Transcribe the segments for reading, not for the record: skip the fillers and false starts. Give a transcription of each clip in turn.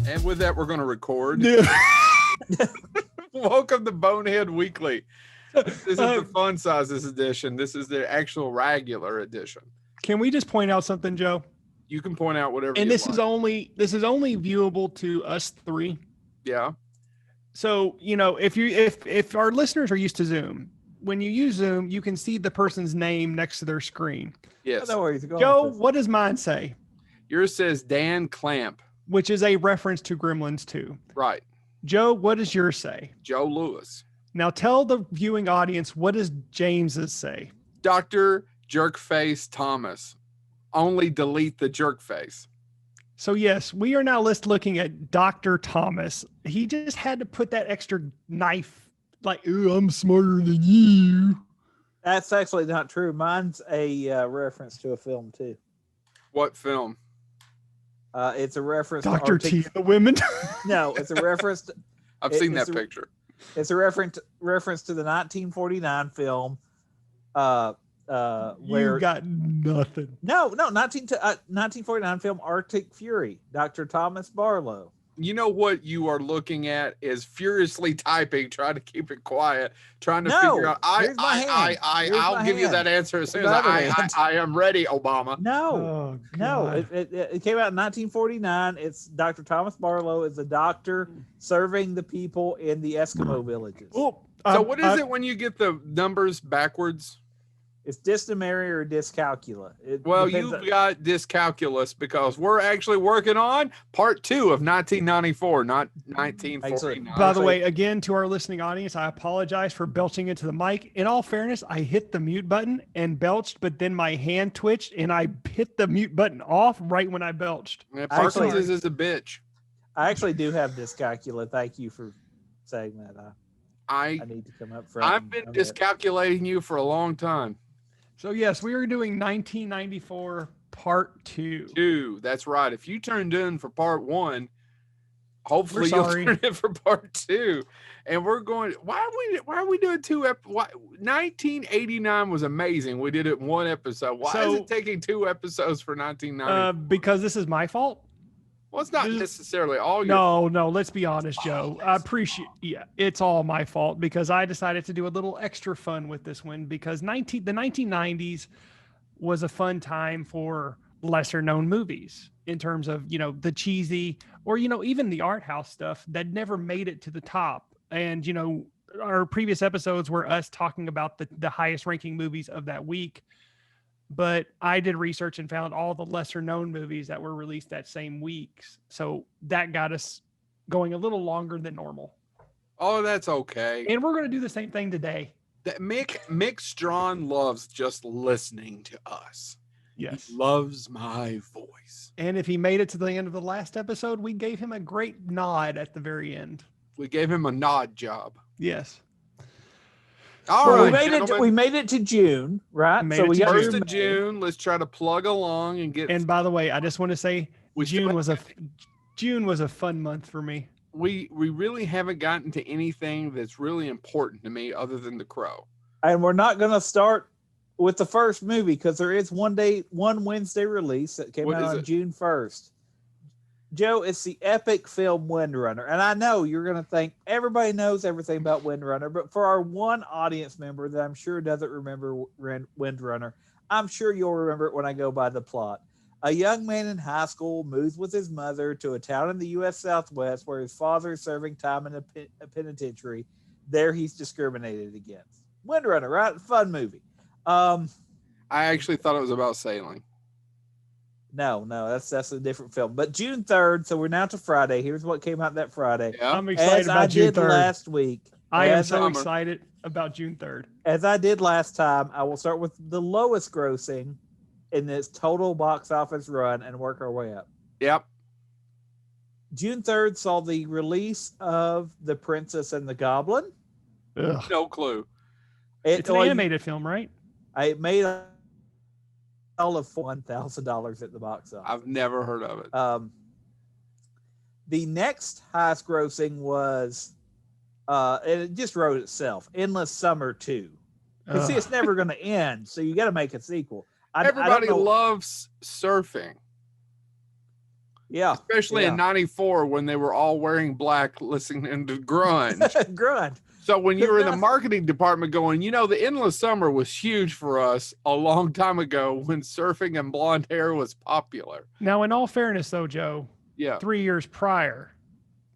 And with that, we're going to record. Yeah. Welcome to Bonehead Weekly. This is the fun sizes edition. This is the actual regular edition. Can we just point out something, Joe? You can point out whatever. And you this like. is only viewable to us three. Yeah. So, you know, if our listeners are used to Zoom, when you use Zoom, you can see the person's name next to their screen. Yes. Joe, what does mine say? Yours says Dan Clamp. Which is a reference to Gremlins 2. Right. Joe, what does yours say? Joe Lewis. Now tell the viewing audience, what does James's say? Dr. Jerkface Thomas. Only delete the jerk face. So yes, we are now looking at Dr. Thomas. He just had to put that extra knife, like, ooh, I'm smarter than you. That's actually not true. Mine's a reference to a film too. What film? It's a reference Dr. to T and the Women. No, it's a reference to, I've seen that picture. It's a reference to the 1949 film where you got nothing. No, 1949 film Arctic Fury, Dr. Thomas Barlow. You know what you are looking at is furiously typing, trying to keep it quiet, trying to figure out. I'll give you that answer as soon as I am ready, Obama. No, it came out in 1949. It's Dr. Thomas Barlow is a doctor serving the people in the Eskimo villages. Oh, so what is it when you get the numbers backwards? It's dysmemory or dyscalculia. You've got dyscalculus because we're actually working on part 2 of 1994, not 1949. By the way, again, to our listening audience, I apologize for belching into the mic. In all fairness, I hit the mute button and belched, but then my hand twitched and I hit the mute button off right when I belched. Yeah, Parkinson's is a bitch. I actually do have dyscalculia. Thank you for saying that. I need to come up front. I've been dyscalculating you for a long time. So yes, we are doing 1994 part 2. That's right. If you turned in for part 1, hopefully you'll turn in for part 2. And we're going. Why are we doing 2 episodes? 1989 was amazing. We did it in 1 episode. Why is it taking 2 episodes for 1990? Because this is my fault. Well, it's not necessarily all your. No. Let's be honest, Joe. I appreciate. Yeah, it's all my fault because I decided to do a little extra fun with this one because the 1990s was a fun time for lesser known movies in terms of the cheesy or even the art house stuff that never made it to the top. And our previous episodes were us talking about the highest ranking movies of that week. But I did research and found all the lesser known movies that were released that same week. So that got us going a little longer than normal. Oh, that's okay. And we're going to do the same thing today. Mick Strawn loves just listening to us. Yes. He loves my voice. And if he made it to the end of the last episode, we gave him a great nod at the very end. We gave him a nod job. Yes. All right, we made it to June, right? So we got 1st of June. Let's try to plug along and get. And by the way, I just want to say June was a fun month for me. We really haven't gotten to anything that's really important to me other than The Crow. And we're not going to start with the first movie because there is one Wednesday release that came out on June 1st. Joe, it's the epic film Windrunner. And I know you're going to think everybody knows everything about Windrunner, but for our one audience member that I'm sure doesn't remember Windrunner, I'm sure you'll remember it when I go by the plot. A young man in high school moves with his mother to a town in the U.S. Southwest where his father is serving time in a penitentiary. There he's discriminated against. Windrunner, right? Fun movie. I actually thought it was about sailing. No, that's a different film. But June 3rd, so we're now to Friday. Here's what came out that Friday. Yeah. I'm excited about June 3rd. Last week. I am so excited about June 3rd. As I did last time, I will start with the lowest grossing in this total box office run and work our way up. Yep. June 3rd saw the release of The Princess and the Goblin. Ugh. No clue. It's an animated film, right? I made all of $1,000 at the box office. I've never heard of it. The next highest grossing was, and it just wrote itself, Endless Summer 2. See, it's never going to end, so you got to make a sequel. Everybody loves surfing. Yeah. Especially in 94 when they were all wearing black listening to grunge. Grunge. So when you were in the marketing department going, the Endless Summer was huge for us a long time ago when surfing and blonde hair was popular. Now, in all fairness, though, Joe, 3 years prior,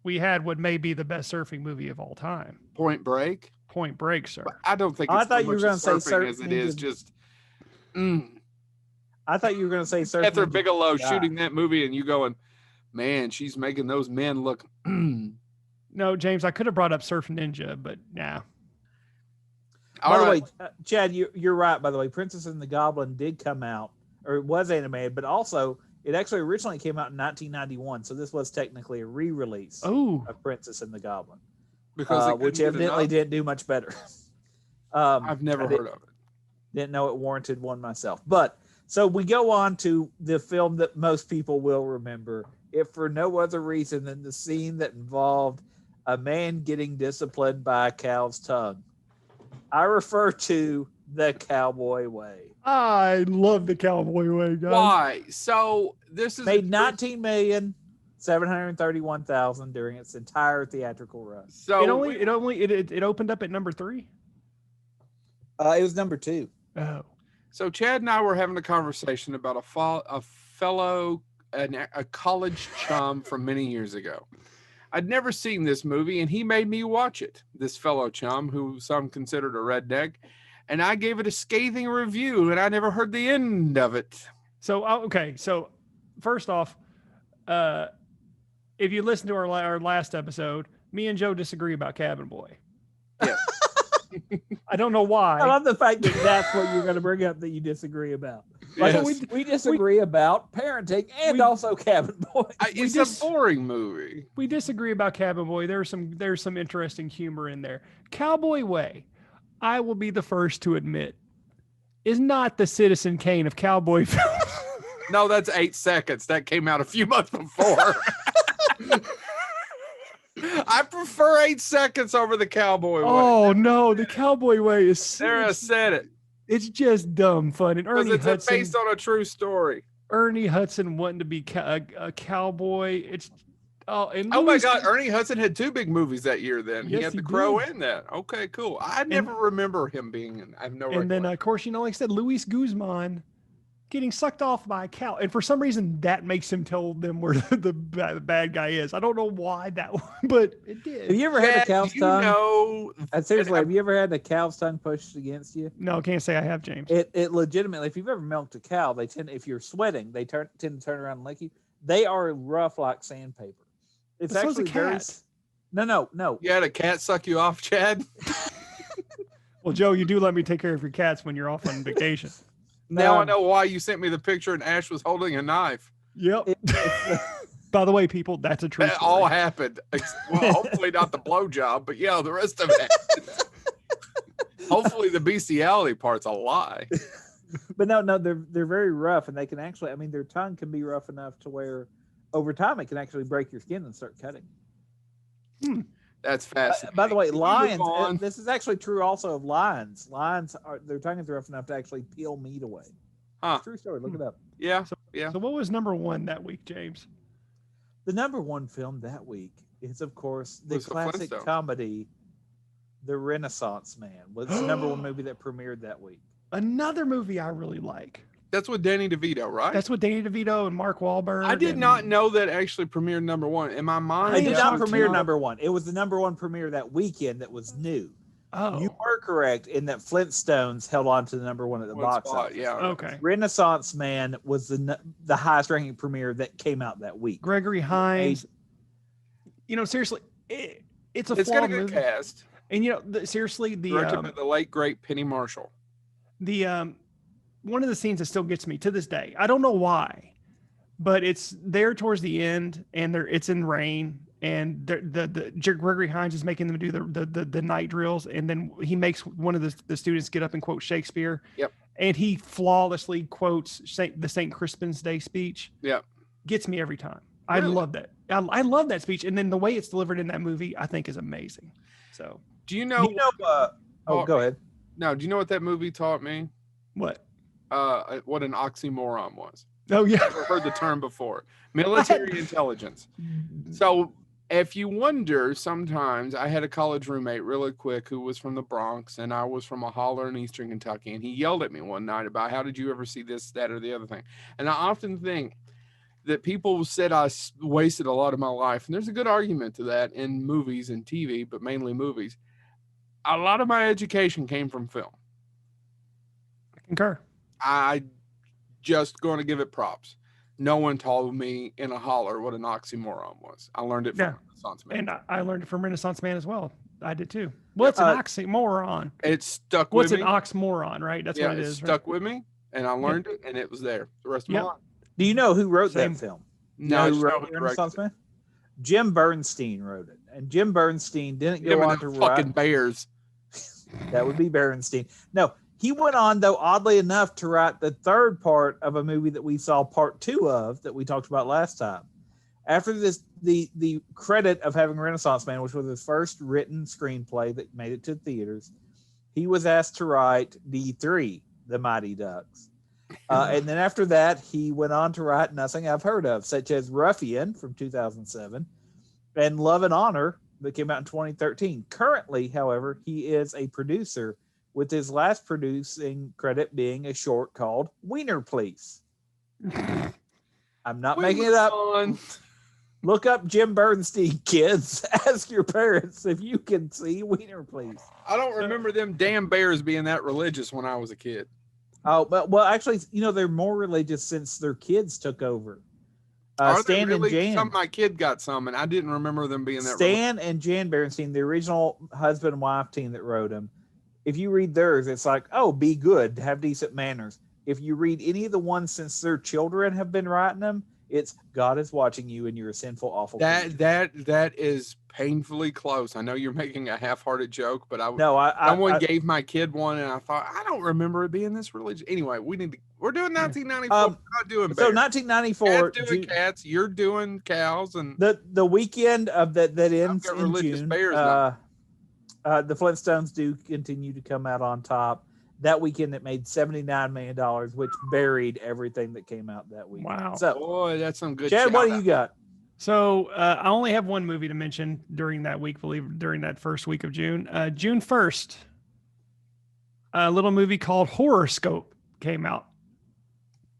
we had what may be the best surfing movie of all time. Point Break? Point Break, sir. But I don't think it's I thought you were going to say surfing as it is just... I thought you were going to say Surf Catherine Bigelow shooting that movie and you going, man, she's making those men look... No, James, I could have brought up Surf Ninja, but nah. By the way, Chad, you're right. By the way, Princess and the Goblin did come out, or it was animated, but also it actually originally came out in 1991. So this was technically a re-release of Princess and the Goblin, which evidently didn't do much better. I've never heard of it. Didn't know it warranted one myself. But so we go on to the film that most people will remember, if for no other reason than the scene that involved a man getting disciplined by a cow's tongue. I refer to The Cowboy Way. I love The Cowboy Way, guys. Why? So this is made $19,731,000 during its entire theatrical run. So it opened up at number 3. It was number 2. Oh, so Chad and I were having a conversation about a college chum from many years ago. I'd never seen this movie, and he made me watch it, this fellow chum, who some considered a redneck, and I gave it a scathing review, and I never heard the end of it. So, okay. So, first off, if you listen to our last episode, me and Joe disagree about Cabin Boy. Yes. I don't know why. I love the fact that that's what you're going to bring up that you disagree about. Like we disagree about parenting and also Cabin Boy. It's a boring movie. We disagree about Cabin Boy. There's some interesting humor in there. Cowboy Way, I will be the first to admit, is not the Citizen Kane of cowboy films. No, that's 8 Seconds. That came out a few months before. I prefer 8 Seconds over The Cowboy Way. Oh no, The Cowboy Way is. There, I said it. It's just dumb fun. And Ernie Hudson, based on a true story. Ernie Hudson wanting to be a cowboy. It's my God, Ernie Hudson had 2 big movies that year. Then yes, he had The Crow in that. Okay, cool. I never remember him being in. I have no. And then of course, like I said, Luis Guzman getting sucked off by a cow, and for some reason that makes him tell them where the bad guy is. I don't know why but it did. Have you ever had a cow's tongue? Seriously, have you ever had a cow's tongue pushed against you? No, can't say I have, James. It legitimately, if you've ever milked a cow, they tend, if you're sweating, they tend to turn around and lick you. They are rough like sandpaper. It's actually a cat. No. You had a cat suck you off, Chad? Well, Joe, you do let me take care of your cats when you're off on vacation. Now I know why you sent me the picture and Ash was holding a knife. Yep. By the way, people, that's a true story. All happened. Well, hopefully not the blowjob, but yeah, the rest of it. Hopefully the bestiality part's a lie. But no, they're very rough, and they can actually, their tongue can be rough enough to where over time it can actually break your skin and start cutting. That's fascinating. By the way, lions, this is actually true also of lions. Lions, their tongue is rough enough to actually peel meat away. Huh. True story. Look it up. Yeah. So what was number 1 that week, James? The number 1 film that week is, of course, the classic comedy, The Renaissance Man. Was the number 1 movie that premiered that week. Another movie I really like. That's with Danny DeVito, right? That's with Danny DeVito and Mark Wahlberg. I did not know that actually premiered number 1. In my mind, it did not premiere number 1. It was the number 1 premiere that weekend that was new. Oh, you were correct in that Flintstones held on to the number 1 at the box office. Yeah. Okay. Renaissance Man was the highest ranking premiere that came out that week. Gregory Hines. Seriously, it's a flawed movie. Cast. And seriously, directed by the late great Penny Marshall. One of the scenes that still gets me to this day. I don't know why, but it's there towards the end, and it's in rain, and the Gregory Hines is making them do the night drills, and then he makes one of the students get up and quote Shakespeare. Yep. And he flawlessly quotes the St. Crispin's Day speech. Yep. Gets me every time. Really? I love that. I love that speech, and then the way it's delivered in that movie, I think, is amazing. So, do you know? Go ahead. No, do you know what that movie taught me? What? What an oxymoron was. Oh yeah, Never heard the term before. Military intelligence. So if you wonder, sometimes I had a college roommate really quick who was from the Bronx, and I was from a holler in Eastern Kentucky, and he yelled at me one night about how did you ever see this, that, or the other thing. And I often think that people said I wasted a lot of my life, and there's a good argument to that in movies and TV, but mainly movies. A lot of my education came from film. I concur. I just going to give it props. No one told me in a holler what an oxymoron was. I learned it from Renaissance Man. And I learned it from Renaissance Man as well. I did too. What's an oxymoron? It stuck with me. What's an oxymoron, right? That's what it is. It stuck with me, and I learned it, and it was there the rest of my life. Do you know who wrote that film? No, who wrote Renaissance Man? Jim Bernstein wrote it. And Jim Bernstein didn't go on to write. Fucking Bears. That would be Bernstein. No, he went on, though, oddly enough, to write the third part of a movie that we saw part 2 of that we talked about last time. After this, the credit of having Renaissance Man, which was his first written screenplay that made it to theaters, he was asked to write D3, The Mighty Ducks. And then after that, he went on to write Nothing I've Heard Of, such as Ruffian from 2007 and Love and Honor that came out in 2013. Currently, however, he is a producer, with his last producing credit being a short called Wiener Police. I'm not making it up. Look up Jim Bernstein, kids. Ask your parents if you can see Wiener Police. I don't remember them damn Bears being that religious when I was a kid. Oh, but well, actually, they're more religious since their kids took over. Stan and Jan. My kid got some, and I didn't remember them being that. Stan and Jan Berenstein, the original husband and wife team that wrote them. If you read theirs, it's like, oh, be good, have decent manners. If you read any of the ones since their children have been writing them, it's God is watching you and you're a sinful, awful creature. That is painfully close. I know you're making a half-hearted joke, but someone gave my kid one, and I thought I don't remember it being this religious. Anyway, we're doing 1994. We're not doing Bears. So 1994. Dad's doing cats. You're doing cows, and the weekend of that ends in June. Bears the Flintstones do continue to come out on top. That weekend, it made $79 million, which buried everything that came out that week. Wow. So, boy, that's some good Chad, what do you got? So I only have one movie to mention during that week, during that first week of June. June 1st, a little movie called Horoscope came out.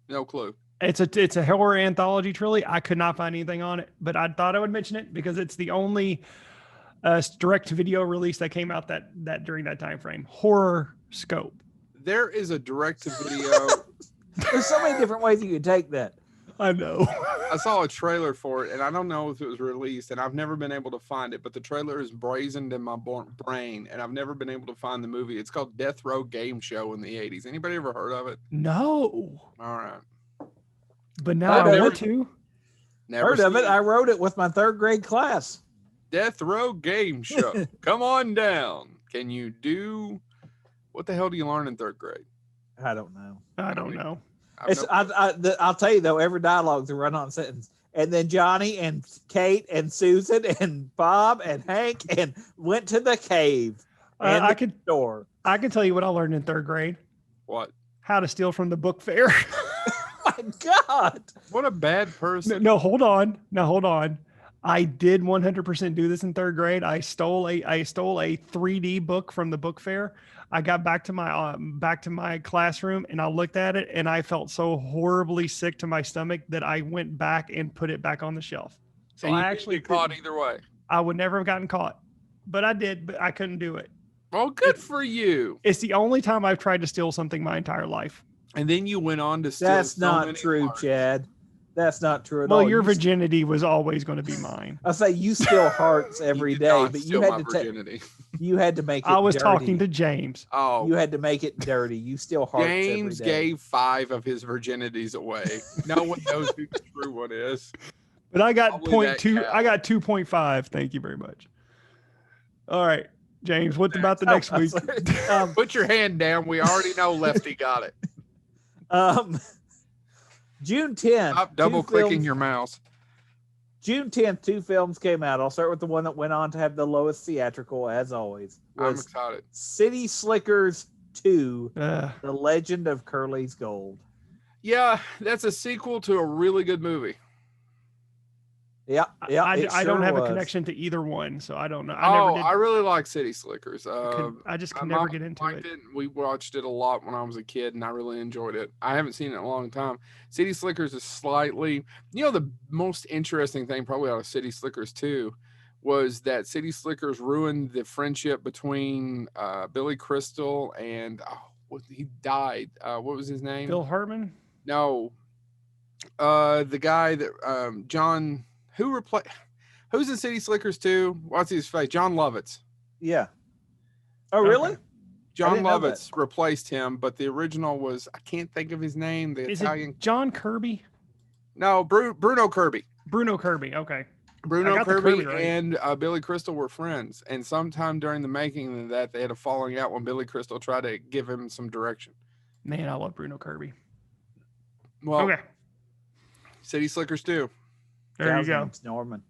No clue. It's a horror anthology trilogy. I could not find anything on it, but I thought I would mention it because it's the only direct-to-video release that came out that during that time frame. Horoscope. There is a direct-to-video. There's so many different ways you could take that. I know. I saw a trailer for it, and I don't know if it was released, and I've never been able to find it, but the trailer is brazened in my brain, and I've never been able to find the movie. It's called Death Row Game Show in the 80s. Anybody ever heard of it? No. All right. But now I want to. Never heard of it. I wrote it with my third grade class. Death Row Game Show. Come on down. Can you do... What the hell do you learn in third grade? I don't know. I don't know. I'll tell you, though, every dialogue is a run-on sentence. And then Johnny and Kate and Susan and Bob and Hank and went to the cave. And I can tell you what I learned in third grade. What? How to steal from the book fair. My God. What a bad person. No, hold on. I did 100% do this in third grade. I stole a 3D book from the book fair. I got back to my classroom and I looked at it and I felt so horribly sick to my stomach that I went back and put it back on the shelf. So and I actually caught either way. I would never have gotten caught, but I did. But I couldn't do it. Well, good for you. It's the only time I've tried to steal something my entire life. And then you went on to steal. That's not true, Chad. That's not true at all. Well, your virginity was always going to be mine. I say you steal hearts every day, but you had to take. You had to make it. I was dirty. talking to James. Oh, you had to make it dirty. You steal hearts. James every day. gave 5 of his virginities away. No one knows who the true one is. But I got 0.2. I got 2.5. Thank you very much. All right, James. What about the next week? Put your hand down. We already know Lefty got it. June 10th. Stop double clicking your mouse. June 10th, 2 films came out. I'll start with the one that went on to have the lowest theatrical, as always. I'm excited. City Slickers 2, The Legend of Curly's Gold. Yeah, that's a sequel to a really good movie. Yeah, I don't have a connection to either one, so I don't know. I really like City Slickers. I just could never get into it. We watched it a lot when I was a kid, and I really enjoyed it. I haven't seen it in a long time. City Slickers is slightly, the most interesting thing probably out of City Slickers 2 was that City Slickers ruined the friendship between Billy Crystal and he died. What was his name? Phil Hartman? No, the guy that John. Who's in City Slickers 2? What's his face? John Lovitz. Yeah. Oh, really? Okay. John Lovitz replaced him, but the original was, I can't think of his name. The Italian. It John Kirby? No, Bruno Kirby. Bruno Kirby. Okay. Bruno Kirby and Billy Crystal were friends, and sometime during the making of that, they had a falling out when Billy Crystal tried to give him some direction. Man, I love Bruno Kirby. Well, okay. City Slickers 2. There you go. Norman.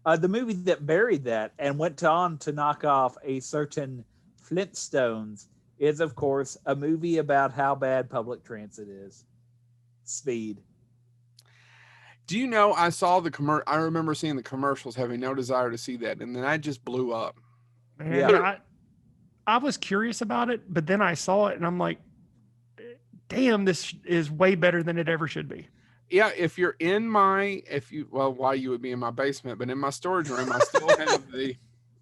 The movie that buried that and went on to knock off a certain Flintstones is, of course, a movie about how bad public transit is. Speed. Do you know, I saw I remember seeing the commercials, having no desire to see that, and then I just blew up. Man, yeah. I was curious about it, but then I saw it, and I'm like, damn, this is way better than it ever should be. Yeah, if you're why you would be in my basement, but in my storage room, I still have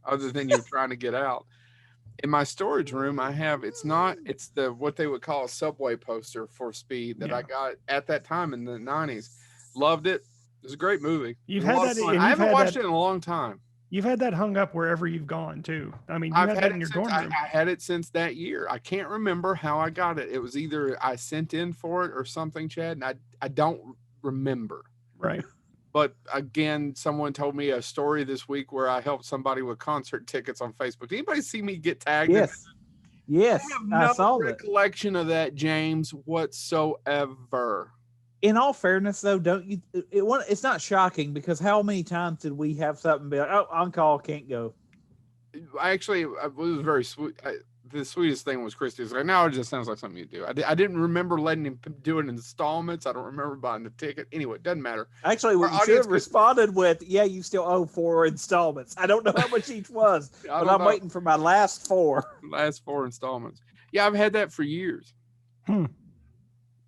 other than you're trying to get out. In my storage room, it's the what they would call a subway poster for Speed that I got at that time in the 90s. Loved it. It was a great movie. I haven't watched it in a long time. You've had that hung up wherever you've gone too. I mean, I've had that in your dorm room. I had it since that year. I can't remember how I got it. It was either I sent in for it or something, Chad, and I don't remember. Right. But again, someone told me a story this week where I helped somebody with concert tickets on Facebook. Did anybody see me get tagged? Yes, I saw that. Recollection of that, James, whatsoever. In all fairness, though, it's not shocking because how many times did we have something be like, oh, on call, can't go? It was very sweet. The sweetest thing was Christy was like, no, it just sounds like something you do. I didn't remember letting him do it in installments. I don't remember buying the ticket. Anyway, it doesn't matter. Actually, what you should have responded with, yeah, you still owe 4 installments. I don't know how much each was, but I'm waiting for my last 4. Last 4 installments. Yeah, I've had that for years.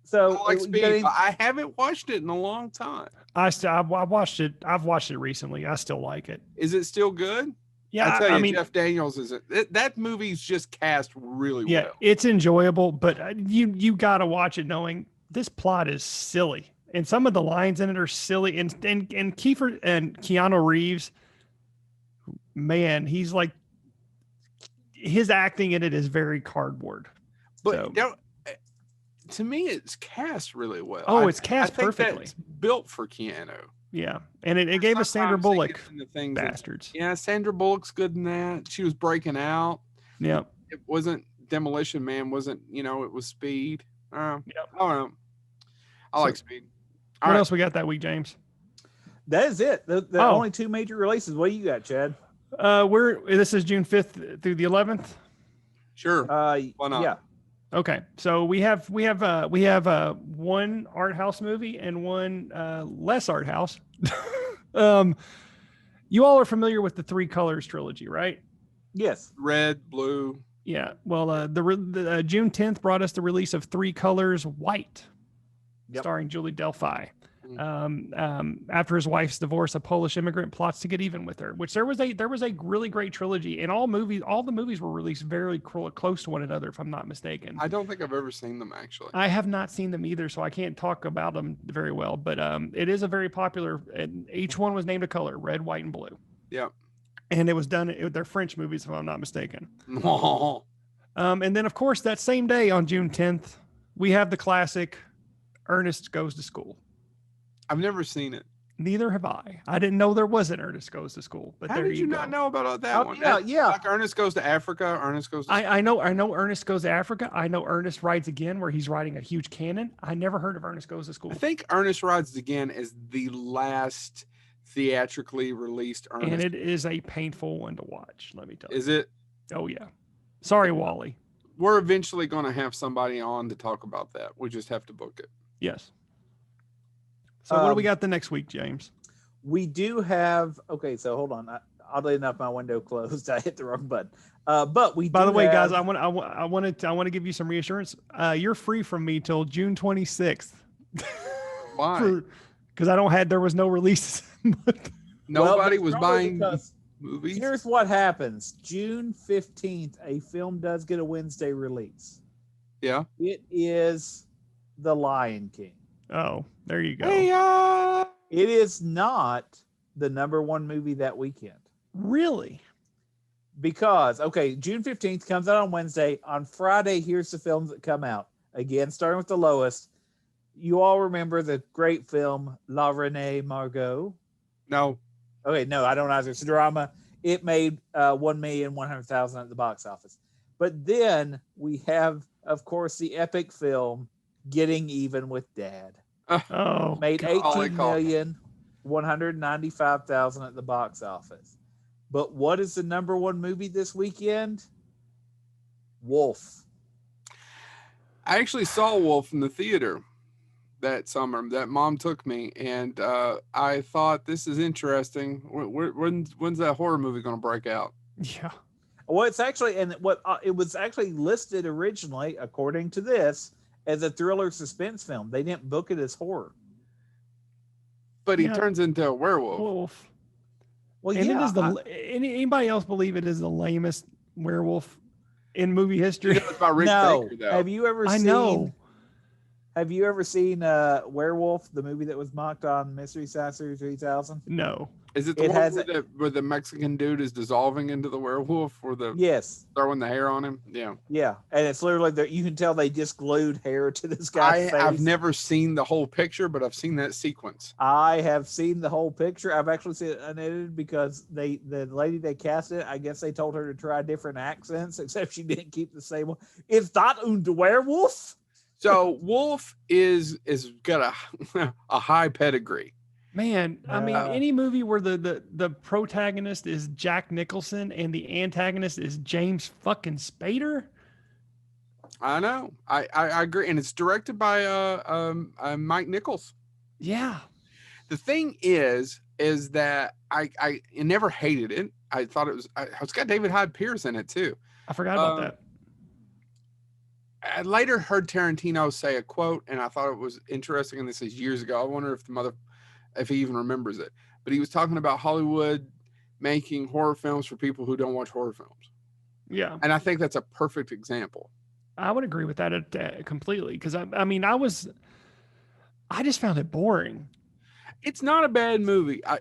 So I haven't watched it in a long time. I've watched it. I've watched it recently. I still like it. Is it still good? Yeah, I mean, Jeff Daniels that movie's just cast really well. Yeah, it's enjoyable, but you got to watch it knowing this plot is silly, and some of the lines in it are silly. And Kiefer and Keanu Reeves, man, he's like, his acting in it is very cardboard. But to me, it's cast really well. Oh, it's cast perfectly. That's built for Keanu. Yeah, and it gave us Sandra Bullock. Bastards. Sandra Bullock's good in that. She was breaking out. Yeah. It wasn't Demolition Man. Wasn't it was Speed. I don't know. I like Speed. What else we got that week, James? That is it. The only 2 major releases. What do you got, Chad? This is June 5th through the 11th. Sure. Why not? Yeah. Okay, so we have one art house movie and one less art house. You all are familiar with the 3 Colors trilogy, right? Yes. Red, blue. Yeah. Well, the June 10th brought us the release of 3 Colors White, starring Julie Delphi. After his wife's divorce, a Polish immigrant plots to get even with her. Which there was a really great trilogy, and all the movies were released very close to one another, if I'm not mistaken. I don't think I've ever seen them actually. I have not seen them either, so I can't talk about them very well. But it is a very popular, and each one was named a color: red, white, and blue. Yeah. And it was done. They're French movies, if I'm not mistaken. And then, of course, that same day on June 10th, we have the classic Ernest Goes to School. I've never seen it. Neither have I. I didn't know there was an Ernest Goes to School. But how did you not know about that one? Yeah. Like Ernest Goes to Africa. Ernest Goes to I know Ernest Goes to Africa. I know Ernest Rides Again, where he's riding a huge cannon. I never heard of Ernest Goes to School. I think Ernest Rides Again is the last theatrically released Ernest. And it is a painful one to watch, let me tell you. Is it? Oh, yeah. Sorry, Wally. We're eventually going to have somebody on to talk about that. We just have to book it. Yes. So what do we got the next week, James? We do have. Okay, so hold on. Oddly enough, my window closed. I hit the wrong button. But we. By the way, have... guys, I want to give you some reassurance. You're free from me till June 26th. Why? Because there was no release. Nobody was buying movies. Here's what happens: June 15th, a film does get a Wednesday release. Yeah. It is The Lion King. Oh, there you go. Hey, It is not the #1 movie that weekend. Really? Because, okay, June 15th comes out on Wednesday. On Friday, here's the films that come out. Again, starting with the lowest. You all remember the great film La Renee Margot? No. Okay, no, I don't either. It's a drama. It made $1,100,000 at the box office. But then we have, of course, the epic film Getting Even with Dad. Oh, made $18,195,000 at the box office. But what is the #1 movie this weekend? Wolf. I actually saw Wolf in the theater that summer. That mom took me, and I thought, this is interesting. When's that horror movie going to break out? Yeah. Well, it's actually, and it was actually listed originally, according to this, as a thriller suspense film. They didn't book it as horror. But he turns into a werewolf. Well, and yeah. It is anybody else believe it is the lamest werewolf in movie history? It's about Rick No. Baker, though. Have you ever I seen? know. Have you ever seen Werewolf, the movie that was mocked on Mystery Science Theater 3000? No. Is it the one where the Mexican dude is dissolving into the werewolf, or Yes, throwing the hair on him? Yeah. Yeah, and it's literally you can tell they just glued hair to this guy's face. I've never seen the whole picture, but I've seen that sequence. I have seen the whole picture. I've actually seen it unedited because the lady they casted, I guess they told her to try different accents, except she didn't keep the same one. Is that a werewolf? So Wolf is got a high pedigree. Man, I mean, any movie where the protagonist is Jack Nicholson and the antagonist is James fucking Spader. I know. I agree, and it's directed by Mike Nichols. Yeah. The thing is that I never hated it. I thought it was. It's got David Hyde Pierce in it too. I forgot about that. I later heard Tarantino say a quote, and I thought it was interesting. And this is years ago. I wonder if he even remembers it. But he was talking about Hollywood making horror films for people who don't watch horror films. Yeah. And I think that's a perfect example. I would agree with that completely. Because I mean, I just found it boring. It's not a bad movie. I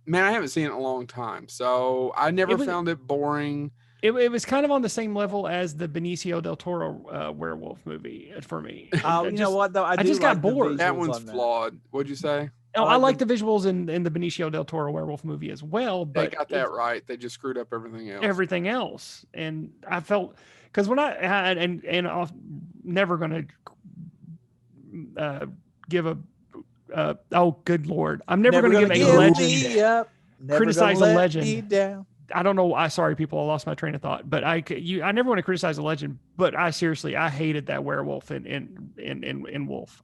haven't seen it in a long time. So I never found it boring. It was kind of on the same level as the Benicio del Toro werewolf movie for me. You know what though? I just got bored. That one's flawed. What'd you say? Oh, I like the visuals in the Benicio del Toro werewolf movie as well. But they got that right. They just screwed up everything else. And I felt, because when I'm never going to give a oh good Lord, I'm never going to give a legend criticize a legend. I don't know. Sorry, people. I lost my train of thought. But I never want to criticize a legend. But I hated that werewolf in Wolf.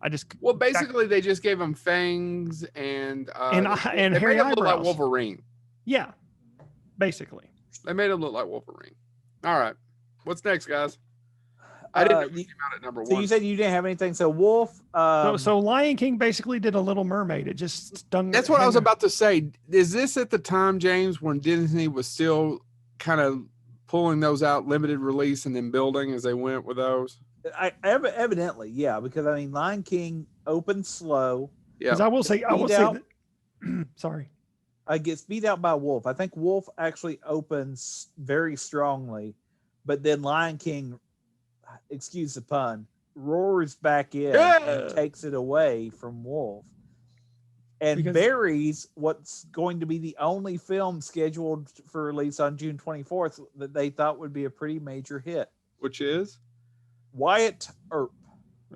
basically they just gave him fangs and hairy eyebrows. Look like Wolverine. Yeah, basically. They made him look like Wolverine. All right, what's next, guys? I didn't know it came out at #1. So you said you didn't have anything. So Wolf. So Lion King basically did a Little Mermaid. It just stung. That's what I was about to say. Is this at the time, James, when Disney was still kind of pulling those out, limited release, and then building as they went with those? Evidently, yeah. Because I mean, Lion King opened slow. Yeah. Because I will say that, sorry. Gets beat out by Wolf. I think Wolf actually opens very strongly, but then Lion King, excuse the pun, roars back in and takes it away from Wolf, and buries what's going to be the only film scheduled for release on June 24th that they thought would be a pretty major hit, which is Wyatt Earp.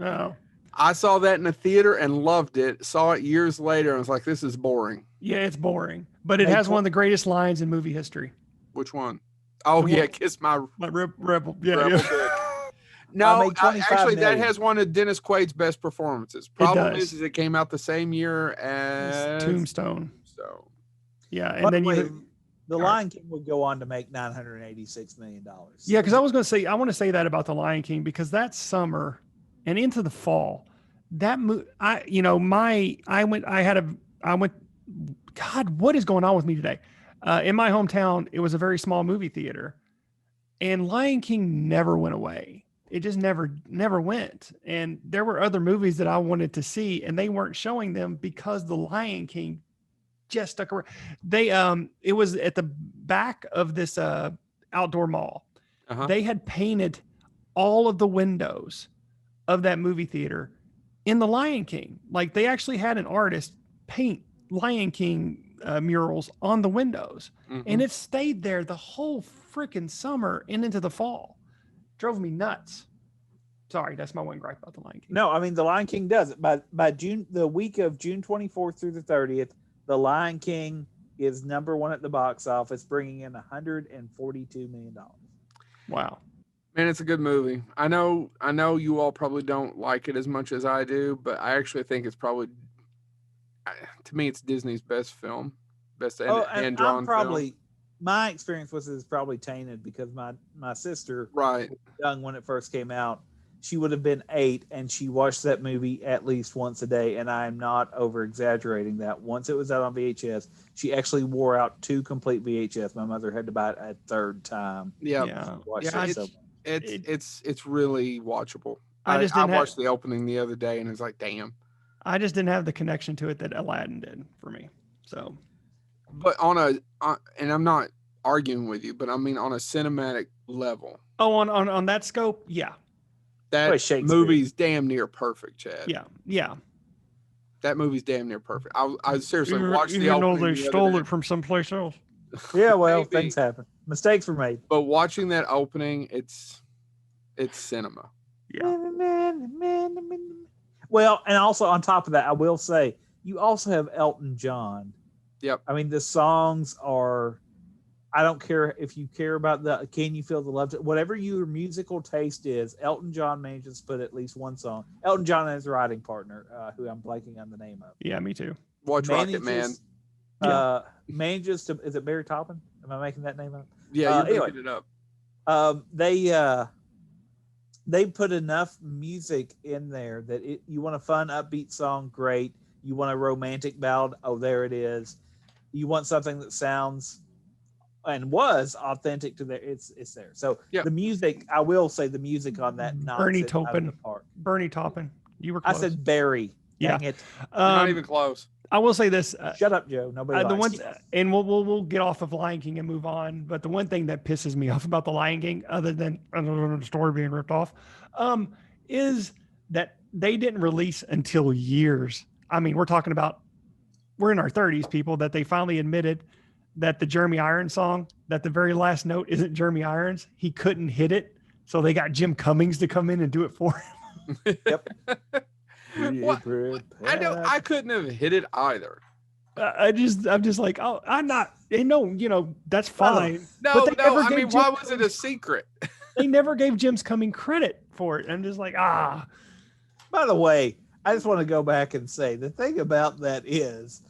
Oh, I saw that in a theater and loved it. Saw it years later and was like, this is boring. Yeah, it's boring, but it has one of the greatest lines in movie history. Which one? Oh, yeah, kiss my rebel. Yeah, rebel yeah. No, actually, that has one of Dennis Quaid's best performances. Problem is it came out the same year as Tombstone. So, yeah, and then The Lion King would go on to make $986 million. Yeah, because I want to say that about The Lion King, because that summer and into the fall, that God, what is going on with me today? In my hometown, it was a very small movie theater, and Lion King never went away. It just never went. And there were other movies that I wanted to see, and they weren't showing them because The Lion King just stuck around. It was at the back of this outdoor mall. They had painted all of the windows of that movie theater in The Lion King. Like, they actually had an artist paint Lion King murals on the windows, and it stayed there the whole freaking summer and into the fall. Drove me nuts. Sorry, that's my one gripe about The Lion King. No, I mean, The Lion King does it. By June, the week of June 24th through the 30th, The Lion King is number one at the box office, bringing in $142 million. Wow. Man, it's a good movie. I know you all probably don't like it as much as I do, but I actually think it's probably, to me, it's Disney's best film, best hand drawn film. My experience with it is probably tainted because my sister, right, was young when it first came out. She would have been 8, and she watched that movie at least once a day, and I'm not over exaggerating that. Once it was out on VHS, she actually wore out 2 complete VHS. My mother had to buy it a third time. Yeah. It's really watchable. I watched the opening the other day, and it's like, damn. I just didn't have the connection to it that Aladdin did for me. So, but and I'm not arguing with you, but I mean on a cinematic level. Oh, on that scope, yeah. That movie's damn near perfect, Chad. Yeah. That movie's damn near perfect. I seriously watched the opening. Even though they stole it from someplace else. Yeah, well, things happen. Mistakes were made. But watching that opening, it's cinema. Yeah. Well, and also on top of that, I will say, you also have Elton John. Yep. I mean, the songs are, I don't care if you care about the Can You Feel the Love? Whatever your musical taste is, Elton John manages to put at least one song. Elton John and his writing partner, who I'm blanking on the name of. Yeah, me too. Watch Rocket Man. Manages to, is it Barry Toppin? Am I making that name up? Yeah, you're making it up. They put enough music in there that you want a fun, upbeat song, great. You want a romantic ballad, oh, there it is. You want something that sounds and was authentic to there, it's there. So the music, I will say the music on that Bernie Taupin. You were close. I said Barry. Dang it. Not even close. I will say this. Shut up, Joe. Nobody likes you. And we'll get off of Lion King and move on. But the one thing that pisses me off about the Lion King, other than the story being ripped off, is that they didn't release until years. I mean, we're in our 30s, people, that they finally admitted that the Jeremy Irons song, that the very last note isn't Jeremy Irons. He couldn't hit it. So they got Jim Cummings to come in and do it for him. Yep. I know I couldn't have hit it either. I'm just like, oh, I'm not. No, that's fine. No. I mean, why was it a secret? They never gave Jim's Cummings credit for it. I'm just like, ah. By the way, I just want to go back and say the thing about that is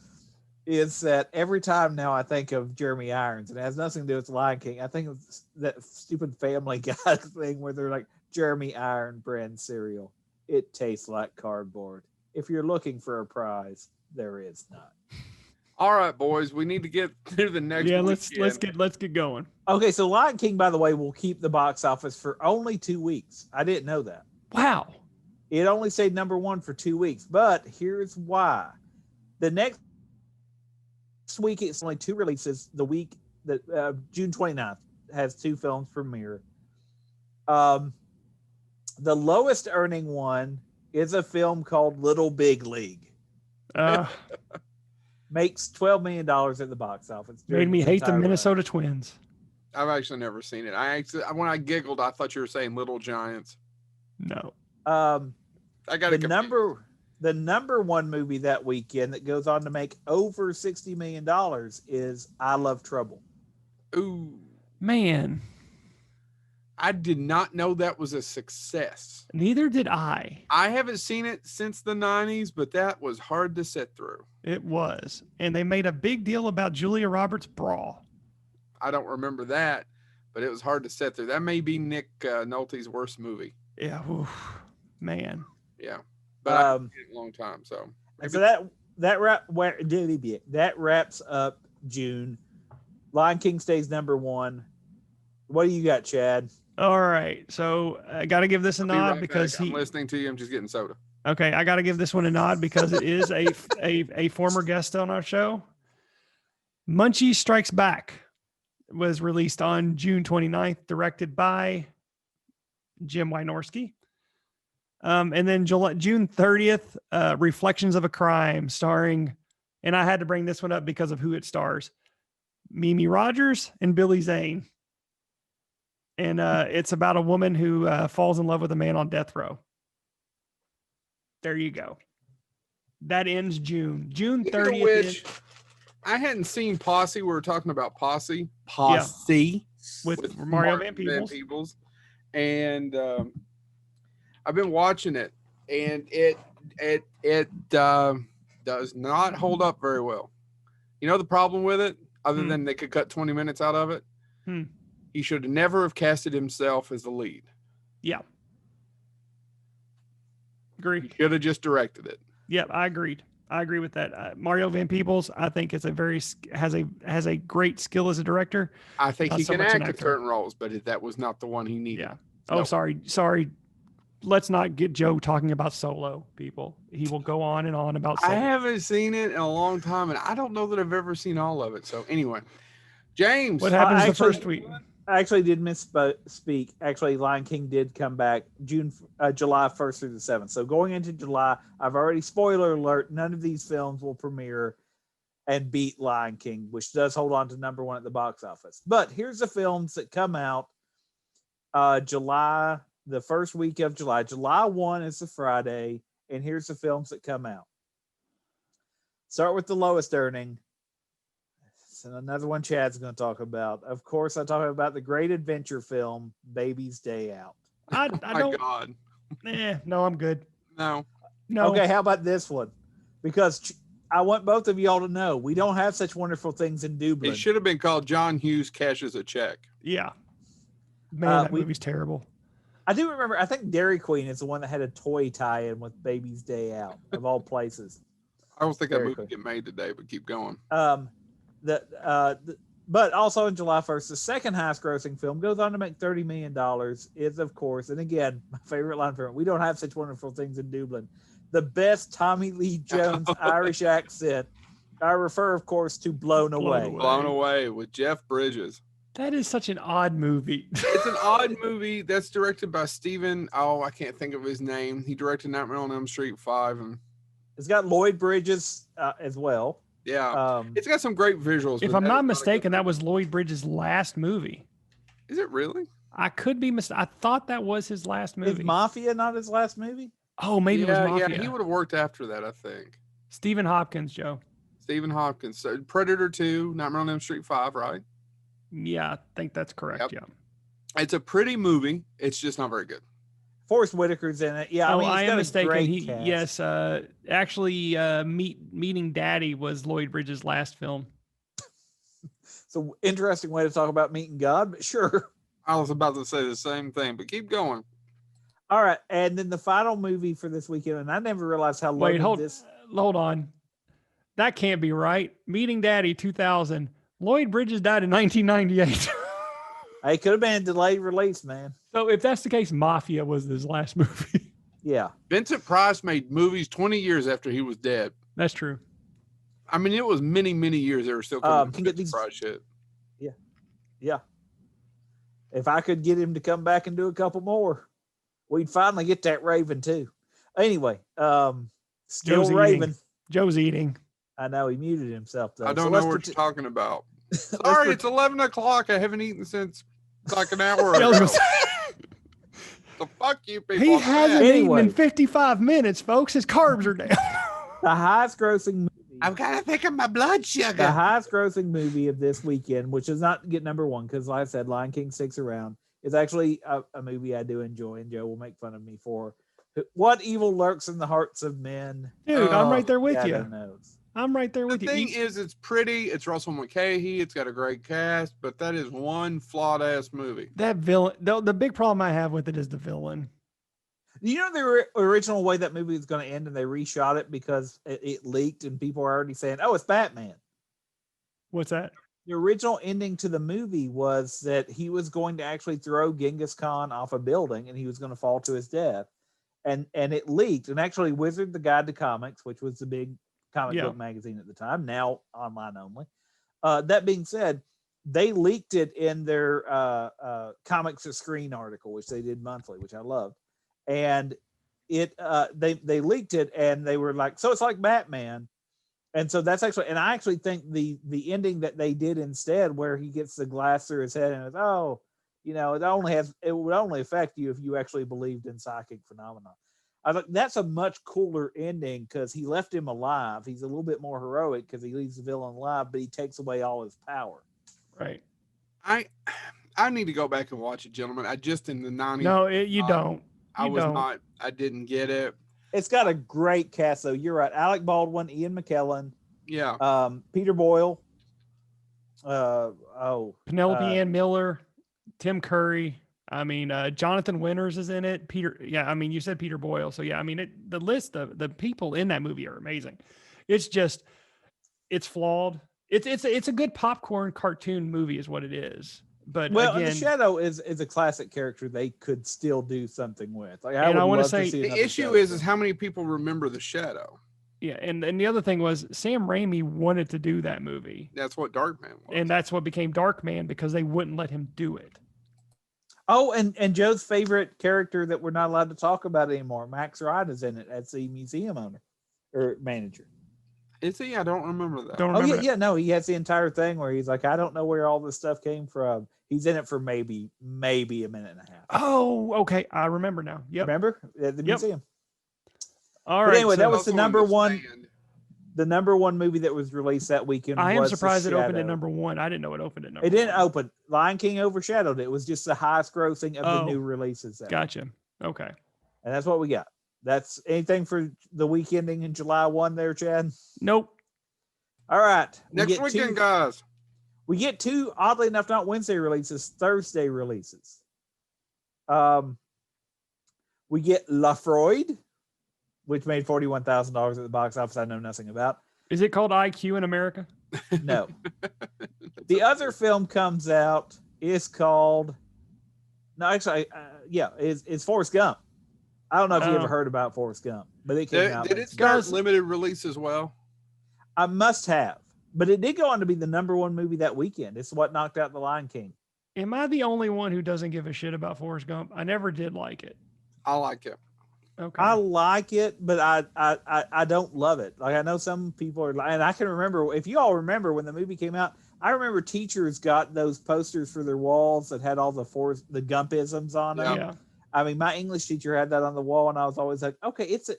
that every time now I think of Jeremy Irons, and it has nothing to do with Lion King, I think of that stupid Family Guy thing where they're like, Jeremy Iron brand cereal. It tastes like cardboard. If you're looking for a prize, there is none. All right, boys, we need to get to the next. Yeah, let's get going. Okay, so Lion King, by the way, will keep the box office for only 2 weeks. I didn't know that. Wow. It only stayed number 1 for 2 weeks, but here's why. The next week, it's only 2 releases. The week that June 29th has 2 films premiere. The lowest earning one is a film called Little Big League. Makes $12 million at the box office. Made me hate the Minnesota Twins. I've actually never seen it. When I giggled, I thought you were saying Little Giants. No. I got the number 1 movie that weekend that goes on to make over $60 million is I Love Trouble. Ooh, man. I did not know that was a success. Neither did I. I haven't seen it since the 90s, but that was hard to sit through. It was. And they made a big deal about Julia Roberts' bra. I don't remember that, but it was hard to sit through. That may be Nick Nolte's worst movie. Yeah. Oof, man. Yeah. But I've seen it a long time. So that wraps up June. Lion King stays number 1. What do you got, Chad? All right. So I got to give this a nod because I'm listening to you. I'm just getting soda. Okay. I got to give this one a nod because it is a former guest on our show. Munchie Strikes Back was released on June 29th, directed by Jim Wynorski. And then June 30th, Reflections of a Crime, starring, and I had to bring this one up because of who it stars, Mimi Rogers and Billy Zane. And it's about a woman who falls in love with a man on death row. There you go. That ends June. June 30th. I hadn't seen Posse. We were talking about Posse. With Mario Van Peebles. And I've been watching it, and it does not hold up very well. You know the problem with it, other than they could cut 20 minutes out of it? He should never have casted himself as the lead. Yeah. Agree. He should have just directed it. Yep, I agreed. I agree with that. Mario Van Peebles, I think, is has a great skill as a director. I think he can act at certain roles, but that was not the one he needed. Yeah. Oh, sorry. Let's not get Joe talking about Solo, people. He will go on and on about Solo. I haven't seen it in a long time, and I don't know that I've ever seen all of it. So anyway, James, what happens the first week? I actually did misspeak. Actually, Lion King did come back July 1st through the 7th. So going into July, I've already, spoiler alert, none of these films will premiere and beat Lion King, which does hold on to number 1 at the box office. But here's the films that come out July, the first week of July. July 1 is the Friday, and here's the films that come out. Start with the lowest earning. And another one Chad's going to talk about. Of course, I talk about the great adventure film, Baby's Day Out. I don't. My God. No, I'm good. No. Okay, how about this one? Because I want both of y'all to know we don't have such wonderful things in Dublin. It should have been called John Hughes Cashes a Check. Yeah. Man, that movie's terrible. I do remember, I think Dairy Queen is the one that had a toy tie-in with Baby's Day Out, of all places. I don't think that movie get made today, but keep going. But also on July 1st, the second highest grossing film goes on to make $30 million is, of course, and again, my favorite line from it, we don't have such wonderful things in Dublin. The best Tommy Lee Jones Irish accent. I refer, of course, to Blown Away. Blown Away with Jeff Bridges. That is such an odd movie. It's an odd movie that's directed by Steven. Oh, I can't think of his name. He directed Nightmare on Elm Street 5. And it's got Lloyd Bridges as well. Yeah, it's got some great visuals. If I'm not mistaken, that was Lloyd Bridges' last movie. Is it really? I could be mistaken. I thought that was his last movie. Is Mafia not his last movie? Oh, maybe it was Mafia. Yeah, he would have worked after that, I think. Stephen Hopkins, Joe. Stephen Hopkins. So Predator 2, Nightmare on Elm Street 5, right? Yeah, I think that's correct. Yep. Yeah. It's a pretty movie. It's just not very good. Forrest Whitaker's in it. Yeah, I am mistaken. Yes, actually, Meeting Daddy was Lloyd Bridges' last film. It's an interesting way to talk about meeting God, but sure. I was about to say the same thing, but keep going. All right, and then the final movie for this weekend, and I never realized how long this. Hold on, that can't be right. Meeting Daddy 2000. Lloyd Bridges died in 1998. It could have been a delayed release, man. So if that's the case, Mafia was his last movie. Yeah. Vincent Price made movies 20 years after he was dead. That's true. I mean, it was many, many years they were still coming to Vincent Price shit. Yeah. Yeah. If I could get him to come back and do a couple more, we'd finally get that Raven too. Anyway, still Joe's Raven. Eating. Joe's eating. I know he muted himself though. I don't know what you're talking about. Sorry, it's 11 o'clock. I haven't eaten since like an hour ago. The fuck you people. He hasn't eaten in 55 minutes, folks. His carbs are down. The highest grossing movie. I've got to think of my blood sugar. The highest grossing movie of this weekend, which does not get number 1, because like I said, Lion King sticks around, is actually a movie I do enjoy, and Joe will make fun of me for. What evil lurks in the hearts of men? Dude, I'm right there with you. Knows. I'm right there with you. you. The thing is, it's pretty. It's Russell McKay. It's got a great cast, but that is one flawed ass movie. That villain. The big problem I have with it is the villain. You know the original way that movie was going to end, and they reshot it because it leaked, and people are already saying, "Oh, it's Batman." What's that? The original ending to the movie was that he was going to actually throw Genghis Khan off a building, and he was going to fall to his death. And it leaked, and actually Wizard the Guide to Comics, which was the big comic book magazine at the time, now online only. That being said, they leaked it in their Comics to Screen article, which they did monthly, which I loved. And they leaked it, and they were like, so it's like Batman. And so that's actually, and I actually think the ending that they did instead, where he gets the glass through his head and it's, oh, you know, it would only affect you if you actually believed in psychic phenomena. I thought that's a much cooler ending because he left him alive. He's a little bit more heroic because he leaves the villain alive, but he takes away all his power. Right. I need to go back and watch it, gentlemen. I just in the 90s. No, you don't. I didn't get it. It's got a great cast, though. You're right. Alec Baldwin, Ian McKellen. Yeah. Peter Boyle. Penelope Ann Miller. Tim Curry. I mean, Jonathan Winters is in it. You said Peter Boyle. So yeah, I mean, the list of the people in that movie are amazing. It's flawed. It's a good popcorn cartoon movie is what it is. But again, the Shadow is a classic character they could still do something with. Like, I want to say the issue is how many people remember the Shadow. Yeah, and the other thing was Sam Raimi wanted to do that movie. That's what Darkman was. And that's what became Darkman because they wouldn't let him do it. Oh, and Joe's favorite character that we're not allowed to talk about anymore, Max Wright, is in it as the museum owner or manager. Is he? I don't remember that. No, he has the entire thing where he's like, I don't know where all this stuff came from. He's in it for maybe a minute and a half. Oh, okay. I remember now. Yep. Remember? At the museum. All right. But anyway, that was the number one. The number one movie that was released that weekend. I am surprised it opened at number one. I didn't know it opened at number one. It didn't open. Lion King overshadowed it. It was just the highest grossing of the new releases. Gotcha. Okay. And that's what we got. That's anything for the week ending in July 1 there, Chad? Nope. All right. Next weekend, guys. We get two, oddly enough, not Wednesday releases, Thursday releases. We get La Freud, which made $41,000 at the box office I know nothing about. Is it called IQ in America? No. The other film comes out is called, it's Forrest Gump. I don't know if you ever heard about Forrest Gump, but it came out. Did it start limited release as well? I must have. But it did go on to be the number one movie that weekend. It's what knocked out The Lion King. Am I the only one who doesn't give a shit about Forrest Gump? I never did like it. I like it. Okay. I like it, but I don't love it. Like, I know some people are, and I can remember, if you all remember when the movie came out, I remember teachers got those posters for their walls that had all the Gumpisms on them. Yeah. I mean, my English teacher had that on the wall, and I was always like, okay, it's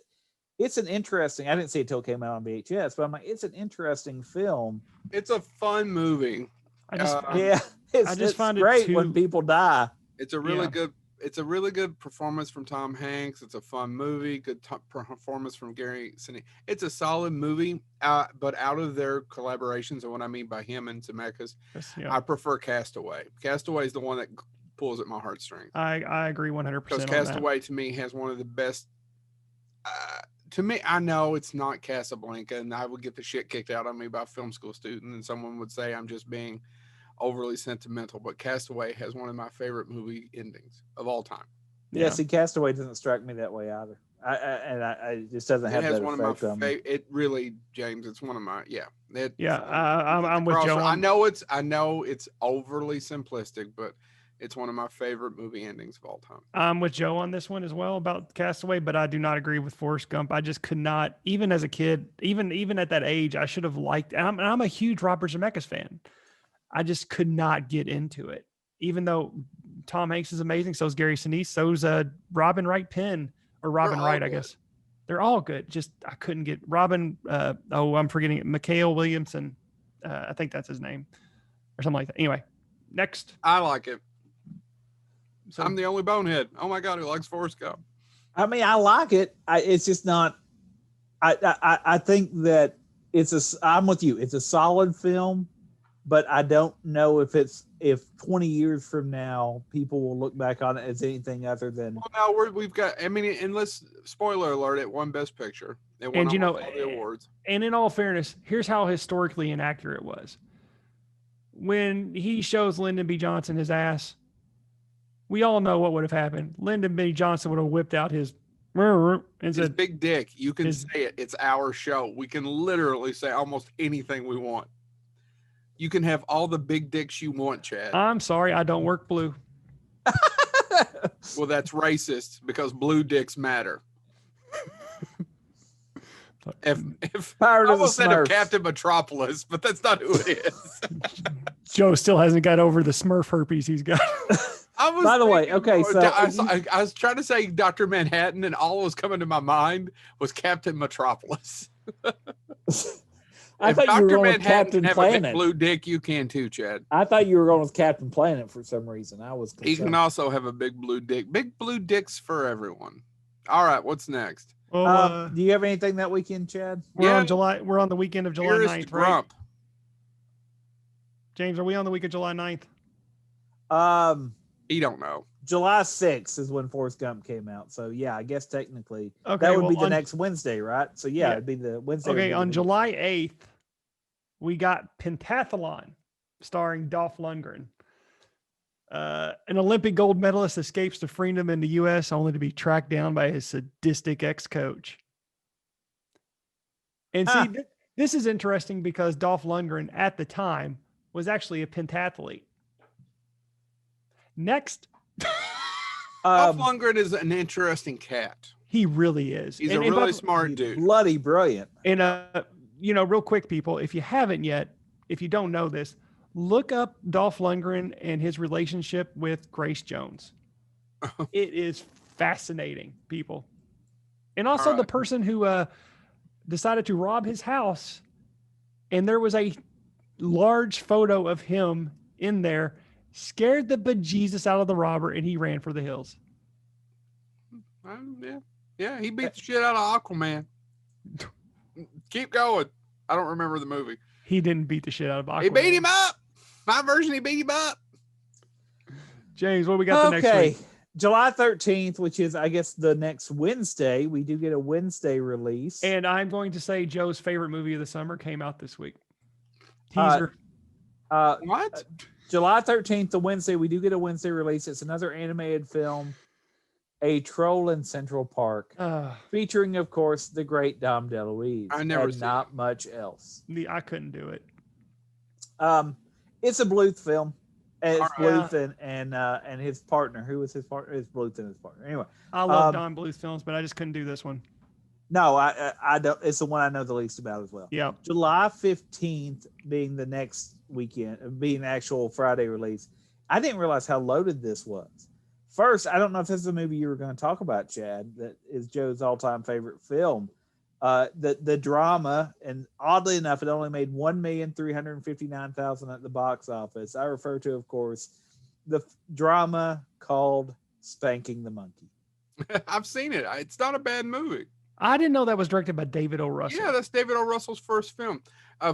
an interesting, I didn't see it till it came out on VHS, but I'm like, it's an interesting film. It's a fun movie. I just find great it great when people die. It's a really good. It's a really good performance from Tom Hanks. It's a fun movie. Good performance from Gary Sinise. It's a solid movie, but out of their collaborations, and what I mean by him and Zemeckis, I prefer Castaway. Castaway is the one that pulls at my heartstrings. I agree 100%. Because Castaway to me has one of the best. To me, I know it's not Casablanca, and I would get the shit kicked out of me by a film school student, and someone would say I'm just being overly sentimental, but Castaway has one of my favorite movie endings of all time. Yeah, see, Castaway doesn't strike me that way either. I just doesn't have that effect on me. It really, James, it's one of my I'm with Joe. I know it's overly simplistic, but it's one of my favorite movie endings of all time. I'm with Joe on this one as well about Castaway, but I do not agree with Forrest Gump. I just could not, even as a kid, even at that age, I should have liked. And I'm a huge Robert Zemeckis fan. I just could not get into it, even though Tom Hanks is amazing. So is Gary Sinise. So's Robin Wright Penn or Robin Wright, I guess. They're all good. Just I couldn't get Robin. I'm forgetting it. Mikhail Williamson. I think that's his name, or something like that. Anyway, next. I like it. So I'm the only bonehead. Oh my God, who likes Forrest Gump? I mean, I like it. It's just not. I think that I'm with you. It's a solid film, but I don't know if 20 years from now people will look back on it as anything other than. Well, now we've got. I mean, and let's spoiler alert. It won Best Picture. It won all the awards. And in all fairness, here's how historically inaccurate it was. When he shows Lyndon B. Johnson his ass, we all know what would have happened. Lyndon B. Johnson would have whipped out his big dick. You can say it. It's our show. We can literally say almost anything we want. You can have all the big dicks you want, Chad. I'm sorry, I don't work blue. Well, that's racist because blue dicks matter. If I almost said of Captain Metropolis, but that's not who it is. Joe still hasn't got over the Smurf herpes he's got. By the way, okay, so I was trying to say Dr. Manhattan, and all that was coming to my mind was Captain Metropolis. I thought you were going with Captain Planet. A big blue dick, you can too, Chad. I thought you were going with Captain Planet for some reason. I was concerned. He can also have a big blue dick. Big blue dicks for everyone. All right, what's next? Well, do you have anything that weekend, Chad? We're on the weekend of July 9th, right? James, are we on the week of July 9th? He don't know. July 6th is when Forrest Gump came out. So yeah, I guess technically that would be the next Wednesday, right? So yeah, it'd be the Wednesday. Okay, on July 8th, we got Pentathlon starring Dolph Lundgren. An Olympic gold medalist escapes to freedom in the U.S. only to be tracked down by his sadistic ex-coach. And see, this is interesting because Dolph Lundgren at the time was actually a pentathlete. Next. Dolph Lundgren is an interesting cat. He really is. He's a really smart dude. Bloody brilliant. And, real quick, people, if you haven't yet, if you don't know this, look up Dolph Lundgren and his relationship with Grace Jones. It is fascinating, people. And also the person who decided to rob his house, and there was a large photo of him in there, scared the bejesus out of the robber, and he ran for the hills. Yeah, he beat the shit out of Aquaman. Keep going. I don't remember the movie. He didn't beat the shit out of Aquaman. He beat him up. My version, he beat him up. James, what we got the next week? July 13th, which is, I guess, the next Wednesday. We do get a Wednesday release. And I'm going to say Joe's favorite movie of the summer came out this week. Teaser. What? July 13th, the Wednesday, we do get a Wednesday release. It's another animated film, A Troll in Central Park, featuring, of course, the great Dom DeLuise. I never seen not much else. I couldn't do it. It's a Bluth film. It's Bluth and his partner. Who was his partner? It's Bluth and his partner. Anyway, I love Don Bluth films, but I just couldn't do this one. No, I don't. It's the one I know the least about as well. Yeah. July 15th being the next weekend, being the actual Friday release. I didn't realize how loaded this was. First, I don't know if this is a movie you were going to talk about, Chad, that is Joe's all-time favorite film. The drama, and oddly enough, it only made $1,359,000 at the box office. I refer to, of course, the drama called Spanking the Monkey. I've seen it. It's not a bad movie. I didn't know that was directed by David O. Russell. Yeah, that's David O. Russell's first film.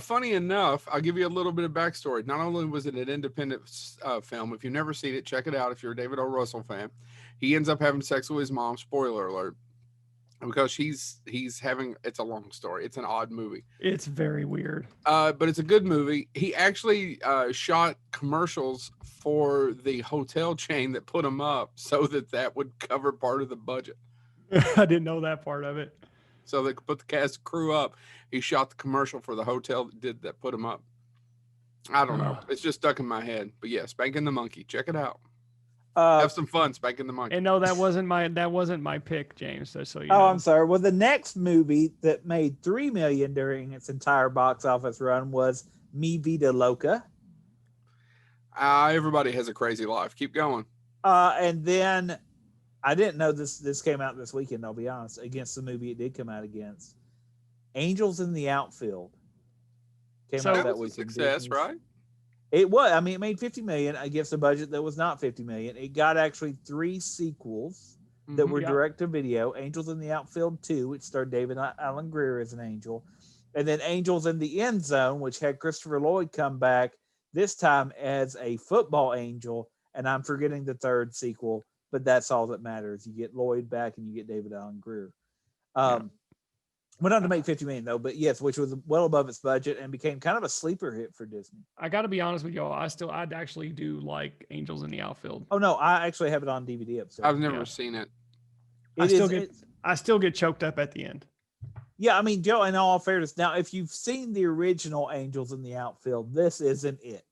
Funny enough, I'll give you a little bit of backstory. Not only was it an independent film, if you've never seen it, check it out if you're a David O. Russell fan. He ends up having sex with his mom, spoiler alert, because he's having, it's a long story. It's an odd movie. It's very weird. But it's a good movie. He actually shot commercials for the hotel chain that put him up so that would cover part of the budget. I didn't know that part of it. So they could put the cast crew up. He shot the commercial for the hotel that put him up. I don't know. It's just stuck in my head. But yeah, Spanking the Monkey. Check it out. Have some fun Spanking the Monkey. And no, that wasn't my pick, James. So you know. I'm sorry. Well, the next movie that made $3 million during its entire box office run was Mi Vida Loca. Everybody has a crazy life. Keep going. And then I didn't know this came out this weekend, I'll be honest, against the movie it did come out against. Angels in the Outfield came out that weekend. Success, right? It was. I mean, it made 50 million against a budget that was not 50 million. It got actually 3 sequels that were direct to video. Angels in the Outfield 2, which starred David Alan Grier as an angel. And then Angels in the End Zone, which had Christopher Lloyd come back, this time as a football angel. And I'm forgetting the 3rd sequel, but that's all that matters. You get Lloyd back and you get David Alan Grier. Went on to make 50 million though, but yes, which was well above its budget and became kind of a sleeper hit for Disney. I got to be honest with y'all. I'd actually do like Angels in the Outfield. Oh no, I actually have it on DVD upstairs. I've never seen it. I still get choked up at the end. Yeah, I mean, Joe, in all fairness, now if you've seen the original Angels in the Outfield, this isn't it.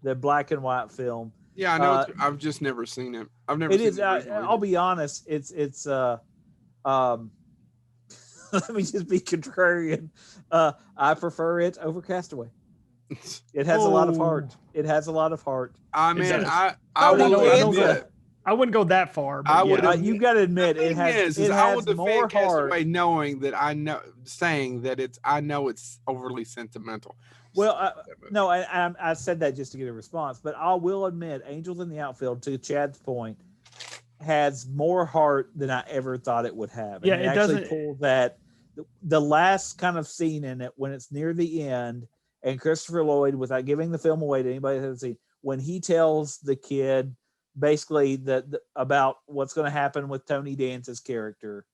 The black and white film. Yeah, I know. I've just never seen it. I've never seen it. I'll be honest, it's let me just be contrarian. I prefer it over Castaway. It has a lot of heart. It has a lot of heart. I mean, I wouldn't go that far. But I would. You got to admit, it has more heart. Castaway knowing that saying that I know it's overly sentimental. Well, no, I said that just to get a response, but I will admit, Angels in the Outfield, to Chad's point, has more heart than I ever thought it would have. Yeah, and it actually doesn't. Pull that the last kind of scene in it when it's near the end, and Christopher Lloyd, without giving the film away to anybody that hasn't seen, when he tells the kid basically about what's going to happen with Tony Danza's character,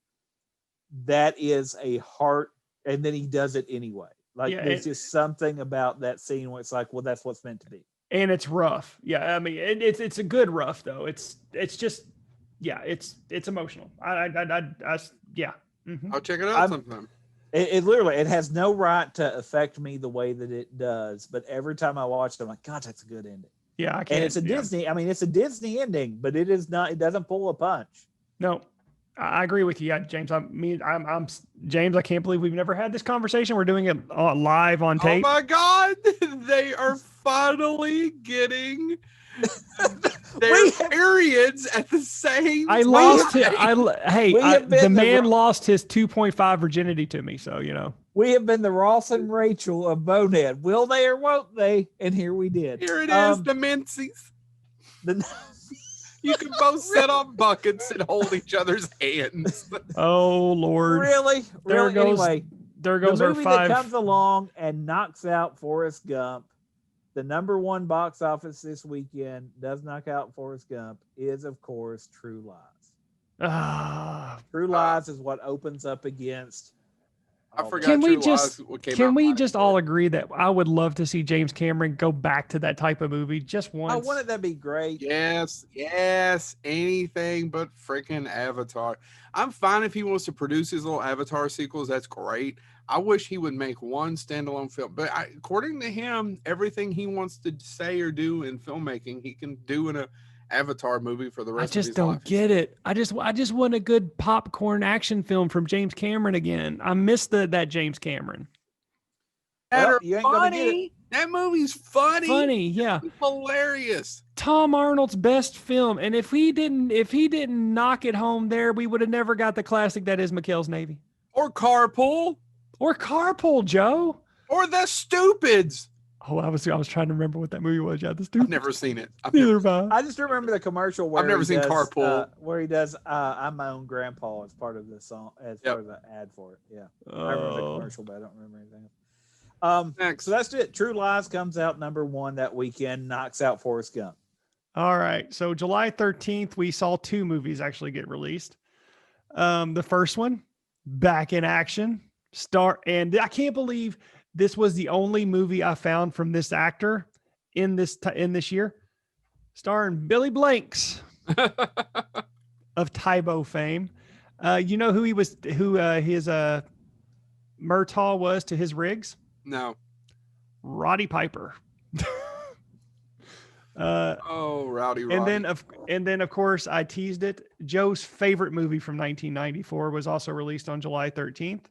that is a heart, and then he does it anyway. There's just something about that scene where it's like, well, that's what's meant to be. And it's rough. Yeah, I mean, it's a good rough though. It's just, yeah, it's emotional. Yeah. Mm-hmm. I'll check it out sometime. It literally, it has no right to affect me the way that it does, but every time I watch it, I'm like, God, that's a good ending. Yeah, I can't. And it's a Disney. I mean, it's a Disney ending, but it is not. It doesn't pull a punch. No, I agree with you, James. James. I can't believe we've never had this conversation. We're doing it live on tape. Oh my God, they are finally getting their periods at the same time. The man lost his 2.5 virginity to me, so you know. We have been the Ross and Rachel of Bonehead. Will they or won't they? And here we did. Here it is, the Menzies. You can both sit on buckets and hold each other's hands. Oh Lord! Really? Anyway, there goes the movie our 5. that comes along and knocks out Forrest Gump. The #1 box office this weekend does knock out Forrest Gump. Is of course True Lies. True Lies is what opens up against. I forgot. Can we just all agree that I would love to see James Cameron go back to that type of movie just once? Oh, wouldn't that be great? Yes, anything but freaking Avatar. I'm fine if he wants to produce his little Avatar sequels. That's great. I wish he would make one standalone film. But according to him, everything he wants to say or do in filmmaking, he can do in a Avatar movie for the rest of his life. I just don't get it. I just want a good popcorn action film from James Cameron again. I miss that James Cameron. You ain't gonna get it. That movie's funny. Funny, yeah. It's hilarious. Tom Arnold's best film. And if he didn't knock it home there, we would have never got the classic that is McHale's Navy. Or Carpool. Joe. Or The Stupids. Oh, I was trying to remember what that movie was. Yeah, The Stupids. I've never seen it. I just remember the commercial where I've never seen Carpool. Where he does I'm my own grandpa as part of the song, as part of the ad for it. Yeah. I remember the commercial, but I don't remember anything else. Next. So that's it. True Lies comes out #1 that weekend, knocks out Forrest Gump. All right. So July 13th, we saw 2 movies actually get released. The first one, Back in Action, and I can't believe this was the only movie I found from this actor in this year, starring Billy Blanks of Tybo fame. You know who his Murtaugh was to his Riggs? No. Roddy Piper. Rowdy. And then of course I teased it. Joe's favorite movie from 1994 was also released on July 13th.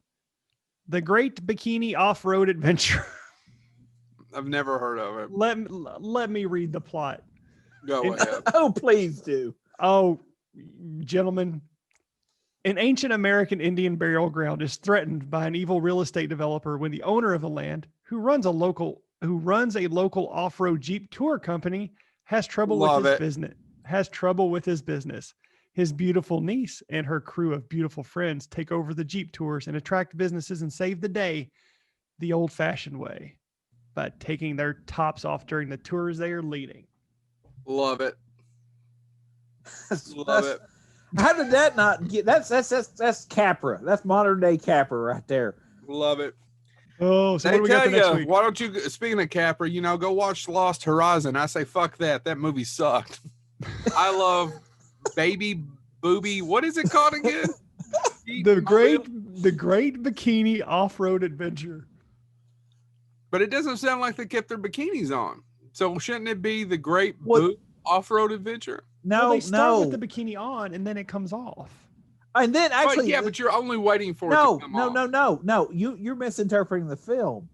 The Great Bikini Off-Road Adventure. I've never heard of it. Let me read the plot. Go ahead. Oh, please do. Oh, gentlemen. An ancient American Indian burial ground is threatened by an evil real estate developer when the owner of the land, who runs a local who runs a local off-road Jeep tour company, has trouble Love with his it. business. Has trouble with his business. His beautiful niece and her crew of beautiful friends take over the Jeep tours and attract businesses and save the day the old-fashioned way by taking their tops off during the tours they are leading. Love it. Love it. How did that not get? That's Capra. That's modern day Capra right there. Love it. Oh, so They what do we got tell the next you, week? why don't you, speaking of Capra, go watch Lost Horizon. I say, fuck that. That movie sucked. I love Baby Booby. What is it called again? The Great Bikini Off-Road Adventure. But it doesn't sound like they kept their bikinis on. So shouldn't it be the Great Off-Road Adventure? No, they start with the bikini on and then it comes off. And then actually, but you're only waiting for it to come off. No. You're misinterpreting the film.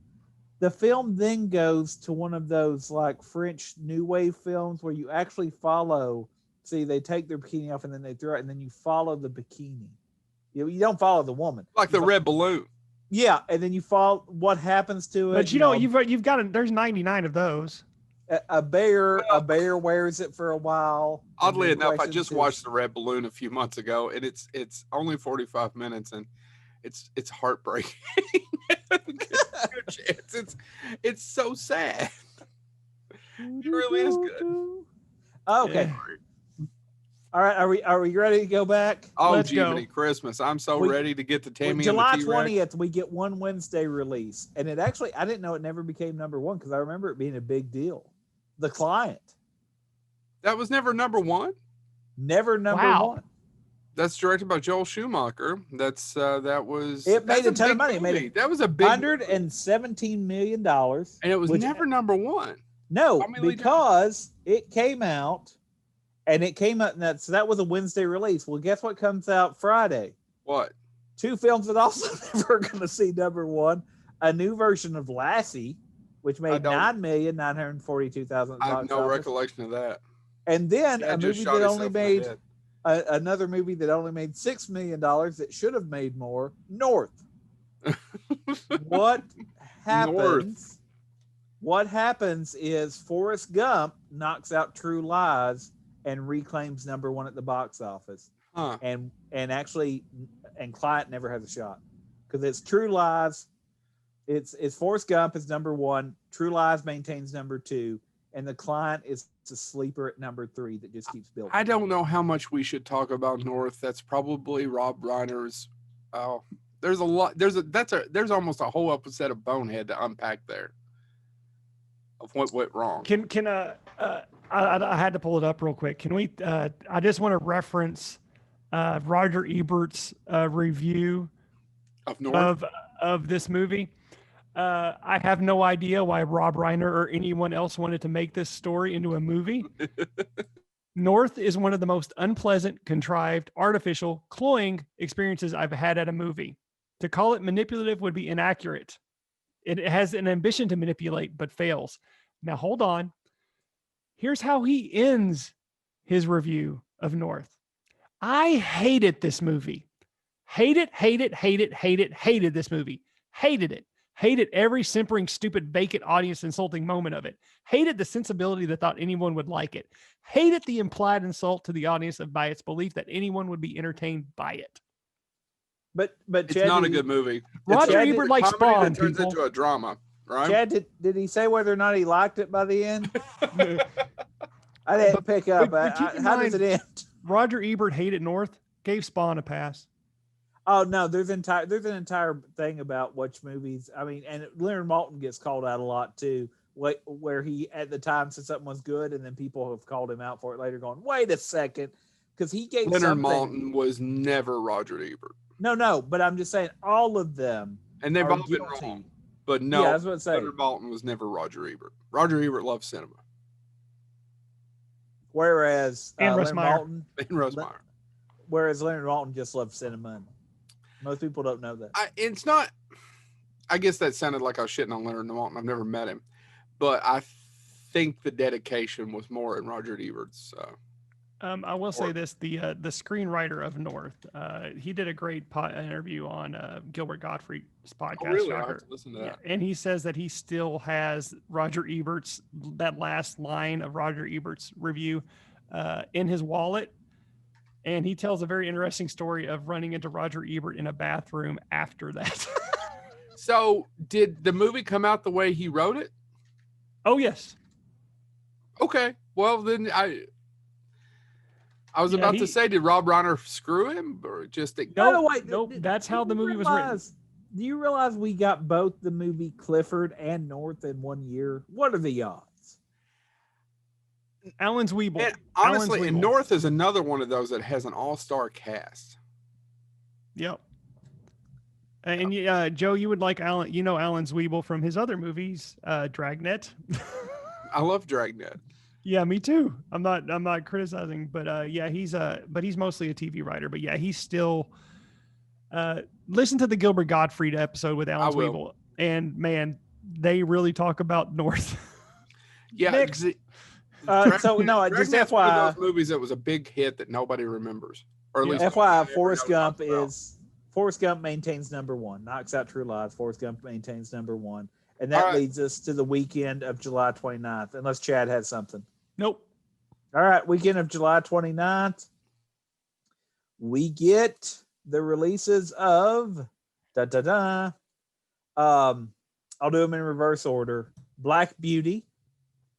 The film then goes to one of those like French New Wave films where you actually follow. See, they take their bikini off and then they throw it, and then you follow the bikini. You don't follow the woman. Like the red balloon. Yeah, and then you follow what happens to it. But you've got there's 99 of those. A bear wears it for a while. Oddly enough, I just watched the red balloon a few months ago, and it's only 45 minutes, and it's heartbreaking. Good chance. It's so sad. It really is good. Okay. Yeah. All right. Are we ready to go back? Oh, Let's go. Jiminy Christmas! I'm so ready to get to Tammy. July and the T-Rex. 20th, we get one Wednesday release, and it actually I didn't know it never became number one because I remember it being a big deal. The Client. That was never number one. Never number one. That's directed by Joel Schumacher. That was. It made a ton of money. That was a big $117 million, and it was never number one. No, because it came out, and that was a Wednesday release. Well, guess what comes out Friday? What? Two films that also never going to see number one. A new version of Lassie, which made $9,942,000. I have no recollection of that. And then a movie that only made another movie that only made $6 million that should have made more. North. What happens? North. What happens is Forrest Gump knocks out True Lies and reclaims number one at the box office. Huh. And Client never has a shot because it's True Lies. It's Forrest Gump is number one. True Lies maintains number two, and The Client is a sleeper at number three that just keeps building. I don't know how much we should talk about North. That's probably Rob Reiner's. Oh, there's a lot. There's almost a whole episode of Bonehead to unpack there. Of what went wrong. I had to pull it up real quick. Can we? I just want to reference Roger Ebert's review of North of this movie. I have no idea why Rob Reiner or anyone else wanted to make this story into a movie. North is one of the most unpleasant, contrived, artificial, cloying experiences I've had at a movie. To call it manipulative would be inaccurate. It has an ambition to manipulate, but fails. Now, hold on. Here's how he ends his review of North. I hated this movie. Hated this movie. Hated it. Hated every simpering, stupid, vacant, audience insulting moment of it. Hated the sensibility that thought anyone would like it. Hated the implied insult to the audience by its belief that anyone would be entertained by it. But it's not a good movie. Roger Ebert likes Spawn. It turns into a drama, right? Chad, did he say whether or not he liked it by the end? I didn't pick up. How does it end? Roger Ebert hated North, gave Spawn a pass. Oh no, there's an entire thing about which movies. I mean, and Leonard Maltin gets called out a lot too. Where he at the time said something was good, and then people have called him out for it later, going, "Wait a second," because he gave Leonard Maltin was never Roger Ebert. No, but I'm just saying all of them, and they've all been wrong. But no, I was about to say, Leonard Maltin was never Roger Ebert. Roger Ebert loved cinema. Whereas Leonard Maltin, whereas Leonard Maltin just loved cinema. And most people don't know that. It's not. I guess that sounded like I was shitting on Leonard Maltin. I've never met him, but I think the dedication was more in Roger Ebert's. I will say this: the screenwriter of North, he did a great interview on Gilbert Gottfried's podcast. Oh, really? I have to listen to that. Yeah, and he says that he still has Roger Ebert's that last line of Roger Ebert's review in his wallet, and he tells a very interesting story of running into Roger Ebert in a bathroom after that. So, did the movie come out the way he wrote it? Oh yes. Okay. Well, then I was about to say, did Rob Reiner screw him or just think? Nope. That's how the movie was written. Do you realize we got both the movie Clifford and North in 1 year? What are the odds? Alan Zweibel. And honestly, and North is another one of those that has an all-star cast. Yep. And Joe, you would like Alan Zweibel from his other movies, Dragnet. I love Dragnet. Yeah, me too. I'm not criticizing, but he's mostly a TV writer. But yeah, he's still. Listen to the Gilbert Gottfried episode with Alan Zweibel, and man, they really talk about North. Yeah. Just FYI, one of those movies that was a big hit that nobody remembers, or at least FYI, Forrest Gump maintains number one. Knocks out True Lies. Forrest Gump maintains number one. And that leads us to the weekend of July 29th, unless Chad had something. Nope. All right, weekend of July 29th. We get the releases of I'll do them in reverse order. Black Beauty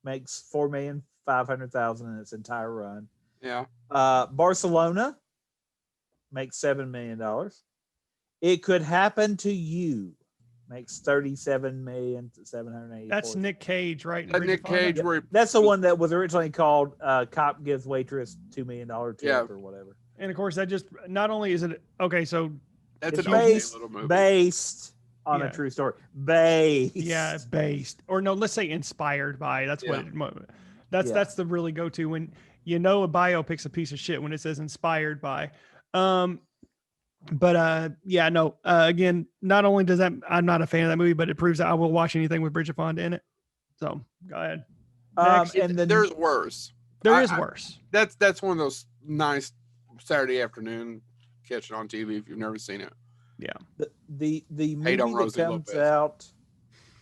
makes $4,500,000 in its entire run. Yeah. Barcelona makes $7 million. It Could Happen to You makes $37,780,000. That's Nick Cage, right? Nick Cage. That's the one that was originally called "Cop Gives Waitress $2 million tip" or whatever. And of course, that just not only is it okay. So that's it's an based on a true story. Based, or no, let's say inspired by. That's what. That's the really go-to when a biopic's a piece of shit when it says inspired by. Again, not only does that, I'm not a fan of that movie, but it proves that I will watch anything with Bridget Fonda in it. So go ahead. And then there's worse. There is worse. That's one of those nice Saturday afternoon catch it on TV if you've never seen it. Yeah. The movie that comes out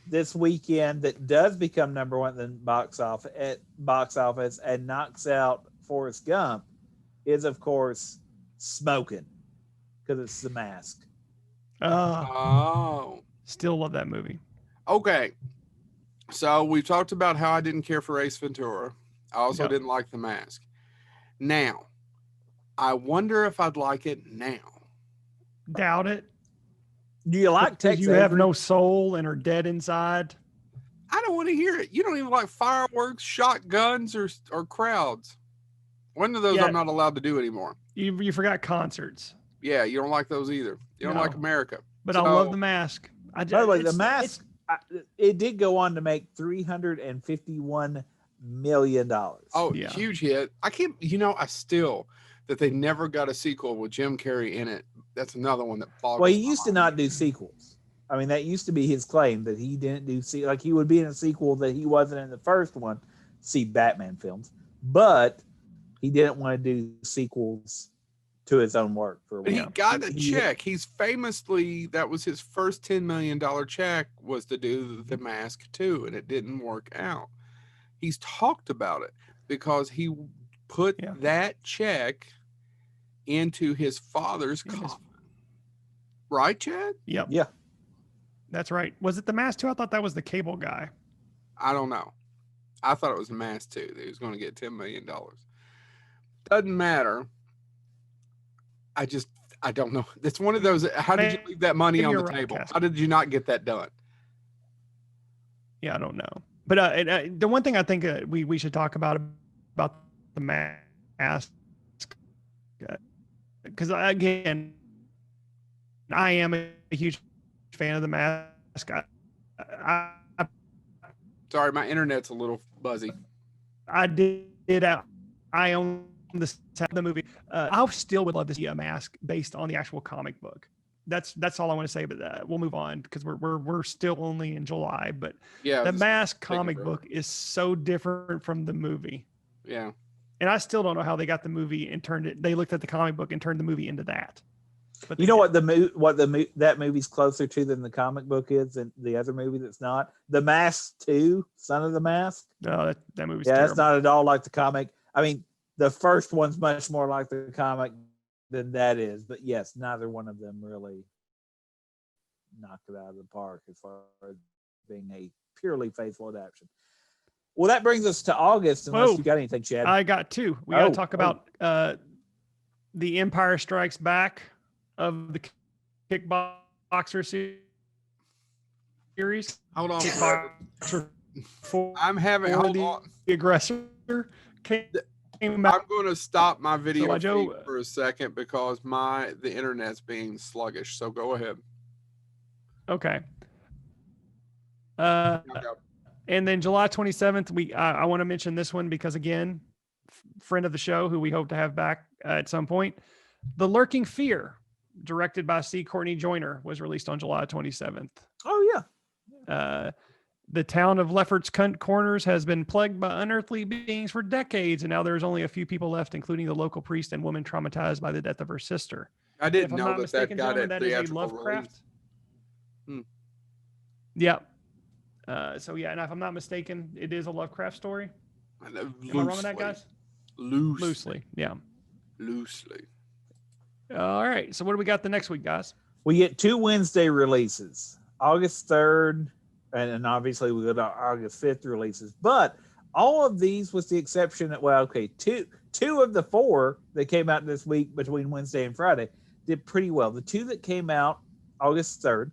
this weekend that does become number one in box office and knocks out Forrest Gump is, of course, Smoking, because it's The Mask. Still love that movie. Okay. So we talked about how I didn't care for Ace Ventura. I also didn't like The Mask. Now, I wonder if I'd like it now. Doubt it. Do you like Tex You have no soul and are dead inside? I don't want to hear it. You don't even like fireworks, shotguns, or crowds. One of those I'm not allowed to do anymore. You forgot concerts. Yeah, you don't like those either. You don't like America. But I love The Mask. By the way, The Mask, it did go on to make $351 million. Oh, huge hit. I can't, that they never got a sequel with Jim Carrey in it. That's another one that boggles. Well, he used to not do sequels. I mean, that used to be his claim, that he didn't do like he would be in a sequel that he wasn't in the first one. See Batman films, but he didn't want to do sequels to his own work for a while. He got a check. He's famously, that was his first $10 million check, was to do The Mask 2, and it didn't work out. He's talked about it because he put that check into his father's coffin. Right, Chad? Yep. Yeah. That's right. Was it The Mask 2? I thought that was the cable guy. I don't know. I thought it was The Mask 2 that he was going to get $10 million. Doesn't matter. I don't know. It's one of those. How did you leave that money on the table? How did you not get that done? Yeah, I don't know. But the one thing I think we should talk about The Mask, because again, I am a huge fan of The Mask. Sorry, my internet's a little buzzy. I own the movie. I still would love to see a Mask based on the actual comic book. That's all I want to say. But we'll move on because we're still only in July. But the Mask comic book is so different from the movie. Yeah, And I still don't know how they got the movie and turned it. They looked at the comic book and turned the movie into that. But you know what that movie's closer to than the comic book is, and the other movie that's not The Mask 2, Son of the Mask. No, that movie's terrible. That's not at all like the comic. I mean, the first one's much more like the comic than that is, but yes, neither one of them really knocked it out of the park as far as being a purely faithful adaptation. Well, that brings us to August, unless you got anything, Chad. I got two. We got to talk about The Empire Strikes Back of the Kickboxer series. Hold on. I'm having the aggressor. I'm going to stop my video feed for a second because the internet's being sluggish. So go ahead. Okay. And then July 27th, I want to mention this one because, again, friend of the show who we hope to have back at some point, The Lurking Fear, directed by C. Courtney Joyner, was released on July 27th. Oh, yeah. The town of Lefferts Corners has been plagued by unearthly beings for decades, and now there's only a few people left, including the local priest and woman traumatized by the death of her sister. I didn't know that got it. That is a Lovecraft. Yeah. So yeah, and if I'm not mistaken, it is a Lovecraft story. Am I wrong on that, guys? Loosely, yeah. Loosely. All right. So what do we got the next week, guys? We get 2 Wednesday releases, August 3rd, and obviously we got August 5th releases. But all of these, with the exception that, two of the 4 that came out this week between Wednesday and Friday did pretty well. The 2 that came out August 3rd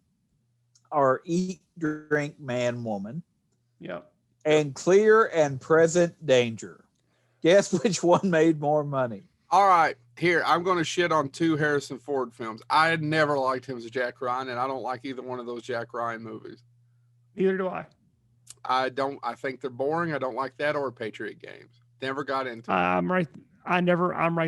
are Eat, Drink, Man, Woman. Yep. And Clear and Present Danger. Guess which one made more money? All right. Here, I'm going to shit on 2 Harrison Ford films. I had never liked him as Jack Ryan, and I don't like either one of those Jack Ryan movies. Neither do I. I think they're boring. I don't like that or Patriot Games. Never got into it. I'm right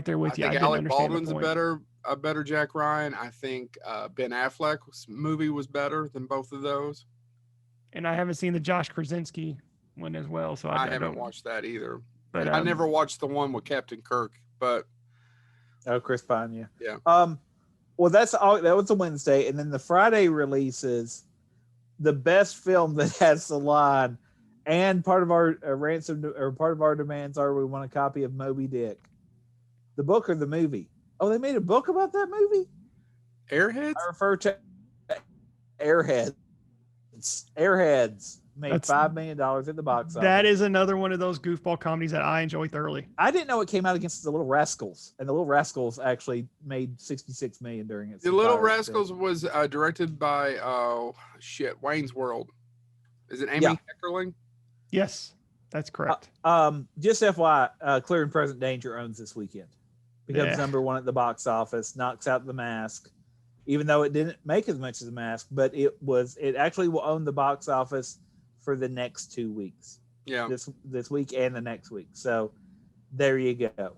there with you. I think Alec Baldwin's a better Jack Ryan. I think Ben Affleck's movie was better than both of those. And I haven't seen the Josh Krasinski one as well, so I haven't watched that either. But I never watched the one with Captain Kirk, but Chris Pine, yeah. Well, that was a Wednesday, and then the Friday releases the best film that has the line, and part of our part of our demands are we want a copy of Moby Dick, the book or the movie. Oh, they made a book about that movie? Airheads? I refer to Airheads. Airheads made $5 million at the box office. That is another one of those goofball comedies that I enjoy thoroughly. I didn't know it came out against the Little Rascals, and the Little Rascals actually made $66 million during its. The Little Rascals was directed by Wayne's World. Is it Amy Heckerling? Yes, that's correct. Just FYI, Clear and Present Danger owns this weekend. Becomes number 1 at the box office, knocks out The Mask, even though it didn't make as much as The Mask, but it actually will own the box office for the next 2 weeks. Yeah. This week and the next week. So there you go.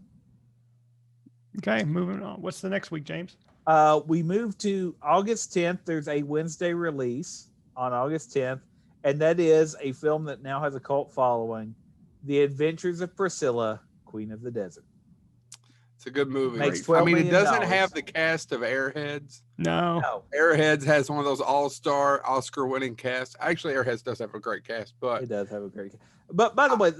Okay, moving on. What's the next week, James? We move to August 10th. There's a Wednesday release on August 10th, and that is a film that now has a cult following, The Adventures of Priscilla, Queen of the Desert. It's a good movie. It doesn't have the cast of Airheads. No. Airheads has one of those all-star Oscar-winning casts. Actually, Airheads does have a great cast, but it does have a great cast. But by the way,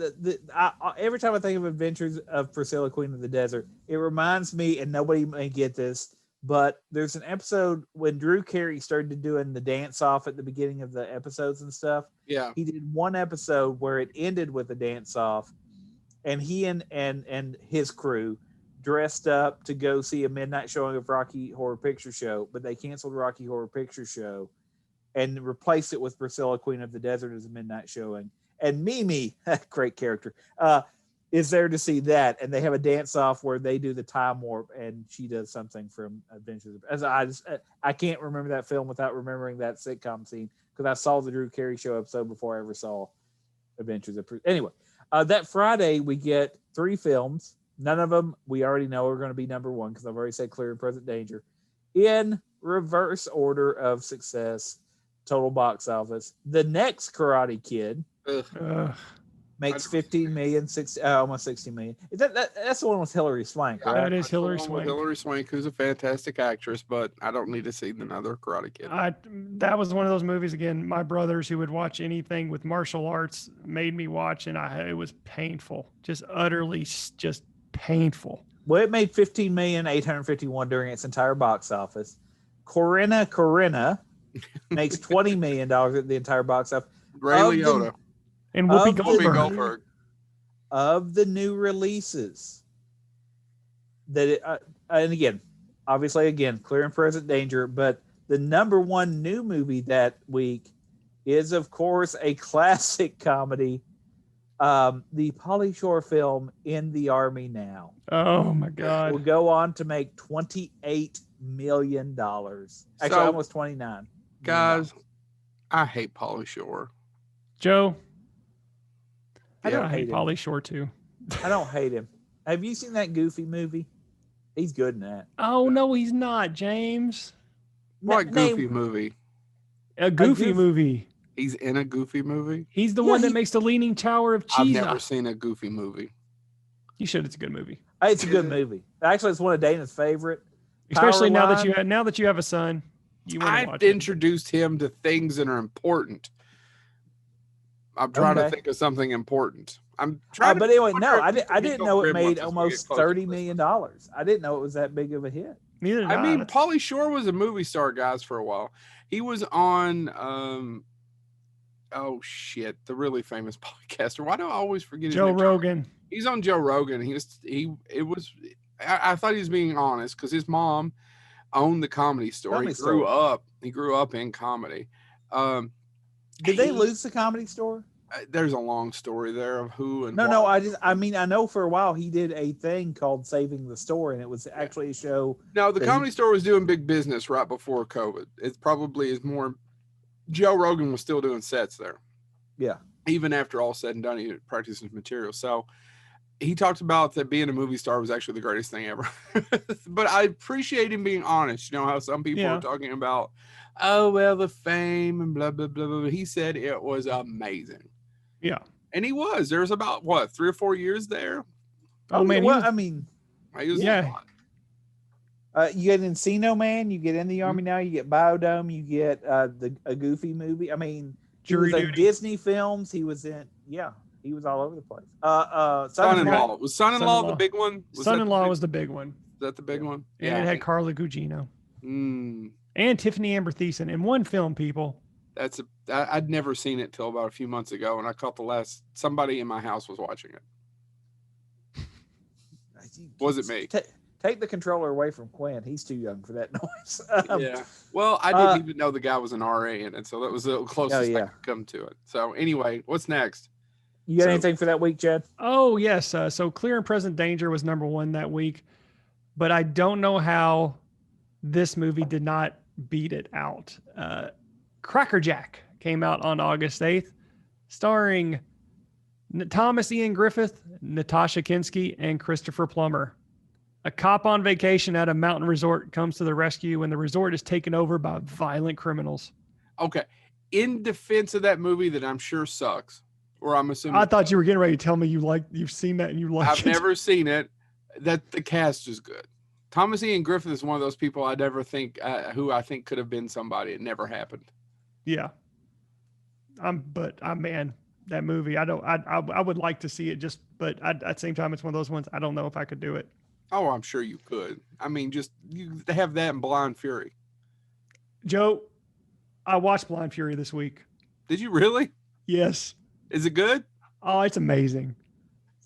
every time I think of Adventures of Priscilla, Queen of the Desert, it reminds me, and nobody may get this, but there's an episode when Drew Carey started doing the dance-off at the beginning of the episodes and stuff. Yeah. He did one episode where it ended with a dance-off, and he and his crew dressed up to go see a midnight showing of Rocky Horror Picture Show, but they canceled Rocky Horror Picture Show and replaced it with Priscilla, Queen of the Desert as a midnight showing. And Mimi, great character, is there to see that. And they have a dance off where they do the time warp and she does something from Adventures. I can't remember that film without remembering that sitcom scene because I saw the Drew Carey Show episode before I ever saw Adventures of Anyway, that Friday we get 3 films. None of them we already know are going to be number 1 because I've already said Clear and Present Danger. In reverse order of success, total box office. The next Karate Kid makes 15 million, almost 60 million. That's the one with Hilary Swank, right? That is Hilary Swank. Hilary Swank, who's a fantastic actress, but I don't need to see another Karate Kid. That was one of those movies again. My brothers who would watch anything with martial arts made me watch, and it was painful, just utterly just painful. Well, it made 15,851,000 during its entire box office. Corinna makes $20 million at the entire box office. Ray Liotta. And Whoopi Goldberg. Of the new releases, and again, obviously, clear and present danger, but the number one new movie that week is, of course, a classic comedy, the Pauly Shore film In the Army Now. Oh my God! Will go on to make $28 million. Actually, almost 29. Guys, I hate Pauly Shore. Joe, I don't hate Pauly Shore too. I don't hate him. Have you seen that Goofy movie? He's good in that. Oh no, he's not, James. What Goofy movie? A Goofy movie. He's in a Goofy movie? He's the one that makes the Leaning Tower of Cheese. I've never seen a Goofy movie. You should. It's a good movie. It's a good movie. Actually, it's one of Dana's favorite. Especially now that you have a son. I've introduced him to things that are important. I'm trying to think of something important. I'm trying. But anyway, no, I didn't know it made almost $30 million. I didn't know it was that big of a hit. Neither did I. I mean, Pauly Shore was a movie star, guys, for a while. He was on, the really famous podcaster. Why do I always forget his name? Joe Rogan. He's on Joe Rogan. I thought he was being honest because his mom owned the Comedy Store. He grew up in comedy. Did they lose the Comedy Store? There's a long story there of who and no. I know for a while he did a thing called Saving the Store, and it was actually a show. No, the Comedy Store was doing big business right before COVID. It probably is more. Joe Rogan was still doing sets there. Yeah. Even after all said and done, he practiced his material. So he talked about that being a movie star was actually the greatest thing ever. But I appreciate him being honest. You know how some people are talking about, oh, well, the fame and blah, blah, blah, blah. He said it was amazing. Yeah. And he was. There was about, 3 or 4 years there? Oh, man. He was, you get Encino Man, you get In the Army Now, you get Biodome, you get a Goofy movie. I mean, he was in Disney films. He was in, he was all over the place. Son-in-Law. Was Son-in-Law the big one? Son-in-Law was the big one. Is that the big one? And it had Carla Gugino. And Tiffany Amber Thiessen in one film, people. I'd never seen it till about a few months ago, and I caught somebody in my house was watching it. Was it me? Take the controller away from Quinn. He's too young for that noise. Yeah. Well, I didn't even know the guy was an RA in it, so that was the closest I could come to it. So anyway, what's next? You got anything for that week, Chad? Oh, yes. So Clear and Present Danger was number one that week, but I don't know how this movie did not beat it out. Crackerjack came out on August 8th, starring Thomas Ian Griffith, Natasha Kinski, and Christopher Plummer. A cop on vacation at a mountain resort comes to the rescue when the resort is taken over by violent criminals. Okay. In defense of that movie that I'm sure sucks, or I'm assuming. I thought you were getting ready to tell me you've seen that and you like it. I've never seen it. That the cast is good. Thomas Ian Griffith is one of those people I never think who I think could have been somebody. It never happened. Yeah. Man, that movie, I would like to see it but at the same time, it's one of those ones, I don't know if I could do it. Oh, I'm sure you could. I mean, just you have that in Blind Fury. Joe, I watched Blind Fury this week. Did you really? Yes. Is it good? Oh, it's amazing.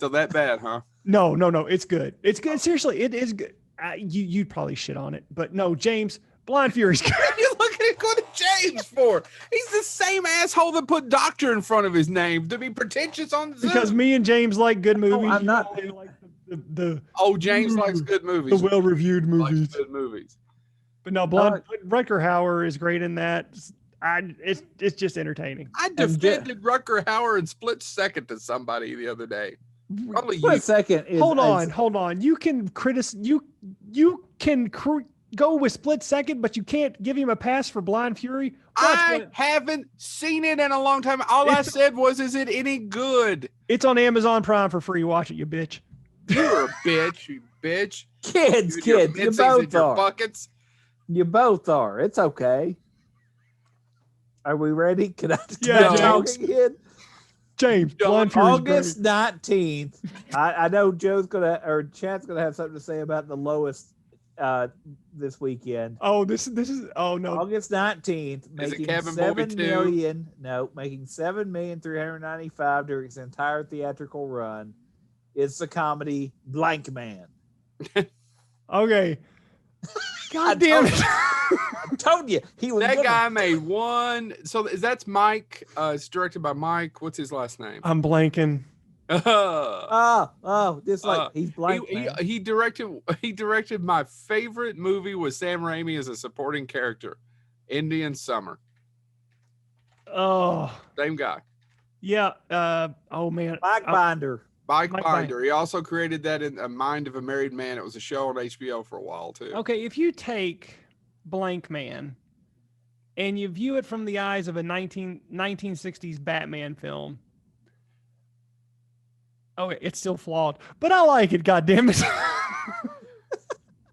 So that bad, huh? No. It's good. It's good. Seriously, it is good. You'd probably shit on it, but no, James, Blind Fury's good. What are you looking at going to James for? He's the same asshole that put doctor in front of his name to be pretentious on Zoom. Because me and James like good movies. No, I'm not. James likes good movies. The well-reviewed movies. Likes good movies. But no, Rutger Hauer is great in that. It's just entertaining. I defended Rutger Hauer in split second to somebody the other day. Probably split second. Hold on. You can go with Split Second, but you can't give him a pass for Blind Fury? I haven't seen it in a long time. All I said was, is it any good? It's on Amazon Prime for free. Watch it, you bitch. You're a bitch, you bitch. Kids, you both are. Buckets. You both are. It's okay. Are we ready? Can I talk again? James, Blind Fury. August 19th. I know Chad's gonna have something to say about the lowest this weekend. Oh, this is no. August 19th, making making $7,395,000 during its entire theatrical run. It's the comedy Blank Man. Okay. God damn it. I told you he was. That guy made one. So that's Mike. It's directed by Mike. What's his last name? I'm blanking. He's blank. He directed my favorite movie with Sam Raimi as a supporting character, Indian Summer. Oh, same guy. Yeah. Oh man. Mike Binder. Mike Binder. He also created that in A Mind of a Married Man. It was a show on HBO for a while too. Okay, if you take Blank Man and you view it from the eyes of a 1960s Batman film, okay, it's still flawed, but I like it. God damn it!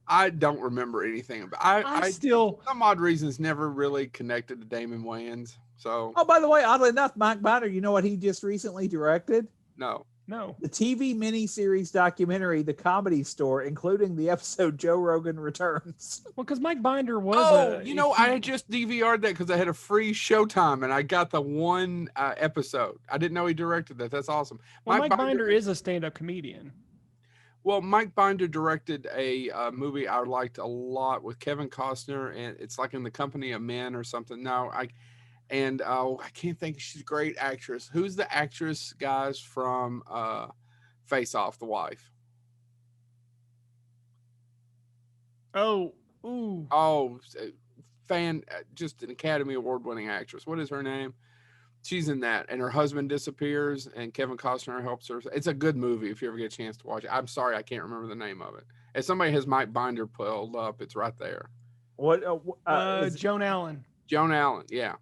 I don't remember anything about. I still, for some odd reasons, never really connected to Damon Wayans. So. Oh, by the way, oddly enough, Mike Binder, you know what he just recently directed? No. The TV miniseries documentary, The Comedy Store, including the episode Joe Rogan Returns. Well, because Mike Binder was. I just DVR'd that because I had a free Showtime and I got the one episode. I didn't know he directed that. That's awesome. Well, Mike Binder is a stand-up comedian. Well, Mike Binder directed a movie I liked a lot with Kevin Costner, and it's like In the Company of Men or something. I can't think. She's a great actress. Who's the actress, guys, from Face Off, the wife? Just an Academy Award winning actress. What is her name? She's in that, and her husband disappears, and Kevin Costner helps her. It's a good movie if you ever get a chance to watch it. I'm sorry, I can't remember the name of it. If somebody has Mike Binder pulled up, it's right there. What? Joan Allen. Joan Allen, yeah.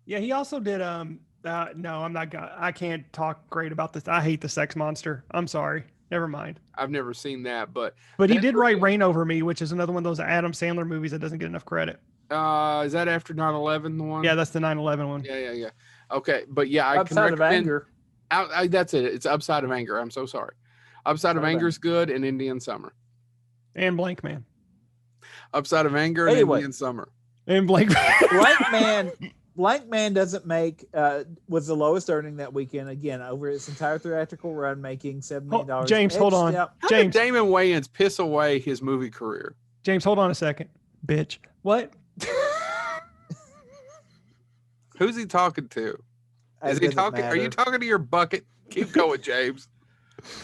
Yeah, he also did. No, I'm not gonna. I can't talk great about this. I hate The Sex Monster. I'm sorry. Never mind. I've never seen that, but he did write Rain Over Me, which is another one of those Adam Sandler movies that doesn't get enough credit. Is that after 9/11 the one? Yeah, that's the 9/11 one. Yeah. Okay, but yeah, I Upside can recommend. of Anger. That's it. It's Upside of Anger. I'm so sorry. Upside of Anger is good, and Indian Summer. And Blank Man. Upside of Anger and Indian Summer. And Blank Man. Blank Man doesn't make was the lowest earning that weekend again over its entire theatrical run, making $7 million. James, hold on. How did Damon Wayans piss away his movie career? James, hold on a second, bitch. What? Who's he talking to? Is he talking? Are you talking to your bucket? Keep going, James.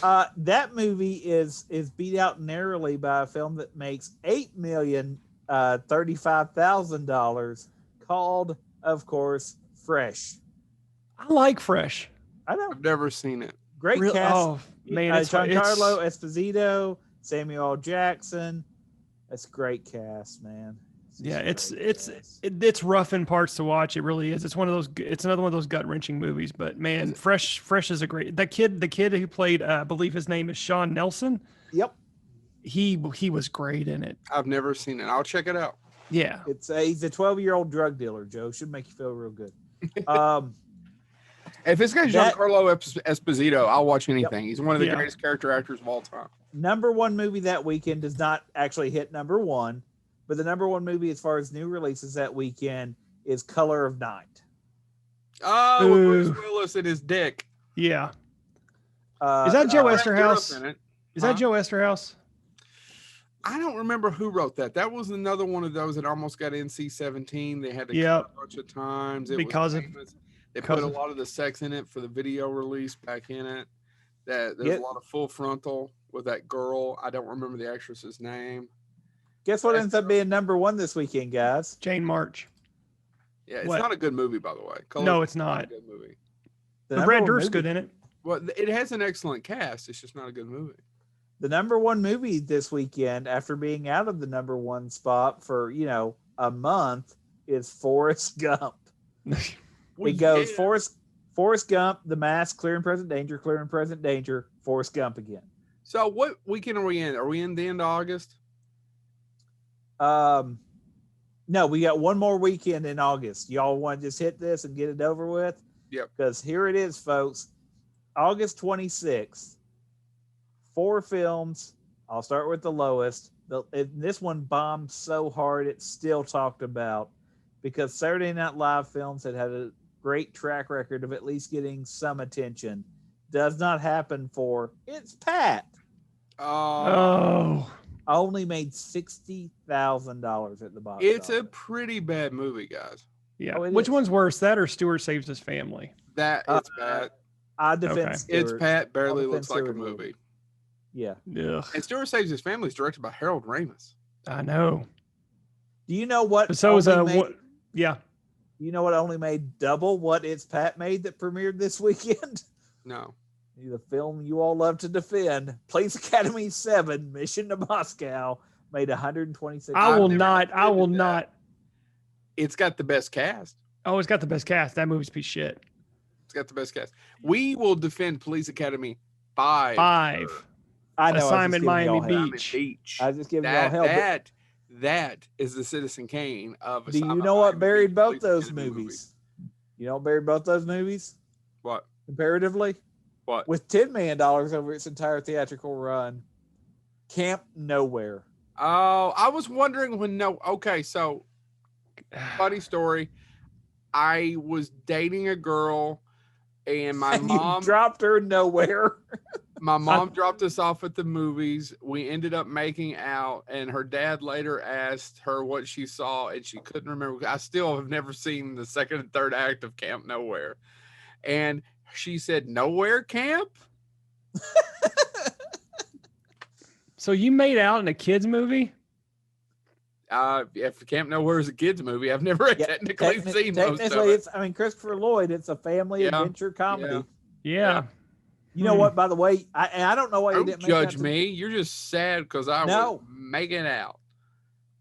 That movie is beat out narrowly by a film that makes $8,035,000 called, of course, Fresh. I like Fresh. I know. I've never seen it. Great cast. Oh man, Giancarlo Esposito, Samuel L. Jackson. That's a great cast, man. It's rough in parts to watch. It really is. It's another one of those gut wrenching movies. But man, Fresh is a great. The kid who played, I believe his name is Sean Nelson. Yep. He was great in it. I've never seen it. I'll check it out. Yeah. He's a 12-year-old drug dealer, Joe. Should make you feel real good. If it's got Giancarlo Esposito, I'll watch anything. Yep. He's one of the greatest character actors of all time. Number one movie that weekend does not actually hit number one, but the number one movie as far as new releases that weekend is Color of Night. Oh, with Bruce Willis and his dick. Yeah. Is that Joe Esterhaus? Is that Joe Esterhaus? I don't remember who wrote that. That was another one of those that almost got NC-17. They had to cut a bunch of times. They put a lot of the sex in it for the video release back in it. There's a lot of full frontal with that girl. I don't remember the actress's name. Guess what ends up being number one this weekend, guys? Jane March. Yeah, it's not a good movie, by the way. No, it's not. A good movie. Brad Dourif's good in it. Well, it has an excellent cast. It's just not a good movie. The number one movie this weekend, after being out of the number one spot for, a month, is Forrest Gump. It goes Forrest Gump, The Mask, Clear and Present Danger, Forrest Gump again. So what weekend are we in? Are we in the end of August? No, we got one more weekend in August. Y'all want to just hit this and get it over with? Yep. Because here it is, folks. August 26th. 4 films. I'll start with the lowest. This one bombed so hard it's still talked about because Saturday Night Live films had a great track record of at least getting some attention. Does not happen for It's Pat. Oh. Only made $60,000 at the box It's office. a pretty bad movie, guys. Yeah. Oh, Which one's worse, that or Stewart Saves His Family? That It's Pat. I defend Stewart. It's Pat barely looks like a movie. Yeah. Ugh. And Stewart Saves His Family is directed by Harold Ramis. I know. Do you know what? So is yeah. You know what only made double what It's Pat made that premiered this weekend? No. The film you all love to defend, Police Academy 7, Mission to Moscow, made 126. I will not. It's got the best cast. Oh, it's got the best cast. That movie's a piece of shit. It's got the best cast. We will defend Police Academy 5. I know. Assignment Miami Beach. I was just giving y'all help. That is the Citizen Kane of. Do you know what buried both those movies? You know what buried both those movies? What? Comparatively? What? With $10 million over its entire theatrical run, Camp Nowhere. Oh, I was wondering when. Okay, so funny story. I was dating a girl, and my mom dropped her nowhere. My mom dropped us off at the movies. We ended up making out, and her dad later asked her what she saw, and she couldn't remember. I still have never seen the second and third act of Camp Nowhere, and she said, "Nowhere Camp." So you made out in a kids movie? If Camp Nowhere is a kids movie, I've never technically seen most of it. It's, Christopher Lloyd. It's a family adventure comedy. Yeah. You know what? By the way, I don't know why you didn't judge me. You're just sad because I was making out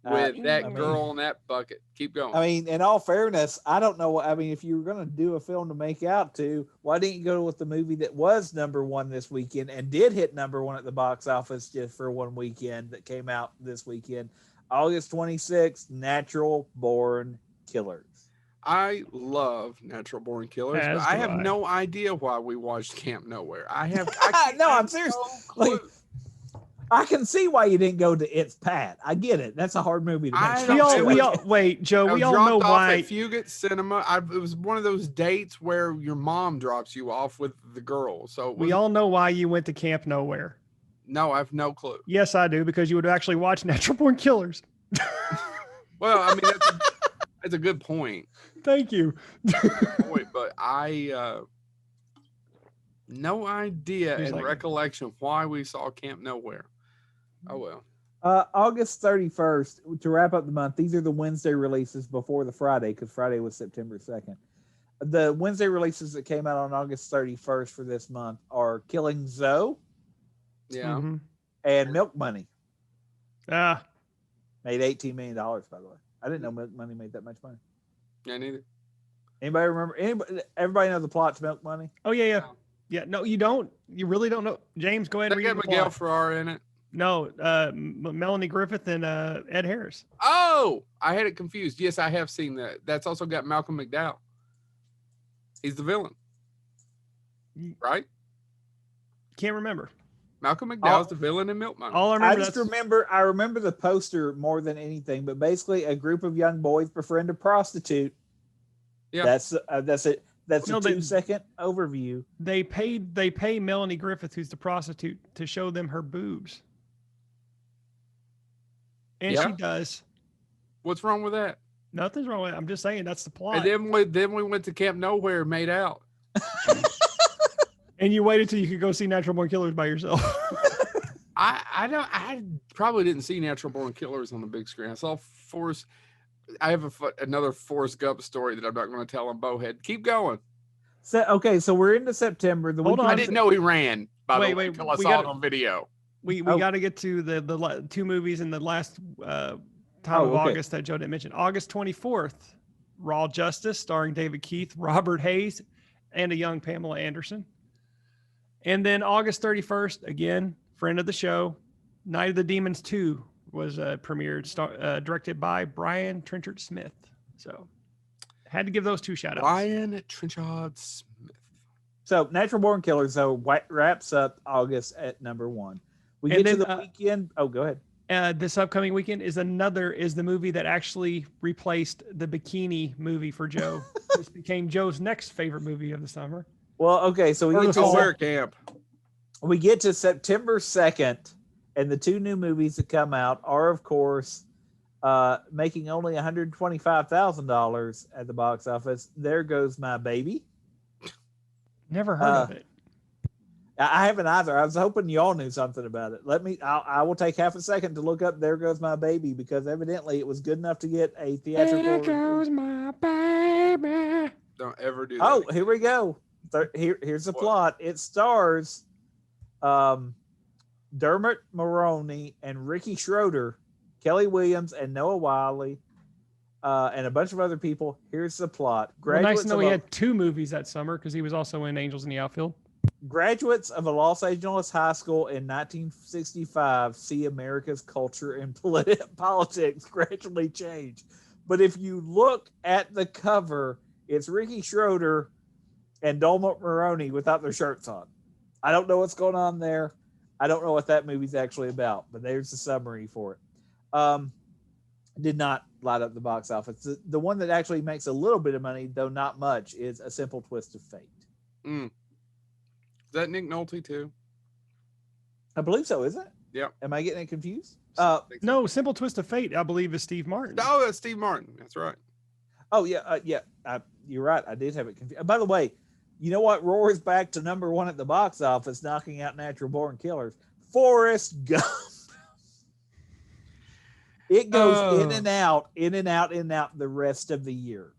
with that girl in that bucket. Keep going. I mean, in all fairness, I don't know what. I mean, if you were going to do a film to make out to, why didn't you go with the movie that was number one this weekend and did hit number one at the box office just for one weekend that came out this weekend? August 26th, Natural Born Killers. I love Natural Born Killers, but I have no idea why we watched Camp Nowhere. I'm serious. Like, I can see why you didn't go to It's Pat. I get it. That's a hard movie to make. Wait, Joe. We all know why. At Fugate Cinema. It was one of those dates where your mom drops you off with the girl. So we all know why you went to Camp Nowhere. No, I have no clue. Yes, I do, because you would actually watch Natural Born Killers. Well, I mean, that's a good point. Thank you. But I no idea in recollection why we saw Camp Nowhere. Oh well. August 31st, to wrap up the month, these are the Wednesday releases before the Friday, because Friday was September 2nd. The Wednesday releases that came out on August 31st for this month are Killing Zoe. Yeah. Mm-hmm. And Milk Money. Made $18 million, by the way. I didn't know Milk Money made that much money. Yeah, neither. Anybody remember? Everybody know the plot to Milk Money? Oh, yeah. Yeah, no, you don't. You really don't know. James, go ahead and read it. Miguel Ferrer in it. No, Melanie Griffith and Ed Harris. Oh, I had it confused. Yes, I have seen that. That's also got Malcolm McDowell. He's the villain. Right? Can't remember. Malcolm McDowell's the villain in Milk Money. I remember the poster more than anything, but basically a group of young boys befriend a prostitute. Yeah. That's it. That's a 2-second overview. They pay Melanie Griffith, who's the prostitute, to show them her boobs. And she does. What's wrong with that? Nothing's wrong with it. I'm just saying that's the plot. And then we went to Camp Nowhere and made out. And you waited till you could go see Natural Born Killers by yourself. I probably didn't see Natural Born Killers on the big screen. I saw Forrest. I have another Forrest Gump story that I'm not going to tell on Bowhead. Keep going. So we're into September. I didn't know he ran. By the way, until I saw it on video. We got to get to the two movies in the last time of August that Joe didn't mention. August 24th, Raw Justice, starring David Keith, Robert Hayes, and a young Pamela Anderson. And then August 31st, again, friend of the show, Night of the Demons 2 was premiered, directed by Brian Trenchard Smith. So had to give those two shout outs. Brian Trenchard Smith. So Natural Born Killers, though, wraps up August at number 1. We get to the weekend. Oh, go ahead. This upcoming weekend is the movie that actually replaced the Bikini movie for Joe. This became Joe's next favorite movie of the summer. Well, okay, so we get to September 2nd, and the two new movies that come out are, of course, making only $125,000 at the box office. There Goes My Baby. Never heard of it. I haven't either. I was hoping y'all knew something about it. I will take half a second to look up There Goes My Baby, because evidently it was good enough to get a theatrical. There goes my baby. Don't ever do that. Oh, here we go. Here's the plot. It stars Dermot Mulroney and Ricky Schroeder, Kelly Williams and Noah Wiley, and a bunch of other people. Here's the plot. Nice to know he had two movies that summer, because he was also in Angels in the Outfield. Graduates of a Los Angeles high school in 1965 see America's culture and politics gradually change. But if you look at the cover, it's Ricky Schroeder and Dermot Mulroney without their shirts on. I don't know what's going on there. I don't know what that movie's actually about, but there's the summary for it. Did not light up the box office. The one that actually makes a little bit of money, though not much, is A Simple Twist of Fate. Is that Nick Nolte too? I believe so, is it? Yeah. Am I getting it confused? No, Simple Twist of Fate, I believe, is Steve Martin. Oh, that's Steve Martin. That's right. Oh, yeah. You're right. I did have it confused. By the way, you know what roars back to number 1 at the box office, knocking out Natural Born Killers? Forrest Gump. It goes in and out the rest of the year.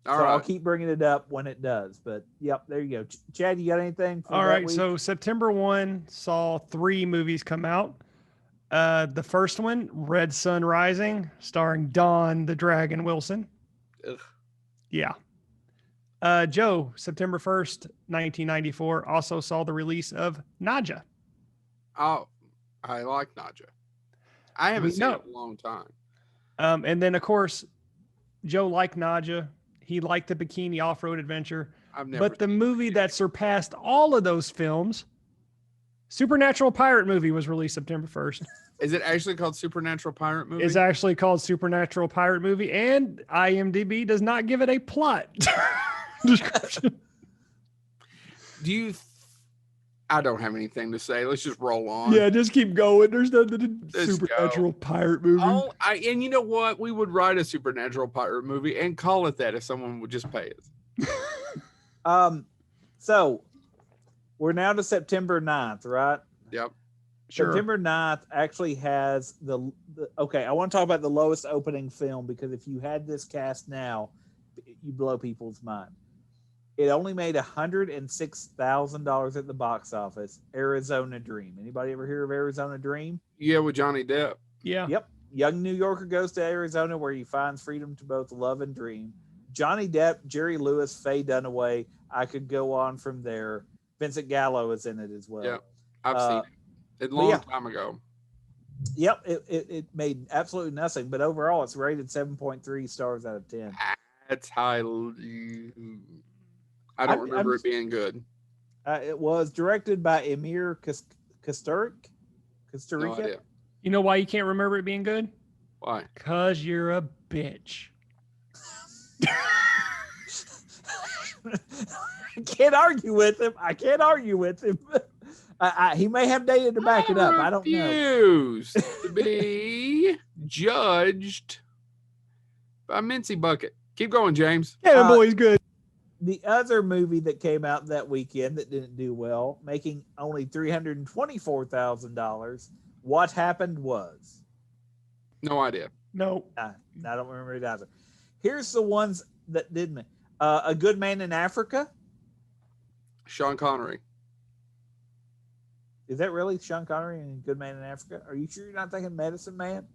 All right. I'll keep bringing it up when it does. But, yep, there you go. Chad, you got anything for All right, week? So September 1 saw 3 movies come out. The first one, Red Sun Rising, starring Don the Dragon Wilson. Ugh. Yeah. Joe, September 1st, 1994, also saw the release of Nadja. Oh, I like Nadja. I haven't seen it in a long time. And then, of course, Joe liked Nadja. He liked the Bikini Off-Road Adventure. But the movie that surpassed all of those films, Supernatural Pirate Movie, was released September 1st. Is it actually called Supernatural Pirate Movie? It's actually called Supernatural Pirate Movie, and IMDb does not give it a plot description. I don't have anything to say. Let's just roll on. Yeah, just keep going. There's nothing to Supernatural Pirate Movie. And you know what? We would write a Supernatural Pirate Movie and call it that if someone would just pay us. So we're now to September 9th, right? Yep. Sure. September 9th actually has okay, I want to talk about the lowest opening film, because if you had this cast now, you blow people's mind. It only made $106,000 at the box office. Arizona Dream. Anybody ever hear of Arizona Dream? Yeah, with Johnny Depp. Yeah. Yep. Young New Yorker goes to Arizona where he finds freedom to both love and dream. Johnny Depp, Jerry Lewis, Faye Dunaway. I could go on from there. Vincent Gallo is in it as well. Yeah, I've seen it a long time ago. Yep, it made absolutely nothing, but overall it's rated 7.3 stars out of 10. That's high. I don't remember it being good. It was directed by Emir Kusturica. No idea. You know why you can't remember it being good? Why? Because you're a bitch. I can't argue with him. He may have data to back it up. I don't know. Refuse to be judged by Mincy Bucket. Keep going, James. Yeah, boy's good. The other movie that came out that weekend that didn't do well, making only $324,000. What Happened Was. No idea. No. I don't remember it either. Here's the ones that didn't. A Good Man in Africa. Sean Connery. Is that really Sean Connery in Good Man in Africa? Are you sure you're not thinking Medicine Man?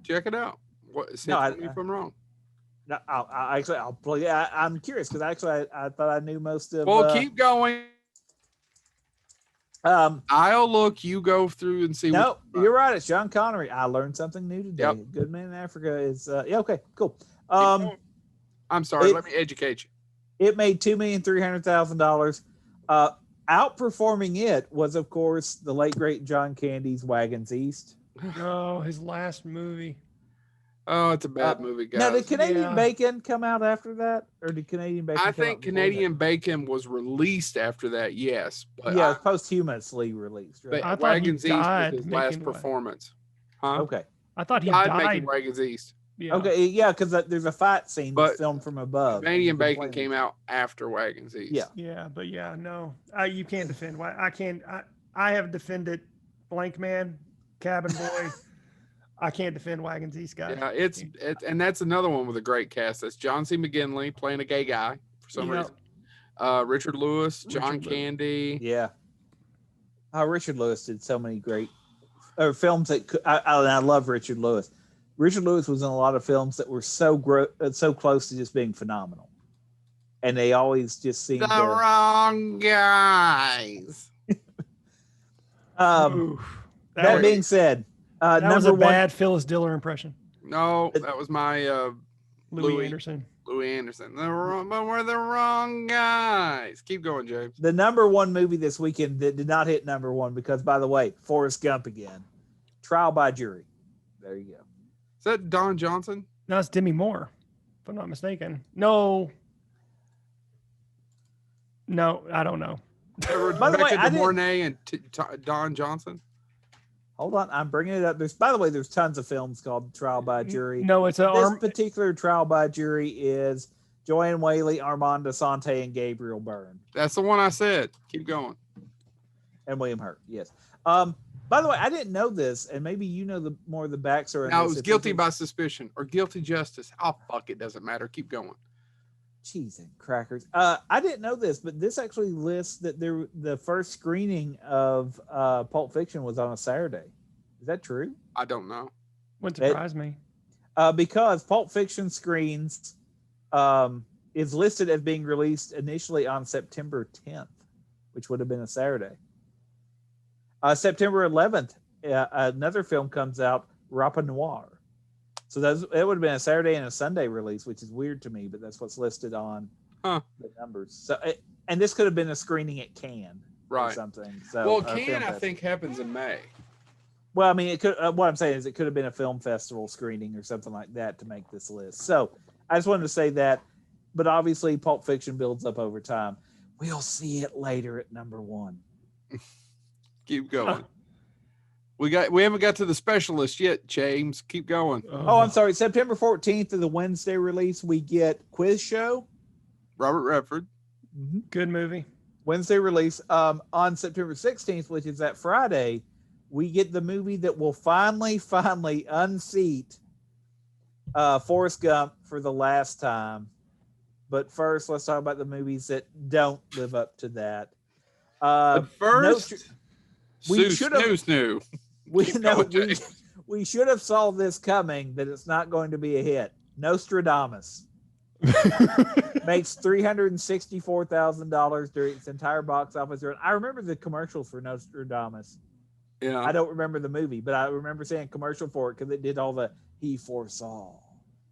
Check it out. What? If I'm wrong. No, I'll play. I'm curious because I thought I knew most of. Well, keep going. I'll look. You go through and see. No, you're right. It's Sean Connery. I learned something new today. Yep. Good Man in Africa is. Yeah. Okay. Cool. I'm sorry. Let me educate you. It made $2,300,000. Outperforming it was, of course, the late great John Candy's Wagons East. Oh, his last movie. Oh, it's a bad movie, guys. Now, did Canadian Bacon come out after that, or did Canadian Bacon? I think Canadian Bacon was released after that. Yes, but yeah, posthumously released. Right? But Wagons East was his last performance. Huh? Okay. I thought he died making Wagons East. Yeah. Okay, yeah, because there's a fight scene that's filmed from above. Canadian Bacon came out after Wagons East. Yeah, but no, you can't defend. I have defended Blank Man, Cabin Boy. I can't defend Wagons East, guys. Yeah, it's and that's another one with a great cast. That's John C. McGinley playing a gay guy for some reason. Richard Lewis, John Candy. Yeah. Richard Lewis did so many great films that I love Richard Lewis. Richard Lewis was in a lot of films that were so close to just being phenomenal, and they always just seemed wrong guys. That being said, that was a bad Phyllis Diller impression. No, that was my Louis Anderson. Louis Anderson. But we're the wrong guys. Keep going, James. The number one movie this weekend that did not hit number one because, by the way, Forrest Gump again. Trial by Jury. There you go. Is that Don Johnson? No, it's Demi Moore, if I'm not mistaken. No, I don't know. By the way, Rebecca De Mornay and Don Johnson. Hold on, I'm bringing it up. There's tons of films called Trial by Jury. No, it's this particular Trial by Jury is Joanne Whaley, Armand Assante, and Gabriel Byrne. That's the one I said. Keep going. And William Hurt, yes. By the way, I didn't know this, and maybe you know more of the backstory. No, it was guilty by suspicion or guilty justice. Oh, fuck, it doesn't matter. Keep going. Cheese and crackers. I didn't know this, but this actually lists that the first screening of Pulp Fiction was on a Saturday. Is that true? I don't know. Wouldn't surprise me. Because Pulp Fiction screens is listed as being released initially on September 10th, which would have been a Saturday. September 11th, another film comes out, Rapa Noir. So it would have been a Saturday and a Sunday release, which is weird to me, but that's what's listed on the numbers. So, and this could have been a screening at Cannes, or something. So, well, Cannes I think happens in May. Well, I mean, it could. What I'm saying is, it could have been a film festival screening or something like that to make this list. So, I just wanted to say that. But obviously, Pulp Fiction builds up over time. We'll see it later at number one. Keep going. We haven't got to the specialist yet, James. Keep going. Oh, I'm sorry. September 14th of the Wednesday release, we get Quiz Show. Robert Redford. Mm-hmm. Good movie. Wednesday release. On September 16th, which is that Friday, we get the movie that will finally unseat Forrest Gump for the last time. But first, let's talk about the movies that don't live up to that. The first... We should have saw this coming, that it's not going to be a hit. Nostradamus makes $364,000 during its entire box office run. I remember the commercials for Nostradamus. Yeah, I don't remember the movie, but I remember seeing a commercial for it because it did all the "he foresaw,"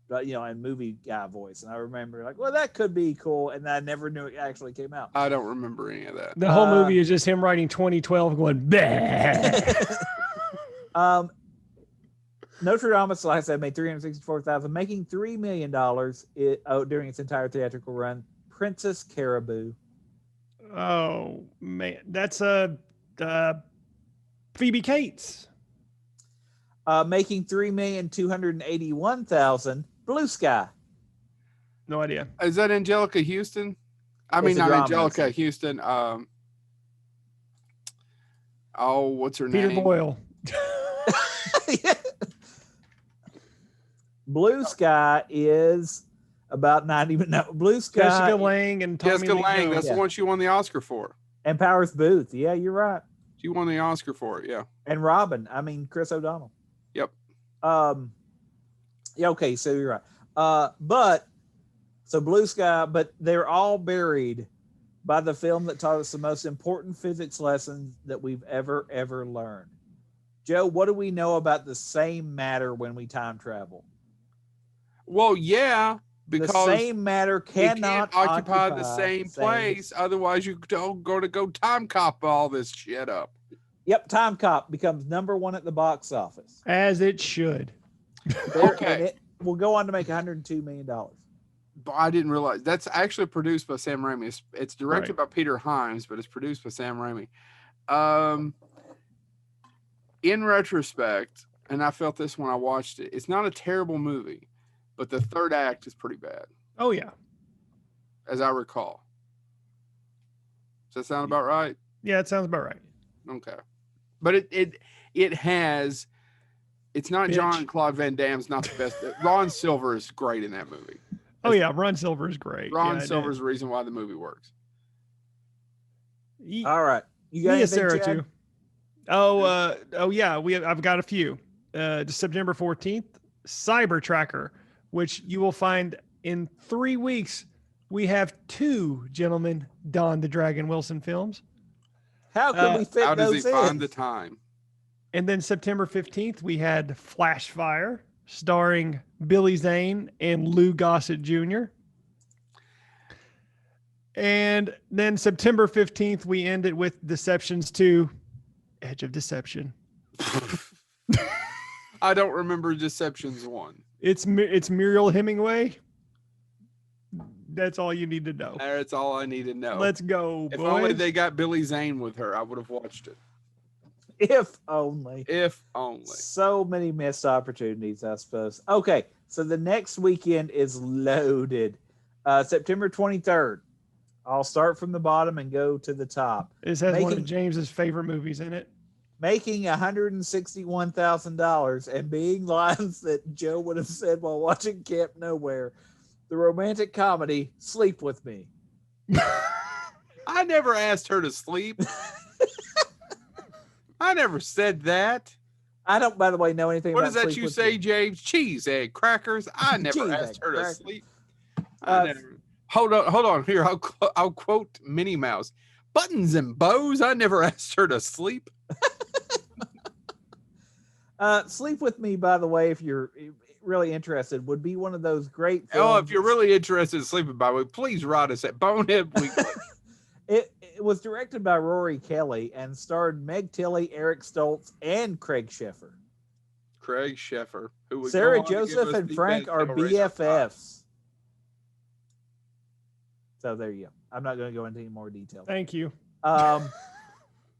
but and movie guy voice. And I remember like, well, that could be cool, and I never knew it actually came out. I don't remember any of that. The whole movie is just him writing 2012 going, bah. Nostradamus, like I said, made $364,000, making $3 million during its entire theatrical run. Princess Caribou. Oh man, that's Phoebe Cates. Making $3,281,000. Blue Sky. No idea. Is that Angelica Houston? I mean, not Angelica Houston. What's her name? Peter Boyle. Blue Sky is about 90 minutes. No, Blue Sky. Jessica Lange and Tommy Jessica Lange. That's the one she won the Oscar for. And Powers Booth. Yeah, you're right. He won the Oscar for it, yeah. And Robin, Chris O'Donnell. Yep. Yeah, okay, so you're right. So Blue Sky, but they're all buried by the film that taught us the most important physics lessons that we've ever learned. Joe, what do we know about the same matter when we time travel? Well, yeah, because the same matter cannot occupy the same place. Otherwise, you don't go time cop all this shit up. Yep, Time Cop becomes #1 at the box office. As it should. Okay. It will go on to make $102 million. I didn't realize that's actually produced by Sam Raimi. It's directed by Peter Hyams, but it's produced by Sam Raimi. In retrospect, and I felt this when I watched it, it's not a terrible movie, but the third act is pretty bad. Oh yeah, as I recall. Does that sound about right? Yeah, it sounds about right. Okay, but it has. It's not Jean-Claude Van Damme's not the best. Ron Silver is great in that movie. Oh yeah, Ron Silver is great. Ron Silver is the reason why the movie works. All right, you got anything, Sarah Chad? Too. Oh yeah, I've got a few. September 14th, Cyber Tracker, which you will find in 3 weeks. We have 2 gentlemen Don the Dragon Wilson films. How can we fit those in? How does he find the time? And then September 15th, we had Flashfire, starring Billy Zane and Lou Gossett Jr. And then September 15th, we ended with Deceptions 2, Edge of Deception. I don't remember Deceptions 1. It's Muriel Hemingway. That's all you need to know. That's all I need to know. Let's go, If boys. only they got Billy Zane with her, I would have watched it. If only. If only. So many missed opportunities, I suppose. Okay, so the next weekend is loaded. September 23rd. I'll start from the bottom and go to the top. This has one of James's favorite movies in it. Making $161,000 and being lines that Joe would have said while watching Camp Nowhere. The romantic comedy, Sleep With Me. I never asked her to sleep. I never said that. I don't, by the way, know anything about What is that you say, James? Cheese, egg, crackers? I never asked her to sleep. Hold on. Here, I'll quote Minnie Mouse. Buttons and bows? I never asked her to sleep. Sleep With Me, by the way, if you're really interested, would be one of those great films. Oh, if you're really interested in sleeping, by the way, please write us at Bonehead Weekly. It was directed by Rory Kelly and starred Meg Tilly, Eric Stoltz, and Craig Sheffer. Craig Sheffer, who was Sarah Joseph and Frank are BFFs. So there you go. I'm not going to go into any more detail. Thank you.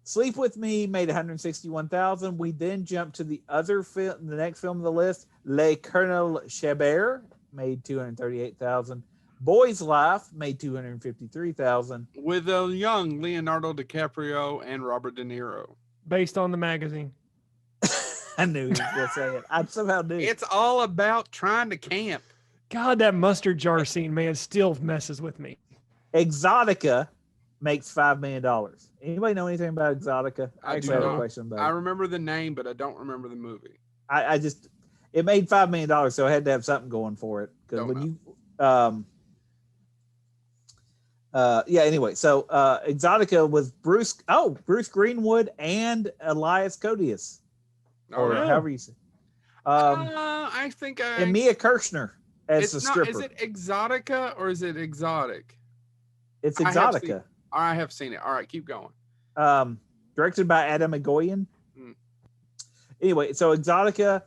Sleep With Me made $161,000. We then jumped to the other film, the next film on the list, Le Colonel Chabert, made $238,000. Boy's Life made $253,000. With a young Leonardo DiCaprio and Robert De Niro. Based on the magazine. I knew he was going to say it. I somehow knew. It's all about trying to camp. God, that mustard jar scene, man, still messes with me. Exotica makes $5 million. Anybody know anything about Exotica? I do have not. A question about I it. remember the name, but I don't remember the movie. It made $5 million, so I had to have something going for it. Because anyway, so Exotica was Bruce Greenwood and Elias Koteas. However you say. I think and Mia Kirshner as the stripper. Is it Exotica or is it Exotic? It's Exotica. I have seen it. All right, keep going. Directed by Adam Egoyan. Anyway, so Exotica,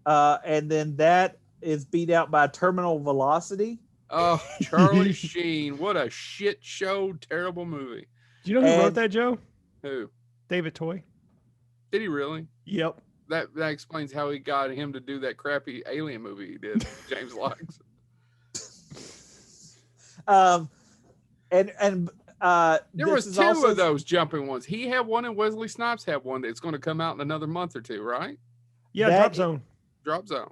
and then that is beat out by Terminal Velocity. Oh, Charlie Sheen. What a shit show, terrible movie. Do you know who wrote that, Joe? Who? David Toy. Did he really? Yep. That explains how he got him to do that crappy alien movie he did. James likes. There was 2 of those jumping ones. He had one and Wesley Snipes had one that's going to come out in another month or 2, right? Yeah, Drop Zone. Drop Zone.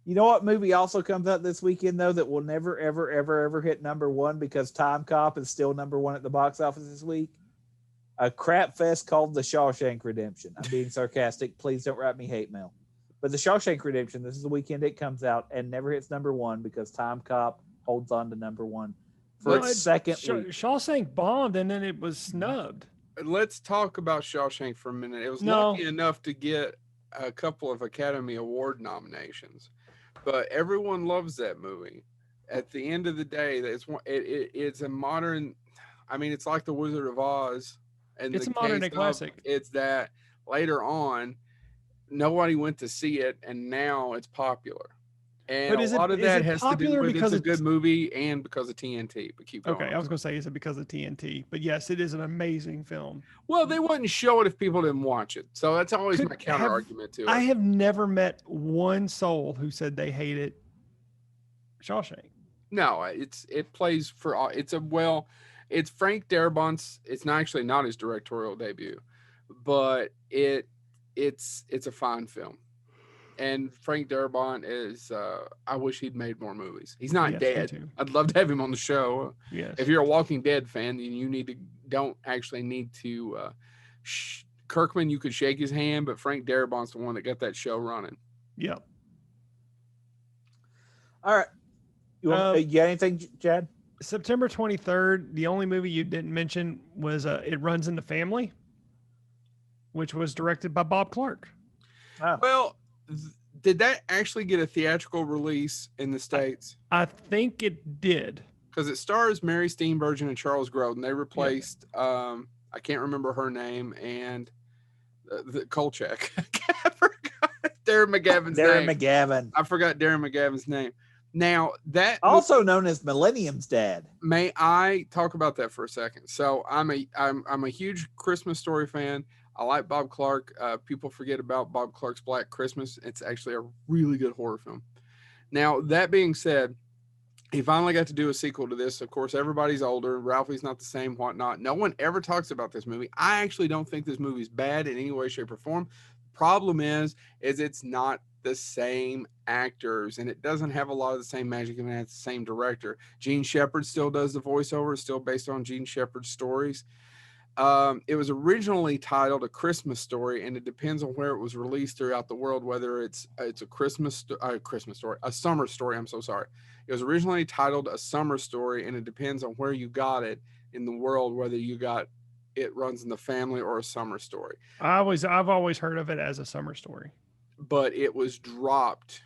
You know what movie also comes out this weekend, though, that will never, ever, ever, ever hit #1 because Time Cop is still #1 at the box office this week? a crap fest called the Shawshank Redemption. I'm being sarcastic. Please don't write me hate mail. But the Shawshank Redemption, this is the weekend it comes out and never hits number one because Time Cop holds on to number one for its second week. Shawshank bombed and then it was snubbed. Let's talk about Shawshank for a minute. It was lucky enough to get a couple of Academy Award nominations, but everyone loves that movie. At the end of the day, it's a modern. I mean, it's like The Wizard of Oz, and it's a modern day classic. It's that later on, nobody went to see it, and now it's popular. And a lot of that has to do with it's a good movie and because of TNT. But keep going. Okay, I was going to say, is it because of TNT? But yes, it is an amazing film. Well, they wouldn't show it if people didn't watch it. So that's always my counter argument to it. I have never met one soul who said they hated Shawshank. No, it plays for all. It's Frank Darabont's. It's not his directorial debut, but it's a fine film. And Frank Darabont is, I wish he'd made more movies. He's not dead. I'd love to have him on the show. Yes. If you're a Walking Dead fan, then you don't actually need to, Kirkman, you could shake his hand, but Frank Darabont's the one that got that show running. Yeah. All right. You got anything, Chad? September 23rd, the only movie you didn't mention was It Runs in the Family, which was directed by Bob Clark. Oh. Well, did that actually get a theatrical release in the States? I think it did. Because it stars Mary Steenburgen and Charles Grodin. They replaced, I can't remember her name, and the Kolchak. I forgot Darren McGavin's name. McGavin. I forgot Darren McGavin's name. Now, that also known as Millennium's dad. May I talk about that for a second? So I'm a huge Christmas Story fan. I like Bob Clark. People forget about Bob Clark's Black Christmas. It's actually a really good horror film. Now, that being said, he finally got to do a sequel to this. Of course, everybody's older. Ralphie's not the same, whatnot. No one ever talks about this movie. I actually don't think this movie's bad in any way, shape, or form. Problem is it's not the same actors, and it doesn't have a lot of the same magic, and it's the same director. Gene Shepard still does the voiceover. It's still based on Gene Shepard's stories. It was originally titled A Christmas Story, and it depends on where it was released throughout the world, whether it's a a summer story. I'm so sorry. It was originally titled A Summer Story, and it depends on where you got it in the world, whether you got It Runs in the Family or A Summer Story. I've always heard of it as A Summer Story, but it was dropped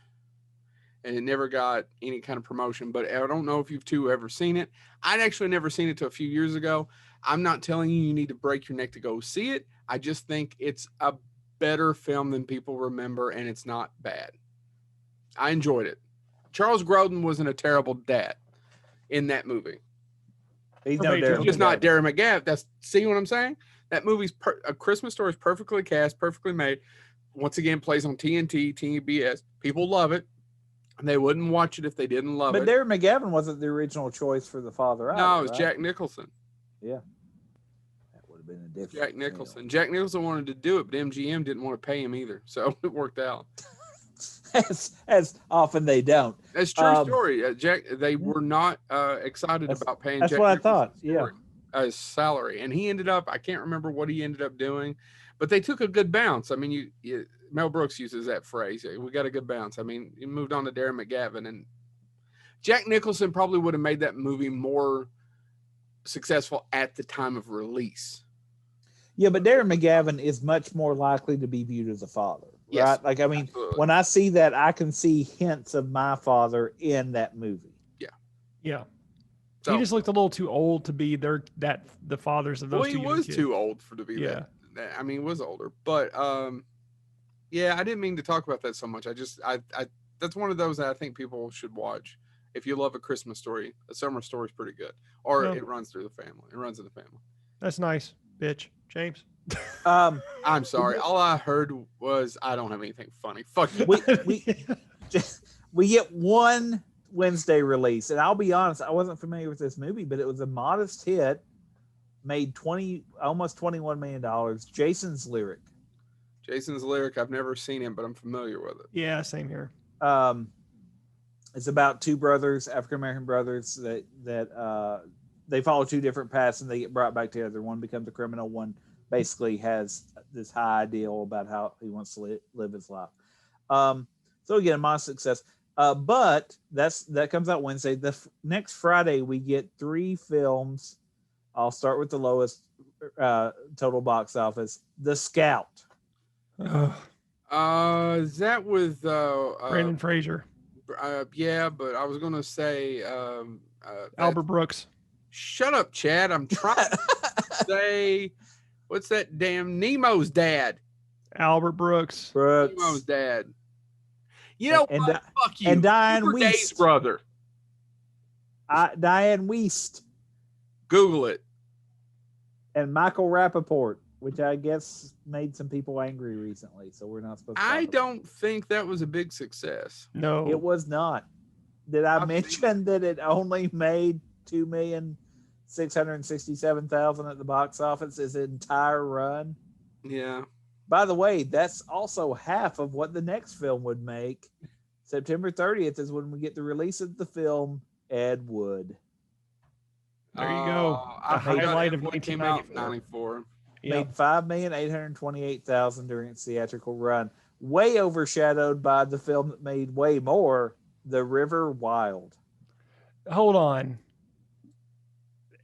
and it never got any kind of promotion. But I don't know if you've two ever seen it. I'd actually never seen it till a few years ago. I'm not telling you need to break your neck to go see it. I just think it's a better film than people remember, and it's not bad. I enjoyed it. Charles Grodin wasn't a terrible dad in that movie. He's no Darren. Just not Darren McGavin. See what I'm saying? That movie's A Christmas Story is perfectly cast, perfectly made. Once again, plays on TNT, TBS. People love it. They wouldn't watch it if they didn't love it. But Darren McGavin wasn't the original choice for the father. No, it was Jack Nicholson. Yeah. That would have been a different Jack Nicholson. Deal. Jack Nicholson wanted to do it, but MGM didn't want to pay him either. So it worked out. as often they don't. That's true story. They were not excited about paying Jack Nicholson. That's what I thought. Yeah. His salary. And he ended up, I can't remember what he ended up doing, but they took a good bounce. I mean, Mel Brooks uses that phrase. We got a good bounce. I mean, he moved on to Darren McGavin, and Jack Nicholson probably would have made that movie more successful at the time of release. Yeah, but Darren McGavin is much more likely to be viewed as a father, yes, right? Like, I mean, absolutely. When I see that, I can see hints of my father in that movie. Yeah. Yeah. So, he just looked a little too old to be the fathers of those two. Well, he was too old to be that. I mean, he was older, but yeah, I didn't mean to talk about that so much. I that's one of those that I think people should watch. If you love A Christmas Story, A Summer Story is pretty good. Or It Runs Through the Family. It runs in the family. That's nice, bitch. James. I'm sorry. All I heard was I don't have anything funny. Fuck you. We get one Wednesday release, and I'll be honest, I wasn't familiar with this movie, but it was a modest hit, made almost $21 million. Jason's Lyric. I've never seen him, but I'm familiar with it. Yeah, same here. It's about two brothers, African American brothers, that they follow two different paths and they get brought back together. One becomes a criminal. One basically has this high ideal about how he wants to live his life. So again, a modest success. But that comes out Wednesday. Next Friday, we get 3 films. I'll start with the lowest total box office. The Scout. Is that with Brandon Fraser? Yeah, but I was gonna say Albert Brooks. Shut up, Chad. I'm trying to say, what's that damn Nemo's dad? Albert Brooks. Nemo's dad. You know what? Fuck you. And Diane Super Wiest. Dave's brother. Diane Wiest. Google it. And Michael Rappaport, which I guess made some people angry recently. So we're not supposed to. I don't think that was a big success. No, it was not. Did I mention that it only made $2,667,000 at the box office its entire run? Yeah. By the way, that's also half of what the next film would make. September 30th is when we get the release of the film Ed Wood. There you go. A highlight of what came out in 94. Made $5,828,000 during its theatrical run, way overshadowed by the film that made way more, The River Wild. Hold on.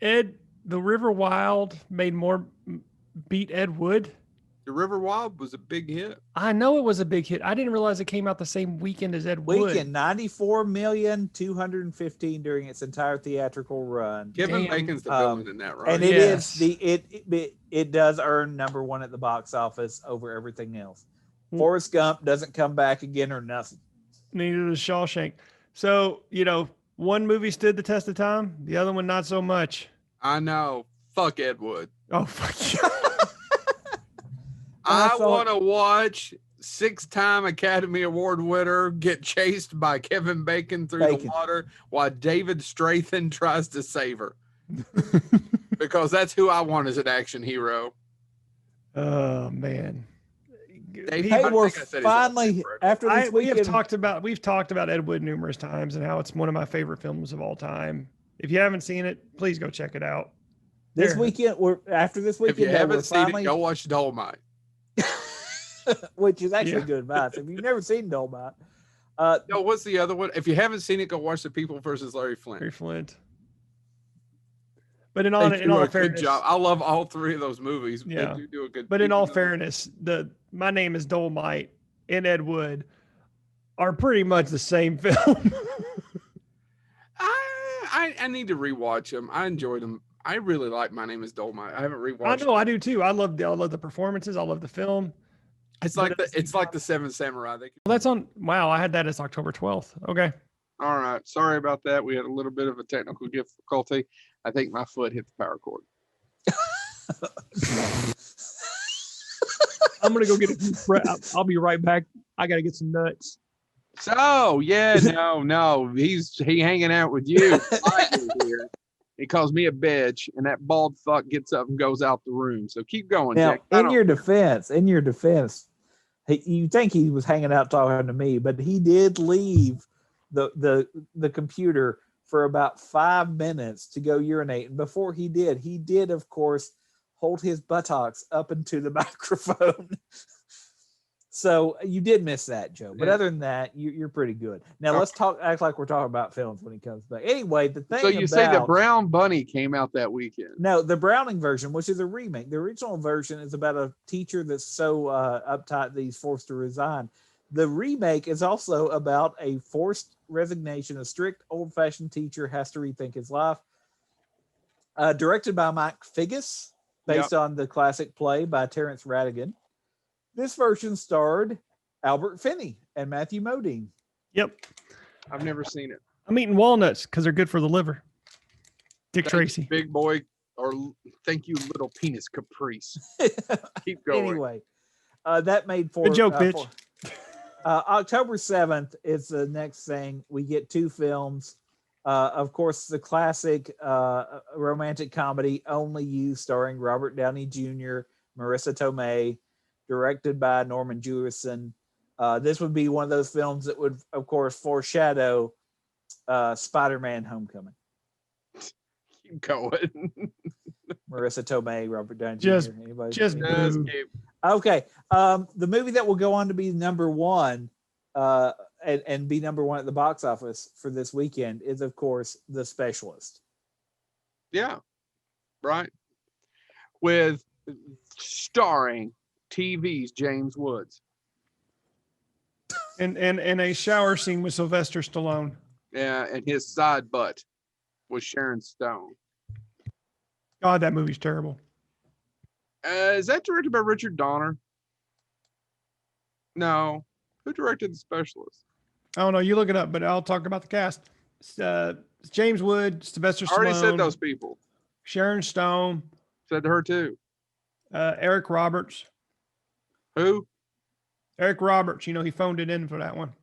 The River Wild made more, beat Ed Wood? The River Wild was a big hit. I know it was a big hit. I didn't realize it came out the same weekend as Ed Wood. Weekend, $94,215,000 during its entire theatrical run. Kevin Bacon's the villain in that, right? And it does earn number 1 at the box office over everything else. Forrest Gump doesn't come back again or nothing. Neither does Shawshank. So, one movie stood the test of time, the other one not so much. I know. Fuck Ed Wood. Oh, fuck you. I want to watch 6-time Academy Award winner get chased by Kevin Bacon through the water while David Strathairn tries to save her. Because that's who I want as an action hero. Oh, man. We're finally, after this weekend. We've talked about Ed Wood numerous times and how it's one of my favorite films of all time. If you haven't seen it, please go check it out. This weekend, if you haven't seen it, go watch Dolomite. Which is actually good advice. If you've never seen Dolomite. No, what's the other one? If you haven't seen it, go watch The People versus Larry Flint. But in all fairness, good job. I love all 3 of those movies. Yeah. They do a good. But in all fairness, My Name is Dolomite and Ed Wood are pretty much the same film. I need to rewatch them. I enjoyed them. I really like My Name is Dolomite. I haven't rewatched. I know, I do too. I love the performances. I love the film. It's like the Seven Samurai. That's on. Wow, I had that as October 12th. Okay. All right. Sorry about that. We had a little bit of a technical difficulty. I think my foot hit the power cord. I'm gonna go get I'll be right back. I gotta get some nuts. So yeah, no, he hanging out with you. Here. He calls me a bitch, and that bald fuck gets up and goes out the room. So keep going, now, Jack. In your defense, you think he was hanging out talking to me, but he did leave the computer for about 5 minutes to go urinate. And before he did, of course, hold his buttocks up into the microphone. So you did miss that, Joe. But other than that, you're pretty good. Now let's act like we're talking about films when he comes back. Anyway, the thing. So you say the Brown Bunny came out that weekend? No, the Browning version, which is a remake. The original version is about a teacher that's so uptight that he's forced to resign. The remake is also about a forced resignation. A strict, old-fashioned teacher has to rethink his life. Directed by Mike Figgis, based on the classic play by Terrence Rattigan. This version starred Albert Finney and Matthew Modine. Yep. I've never seen it. I'm eating walnuts because they're good for the liver. Tracy. Big boy, or thank you, little penis caprice. Keep going. Anyway, that made for... Good joke, bitch. October 7th is the next thing. We get 2 films. Of course, the classic romantic comedy Only You, starring Robert Downey Jr., Marissa Tomei, directed by Norman Jewison. This would be one of those films that would, of course, foreshadow Spider-Man: Homecoming. Keep going. Marissa Tomei, Robert Downey Just- Jr. Anybody? just Just boo. keep. Okay. The movie that will go on to be number one, and be number one at the box office for this weekend is, of course, The Specialist. Yeah. Right. With starring TV's James Woods. And a shower scene with Sylvester Stallone. Yeah, and his side butt was Sharon Stone. God, that movie's terrible. Is that directed by Richard Donner? No. Who directed The Specialist? I don't know. You look it up, but I'll talk about the cast. James Wood, Sylvester I already Stallone, said those people. Sharon Stone, Said her too. Eric Roberts. Who? Eric Roberts, he phoned it in for that one.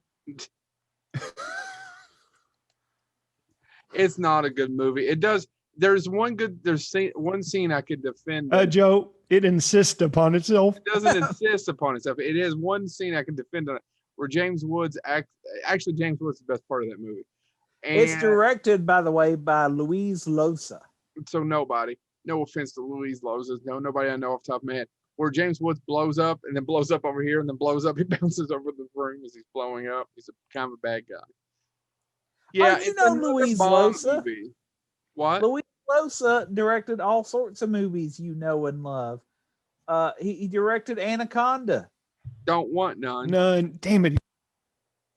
It's not a good movie. It does. There's one scene I could defend. Joe, it insists upon itself. It doesn't insist upon itself. It is one scene I can defend on it where James Woods actually James Woods is the best part of that movie. And It's directed, by the way, by Luis Loza. so nobody. No offense to Louise Loza. Nobody I know off the top of my head. Where James Woods blows up and then blows up over here and then blows up. He bounces over the room as he's blowing up. He's kind of a bad guy. Yeah, you know Louise Loza. Movie. What? Luis Loza directed all sorts of movies you know and love. He directed Anaconda. Don't want none. None. Damn it.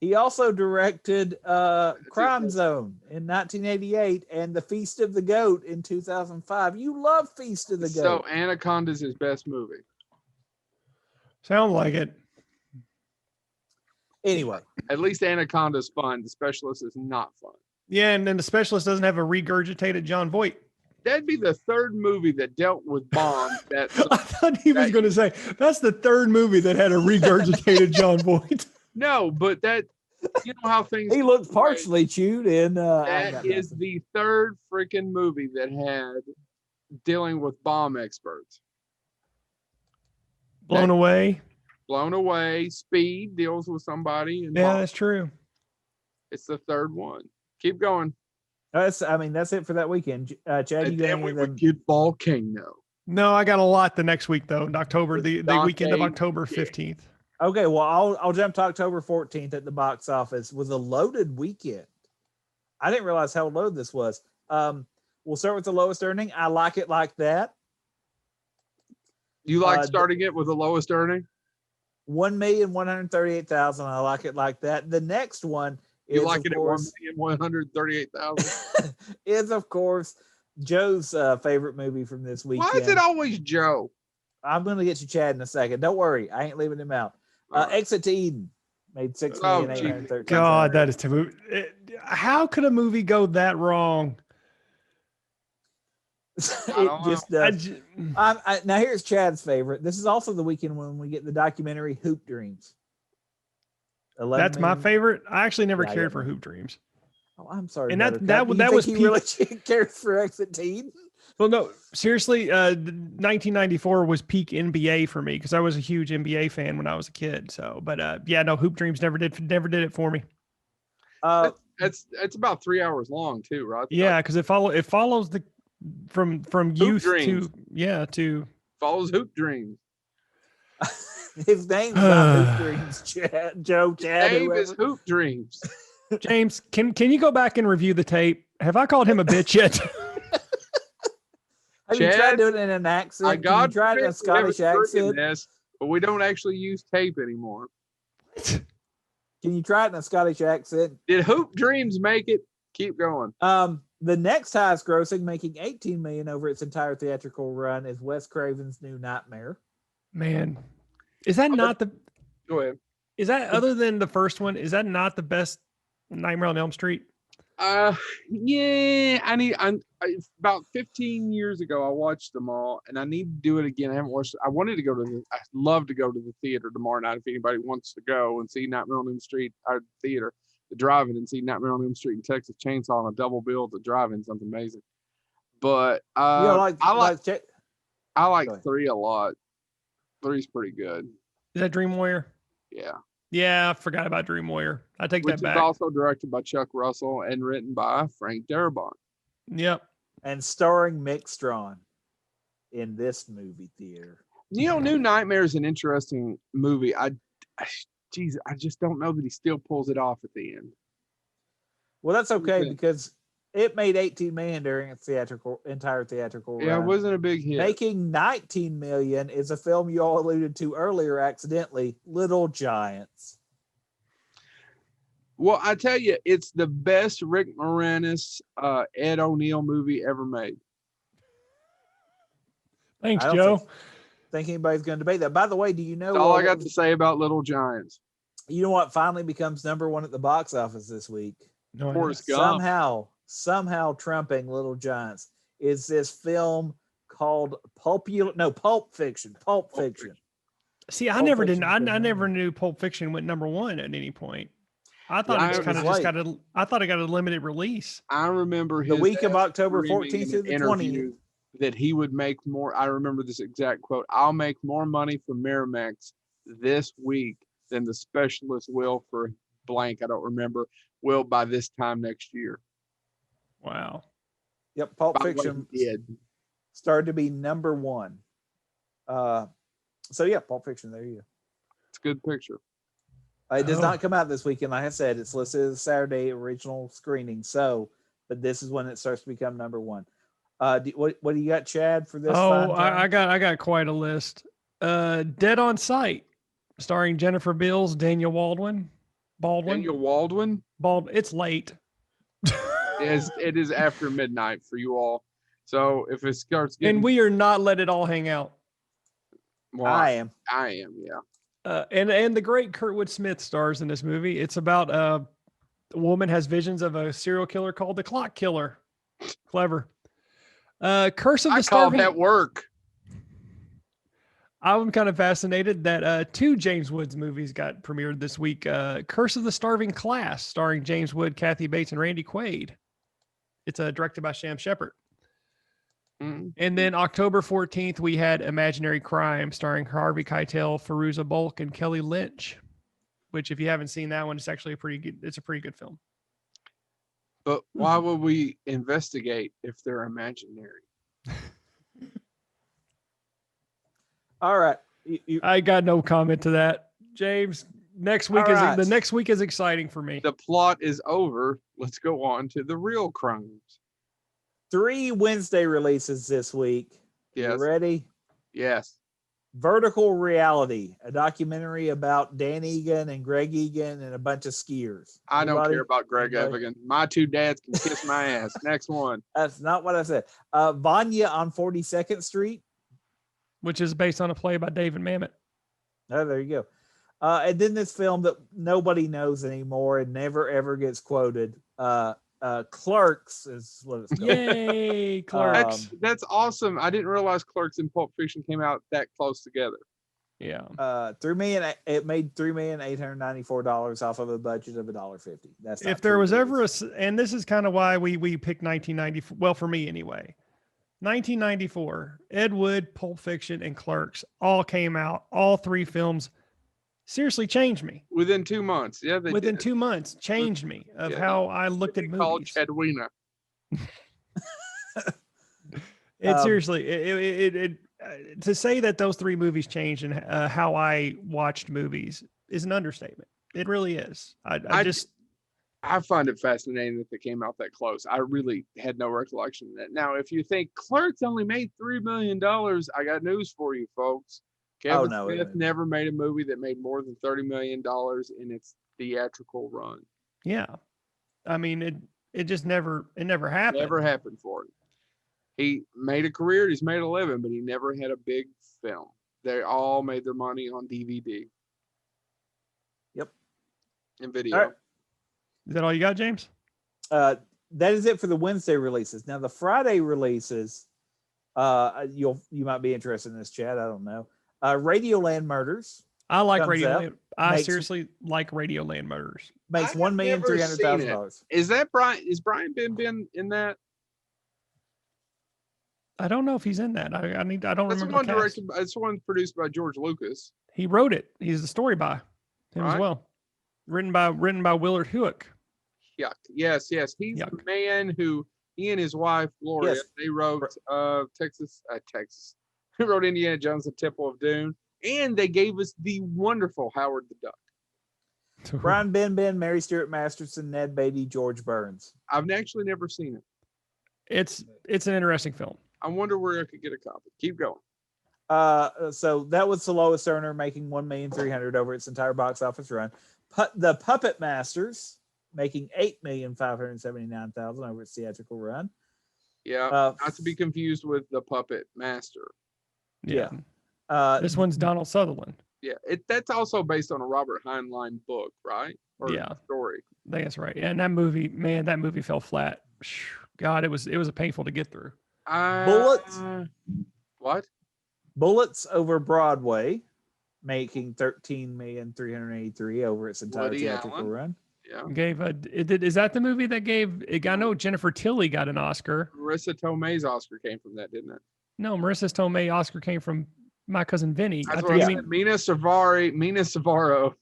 He also directed Crime Zone in 1988 and The Feast of the Goat in 2005. You love Feast of the Goat. So Anaconda's his best movie. Sound like it. Anyway, At least Anaconda's fun. The Specialist is not fun. Yeah, and then The Specialist doesn't have a regurgitated John Voight. That'd be the third movie that dealt with bombs. I thought he was going to say, that's the third movie that had a regurgitated John Voight. No, but that, you know how things. he looked partially chewed in. That is the third freaking movie that had dealing with bomb experts. Blown away. Blown Away. Speed deals with somebody. And Yeah, bomb. that's true. It's the third one. Keep going. That's it for that weekend. Chad, you And got then any we of would them? get Volcano. No, I got a lot the next week, though. In October, the weekend of Dante. October 15th. Okay, well, I'll jump to October 14th at the box office with a loaded weekend. I didn't realize how low this was. We'll start with the lowest earning. I Like It Like That. You like starting it with the lowest earning? 1,138,000. I Like It Like That. The next one is, You like of it at course, 1,138,000? is of course Joe's favorite movie from this weekend. Why is it always Joe? I'm going to get you Chad in a second. Don't worry, I ain't leaving him out. All right. Exit to Eden made 6,813,000. God, that is too. How could a movie go that wrong? It just does. Now here's Chad's favorite. This is also the weekend when we get the documentary Hoop Dreams. That's my favorite. I actually never Yeah, cared yeah. for Hoop Dreams. Oh, I'm sorry. And that Buttercup. Do you was think he really cares for Exit to Eden? Well, no, seriously, 1994 was peak NBA for me because I was a huge NBA fan when I was a kid. So, but yeah, no, Hoop Dreams never did it for me. It's about 3 hours long too, right? Yeah, because it follows the from youth Dreams. to Follows Hoop Dreams. His name's not Hoop Dreams, Chad. Chad, Name whoever. is Hoop Dreams. James. Can you go back and review the tape? Have I called him a bitch yet? Have you tried Chad, doing it in an accent? I Can got you try it in a Scottish accent? this, but we don't actually use tape anymore. Can you try it in a Scottish accent? Did Hoop Dreams make it? Keep going. The next highest grossing, making 18 million over its entire theatrical run, is Wes Craven's New Nightmare. Man, is that not the? Go ahead. Is that other than the first one? Is that not the best Nightmare on Elm Street? Yeah. It's about 15 years ago I watched them all, and I need to do it again. I haven't watched. I wanted to go to. I'd love to go to the theater tomorrow night if anybody wants to go and see Nightmare on Elm Street. Our theater, the drive-in, and see Nightmare on Elm Street and Texas Chainsaw on a double bill. The drive-in sounds amazing. But I like 3 a lot. 3's pretty good. Is that Dream Warrior? Yeah. Yeah, I forgot about Dream Warrior. I take Which that back. is also directed by Chuck Russell and written by Frank Darabont. Yep. and starring Mick Strawn in this movie theater. New Nightmare is an interesting movie. I just don't know that he still pulls it off at the end. Well, that's okay because it made $18 million during its entire theatrical run. Yeah, it wasn't a big hit. Making $19 million is a film you all alluded to earlier accidentally, Little Giants. Well, I tell you, it's the best Rick Moranis, Ed O'Neill movie ever made. Thanks, Joe. Think anybody's going to debate that. By the way, do you know? That's all I got to say about Little Giants. You know what finally becomes number one at the box office this week? No, Forrest Gump. Somehow trumping Little Giants is this film called Pulp Fiction. Pulp Fiction. See, I never knew Pulp Fiction went number one at any point. I thought I thought it got a limited release. I remember the week of October 14th through the 20th that he would make more. I remember this exact quote: "I'll make more money from Miramax this week than the specialist will for blank. I don't remember. Will by this time next year." Wow. Yep, Pulp Fiction started to be number one. So yeah, Pulp Fiction. There you go. It's a good picture. It does not come out this weekend. Like I said, it's listed as a Saturday original screening. So, but this is when it starts to become number one. What do you got, Chad, for this? Oh, I got quite a list. Dead on Sight, starring Jennifer Beals, Daniel Baldwin. Daniel Baldwin. It's late. It is after midnight for you all. So if it starts getting, and we are not let it all hang out. Well, I am. Yeah. And the great Kurtwood Smith stars in this movie. It's about a woman has visions of a serial killer called the Clock Killer. Clever. Curse of the Starving. I called that work. I'm kind of fascinated that two James Woods movies got premiered this week. Curse of the Starving Class, starring James Wood, Kathy Bates, and Randy Quaid. It's directed by Sam Shepard. Mm-hmm. And then October 14th, we had Imaginary Crime, starring Harvey Keitel, Fairuza Balk, and Kelly Lynch. Which, if you haven't seen that one, it's actually a pretty good film. But why would we investigate if they're imaginary? All right. I got no comment to that. James, the next week is exciting for me. The plot is over. Let's go on to the real crimes. 3 Wednesday releases this week. Yes. You ready? Yes. Vertical Reality, a documentary about Dan Egan and Greg Egan and a bunch of skiers. I don't care about Greg Egan. My 2 dads can kiss my ass. Next one. That's not what I said. Vanya on 42nd Street. Which is based on a play by David Mamet. Oh, there you go. And then this film that nobody knows anymore and never, ever gets quoted. Clerks is what it's called. Yay, Clerks. That's awesome. I didn't realize Clerks and Pulp Fiction came out that close together. Yeah. It made $3,894 off of a budget of $1.50. That's if there was ever and this is kind of why we picked 1994. Well, for me anyway. 1994, Ed Wood, Pulp Fiction, and Clerks all came out. All 3 films seriously changed me. Within 2 months. Yeah, within 2 months, changed me of how I looked at movies. Called Chadwina. Seriously, to say that those 3 movies changed and how I watched movies is an understatement. It really is. I find it fascinating that they came out that close. I really had no recollection of that. Now, if you think Clerks only made $3 million, I got news for you, folks. Kevin Smith never made a movie that made more than $30 million in its theatrical run. Yeah. I mean, it just never happened. Never happened for him. He made a career, he's made a living, but he never had a big film. They all made their money on DVD. Yep. And video. All right. Is that all you got, James? That is it for the Wednesday releases. Now the Friday releases, you might be interested in this, Chad. I don't know. Radioland Murders. I like Radioland. I seriously like Radioland Murders. Makes $1,300,000. Is that Brian? Is Brian Ben in that? I don't know if he's in that. I don't remember the cast. It's one produced by George Lucas. He wrote it. He's the story by him as well. Written by Willard Huyck. Yuck. Yes. He's the man who He and his wife Gloria, they wrote Texas. They wrote Indiana Jones: The Temple of Doom, and they gave us the wonderful Howard the Duck. Brian Ben, Mary Stuart Masterson, Ned Beatty, George Burns. I've actually never seen it. It's an interesting film. I wonder where I could get a copy. Keep going. So that was the lowest earner, making $1,300,000 over its entire box office run. The Puppet Masters making $8,579,000 over its theatrical run. Yeah, not to be confused with The Puppet Master. Yeah. This one's Donald Sutherland. Yeah, that's also based on a Robert Heinlein book, right? Or story. I think that's right. And that movie fell flat. God, it was painful to get through. Bullets. What? Bullets over Broadway, making $13,383,000 over its entire theatrical run. Yeah. Is that the movie that gave? I know Jennifer Tilly got an Oscar. Marissa Tomei's Oscar came from that, didn't it? No, Marissa Tomei Oscar came from My Cousin Vinny. That's what I mean. Mina Savaro,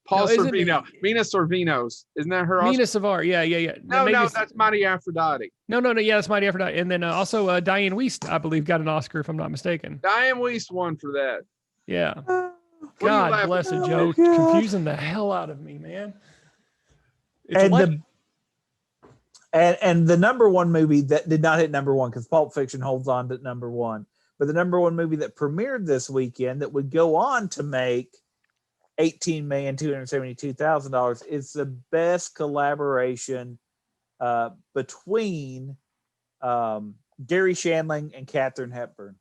Paul Sorvino, Mina Sorvinos. Isn't that her? Mina Savaro. Yeah. No, that's Mighty Aphrodite. No. Yeah, that's Mighty Aphrodite. And then also Diane Wiest, I believe, got an Oscar if I'm not mistaken. Diane Wiest won for that. Yeah. God bless it, Joe. Confusing the hell out of me, man. And the number one movie that did not hit number one, because Pulp Fiction holds on to number one, but the number one movie that premiered this weekend that would go on to make $18,272,000 is the best collaboration between Gary Shandling and Katharine Hepburn.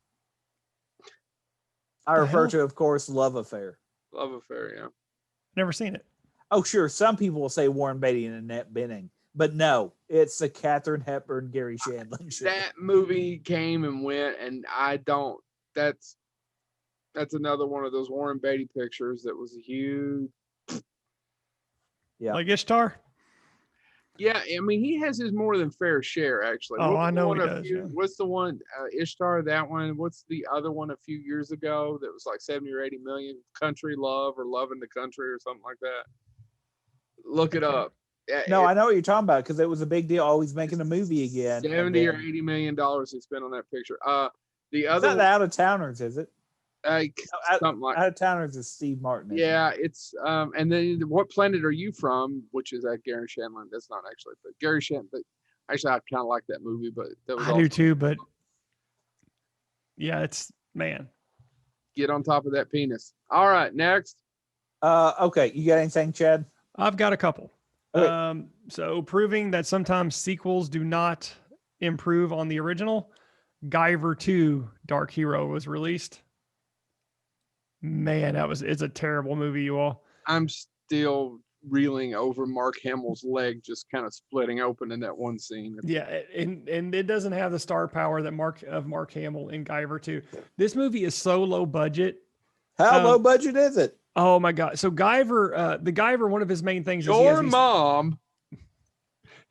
I refer to, of course, Love Affair. Love Affair, yeah. Never seen it. Oh, sure. Some people will say Warren Beatty and Annette Bening, but no, it's the Katharine Hepburn, Gary Shandling show. That movie came and went, and I don't. That's another one of those Warren Beatty pictures that was a huge. Yeah, like Ishtar. Yeah, I mean he has his more than fair share actually. Oh, I know he does. What's the one Ishtar? That one. What's the other one a few years ago that was like 70 or 80 million? Country Love or Love in the Country or something like that. Look it up. No, I know what you're talking about because it was a big deal. Always making a movie again. 70 or 80 million dollars they spent on that picture. The other it's not the Out of Towners, is it? Something like Out of Towners is Steve Martin. Yeah, it's and then What Planet Are You From? Which is at Gary Shandling. That's not actually, but Gary Shandling. But actually, I kind of like that movie. But that was I do too. But yeah, it's man. Get on top of that penis. All right, next. Okay, you got anything, Chad? I've got a couple. Okay. So proving that sometimes sequels do not improve on the original, Guyver 2 Dark Hero was released. Man, it's a terrible movie, you all. I'm still reeling over Mark Hamill's leg just kind of splitting open in that one scene. Yeah, and it doesn't have the star power that Mark Hamill in Guyver 2. This movie is so low budget. How low budget is it? Oh my God. So Guyver, one of his main things is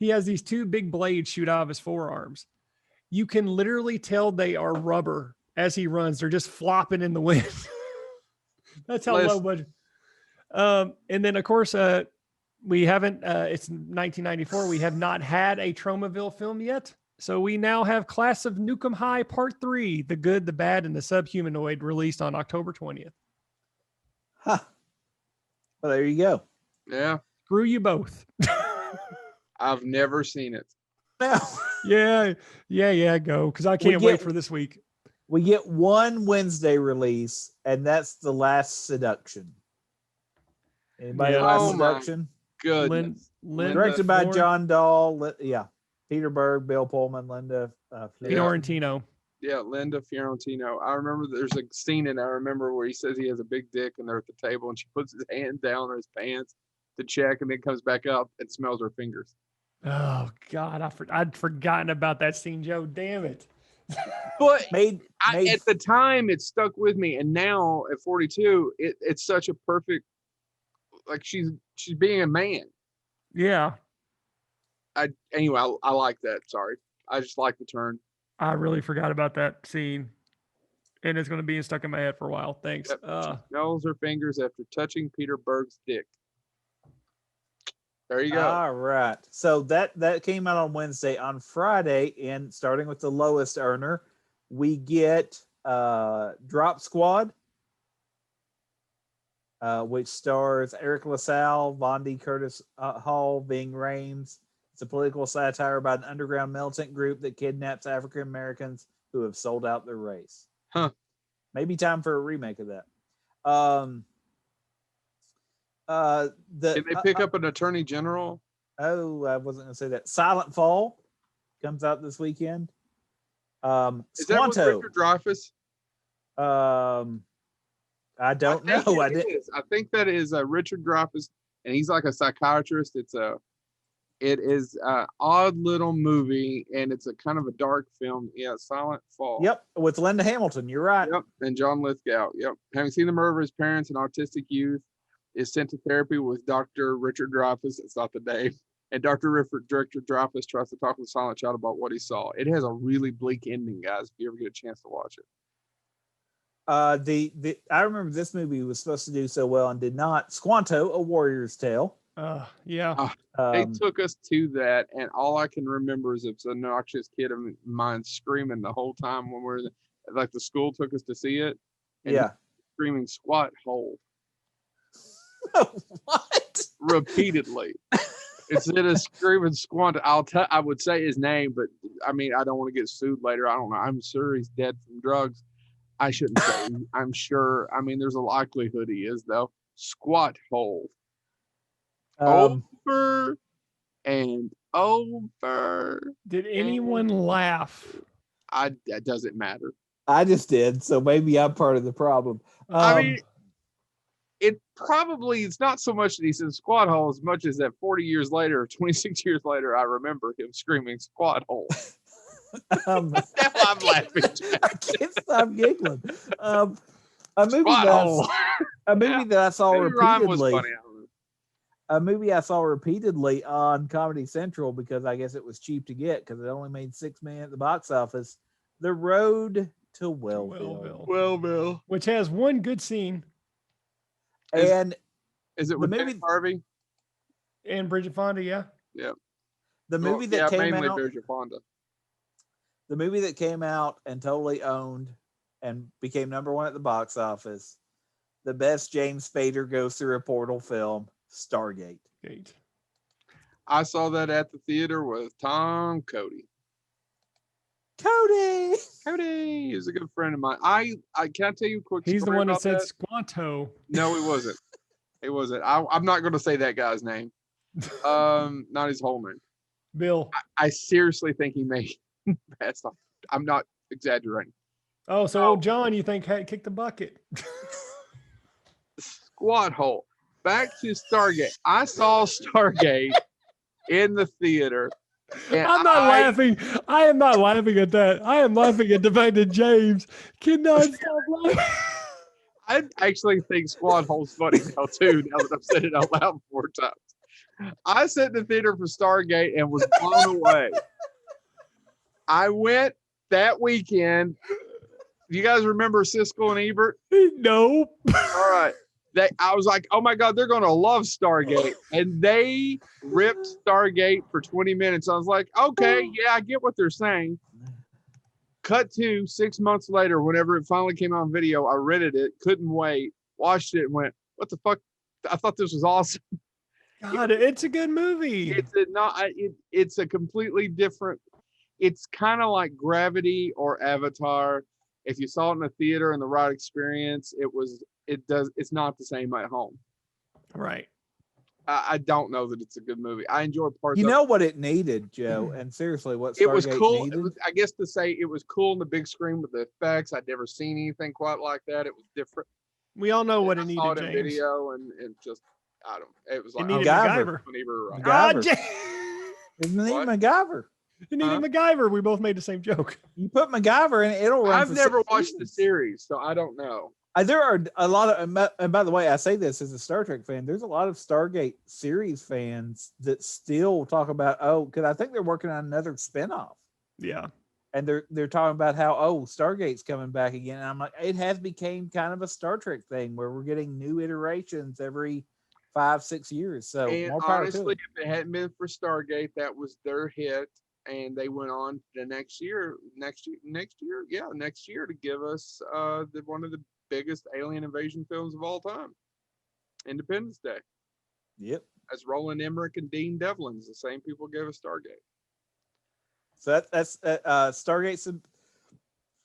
he has these two big blades shoot out of his forearms. You can literally tell they are rubber as he runs. They're just flopping in the wind. That's how low budget. And then of course, we haven't, it's 1994. We have not had a Tromaville film yet. So we now have Class of Nukem High Part 3, The Good, the Bad, and the Subhumanoid, released on October 20th. Huh. Well, there you go. Yeah. Screw you both. I've never seen it. Yeah, go. Because I can't wait for this week. We get one Wednesday release, and that's The Last Seduction. Anybody Last Seduction? Good. Directed by John Dahl. Peter Berg, Bill Pullman, Linda Fiorentino. Yeah, Linda Fiorentino. I remember there's a scene and I remember where he says he has a big dick and they're at the table and she puts his hand down on his pants to check and then comes back up and smells her fingers. Oh God, I'd forgotten about that scene, Joe. Damn it. But at the time it stuck with me, and now at 42, it's such a perfect, like she's being a man. Yeah. I like that. Sorry, I just like the turn. I really forgot about that scene, and it's going to be stuck in my head for a while. Thanks. Yep. She smells her fingers after touching Peter Berg's dick. There you go. All right. So that came out on Wednesday. On Friday, and starting with the lowest earner, we get Drop Squad, which stars Eric LaSalle, Vondi Curtis Hall, Ving Rhames. It's a political satire about an underground militant group that kidnaps African Americans who have sold out their race. Huh. Maybe time for a remake of that. Did they pick up an attorney general? Oh, I wasn't going to say that. Silent Fall comes out this weekend. Is that with Richard Dreyfuss? I don't know. I think that is Richard Dreyfuss, and he's like a psychiatrist. It is an odd little movie, and it's a kind of a dark film. Yeah, Silent Fall. Yep, with Linda Hamilton. You're right. Yep, and John Lithgow. Yep. Having seen the murder of his parents, an autistic youth is sent to therapy with Dr. Richard Dreyfuss. It's not the name. And Dr. Richard Dreyfuss tries to talk with the silent child about what he saw. It has a really bleak ending, guys, if you ever get a chance to watch it. I remember this movie was supposed to do so well and did not. Squanto, A Warrior's Tale. Yeah. They took us to that, and all I can remember is it's an obnoxious kid of mine screaming the whole time when we're like the school took us to see it. And screaming squat hole. What? Repeatedly. Instead of screaming squat, I would say his name, but I mean I don't want to get sued later. I don't know. I'm sure he's dead from drugs. I shouldn't say. I'm sure. I mean, there's a likelihood he is though. Squat hole. Over and over. Did anyone laugh? That doesn't matter. I just did, so maybe I'm part of the problem. I mean, it's not so much that he's in squat hole as much as that 40 years later, 26 years later, I remember him screaming squat hole. Now I'm laughing. I can't stop giggling. A movie that I saw repeatedly. A movie I saw repeatedly on Comedy Central because I guess it was cheap to get because it only made $6 million at the box office. The Road to Wellville. Which has one good scene. And is it with Nick Harvey and Bridget Fonda? Yeah. The movie that came mainly out. Bridget Fonda. The movie that came out and totally owned and became #1 at the box office. The best James Spader goes through a portal film. Stargate. I saw that at the theater with Tom Cody. Cody is a good friend of mine. I can't tell you a quick story. He's the one that said that. Squanto. No, he wasn't. I'm not going to say that guy's name. Not his whole name. Bill. I seriously think he made bad stuff. I'm not exaggerating. Oh, so old John, you think kicked the bucket? Squat hole. Back to Stargate. I saw Stargate in the theater. I'm not laughing. I am not laughing at that. I am laughing at the fact that James cannot stop laughing. I actually think Squad Hole's funny now too, now that I've said it out loud 4 times. I sat in the theater for Stargate and was blown away. I went that weekend. You guys remember Siskel and Ebert? No. All right. I was like, oh my God, they're going to love Stargate. And they ripped Stargate for 20 minutes. I was like, okay, yeah, I get what they're saying. Cut to 6 months later, whenever it finally came out on video, I rented it, couldn't wait, watched it, and went, what the fuck? I thought this was awesome. God, it's a good movie. It's a completely different, it's kind of like Gravity or Avatar. If you saw it in a theater and the right experience, it's not the same at home. Right. I don't know that it's a good movie. I enjoy parts. You know what it needed, Joe, and seriously, what Stargate it was cool. Needed? I guess to say it was cool on the big screen with the effects. I'd never seen anything quite like that. It was different. We all know what it needed, I saw it James. in video, and just it was like it needed MacGyver. Isn't it MacGyver? It needed MacGyver. We both made the same joke. You put MacGyver in, it'll run. I've never watched the series, so I don't know. There are a lot of, and by the way, I say this as a Star Trek fan, there's a lot of Stargate series fans that still talk about, because I think they're working on another spinoff. Yeah. And they're talking about how, Stargate's coming back again. And I'm like, it has become kind of a Star Trek thing where we're getting new iterations every 5-6 years. So and more power honestly, to it. if it hadn't been for Stargate, that was their hit, and they went on the next year to give us one of the biggest alien invasion films of all time, Independence Day. Yep. As Roland Emmerich and Dean Devlin's, the same people gave us Stargate. So that's Stargate's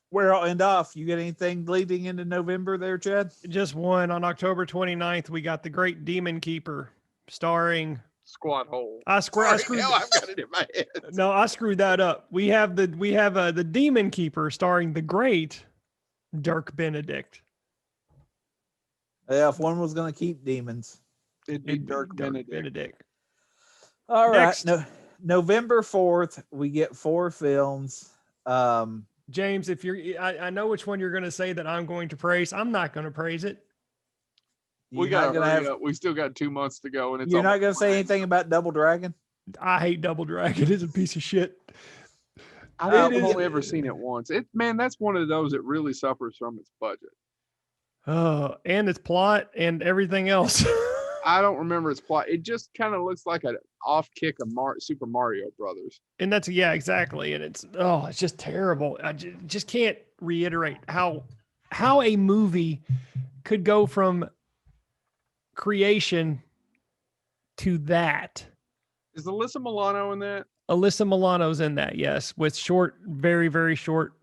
where I'll end off. You got anything leading into November there, Chad? Just one. On October 29th, we got The Great Demon Keeper, starring Squat Hole. I screwed. I've got it in my head. No, I screwed that up. We have the Demon Keeper, starring the great Dirk Benedict. Yeah, if one was going to keep demons, it'd be Dirk Benedict. All right. No, November 4th, we get 4 films. James, if I know which one you're going to say that I'm going to praise. I'm not going to praise it. We got to hurry up. We still got 2 months to go, and you're not going to say anything about Double Dragon. I hate Double Dragon. It's a piece of shit. I've only ever seen it once. That's one of those that really suffers from its budget. And its plot and everything else. I don't remember its plot. It just kind of looks like an off kick of Super Mario Brothers. And that's exactly. And it's just terrible. I just can't reiterate how a movie could go from creation to that. Is Alyssa Milano in that? Alyssa Milano's in that, yes, with short, very, very short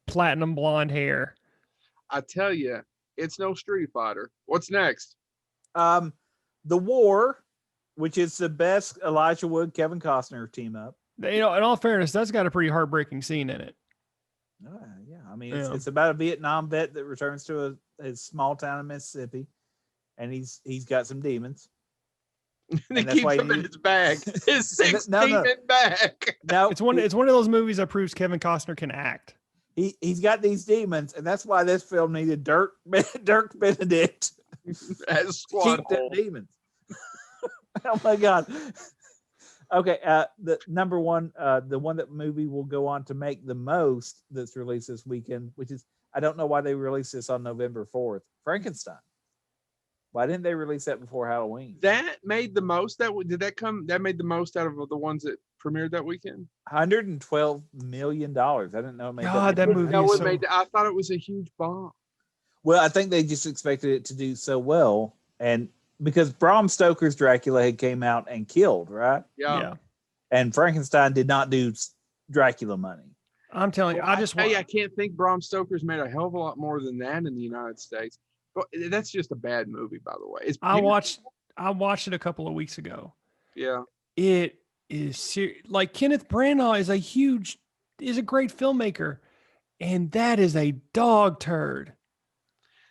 platinum blonde hair. I tell you, it's no Street Fighter. What's next? The War, which is the best Elijah Wood, Kevin Costner team up. In all fairness, that's got a pretty heartbreaking scene in it. Yeah, I mean, it's about a Vietnam vet that returns to his small town in Mississippi, and he's got some demons. They keep him in his bag. His 6 demon bag. No, it's one of those movies that proves Kevin Costner can act. He's got these demons, and that's why this film needed Dirk Benedict as Squad Hole. Demons. Oh my God. Okay, the number one, the one that movie will go on to make the most that's released this weekend, which is, I don't know why they released this on November 4th. Frankenstein. Why didn't they release that before Halloween? That made the most. That made the most out of the ones that premiered that weekend. $112 million. I didn't know it made that movie. No, I thought it was a huge bomb. Well, I think they just expected it to do so well, and because Bram Stoker's Dracula had came out and killed, right? Yeah. And Frankenstein did not do Dracula money. I'm telling you, I can't think Bram Stoker's made a hell of a lot more than that in the United States. But that's just a bad movie, by the way. I watched it a couple of weeks ago. Yeah. It is like Kenneth Branagh is a great filmmaker, and that is a dog turd.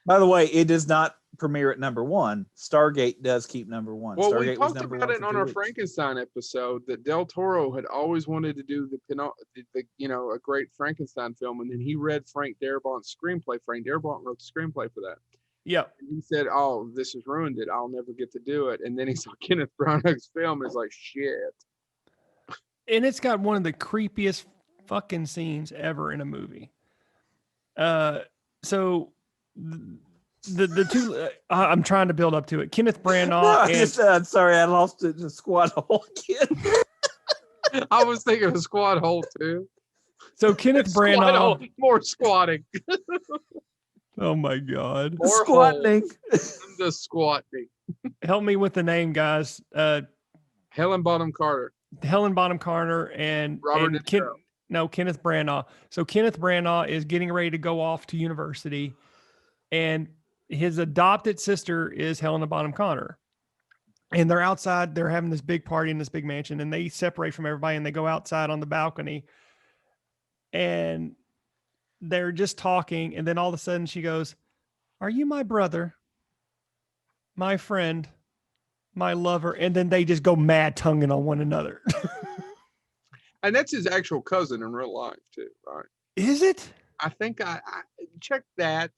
By the way, it does not premiere at number 1. Stargate does keep number 1. Well, Stargate we talked about it on our Frankenstein episode that Del Toro had always wanted to do a great Frankenstein film, and then he read Frank Darabont's screenplay. Frank Darabont wrote the screenplay for that. Yeah. And he said, "Oh, this has ruined it. I'll never get to do it." And then he saw Kenneth Branagh's film. It's like, shit. And it's got one of the creepiest fucking scenes ever in a movie. So the two, I'm trying to build up to it. Kenneth Branagh. Sorry, I lost it. The Squad Hole again. I was thinking of Squad Hole too. So Kenneth Branagh. More squatting. Oh my God. Squatting. The squatting. Help me with the name, guys. Helen Bonham Carter. Helen Bonham Carter and Kenneth Branagh. So Kenneth Branagh is getting ready to go off to university, and his adopted sister is Helena Bonham Carter. And they're outside, they're having this big party in this big mansion, and they separate from everybody and they go outside on the balcony. And they're just talking, and then all of a sudden she goes, "Are you my brother, my friend, my lover?" And then they just go mad tonguing on one another. And that's his actual cousin in real life too, right? Is it? I think I checked that.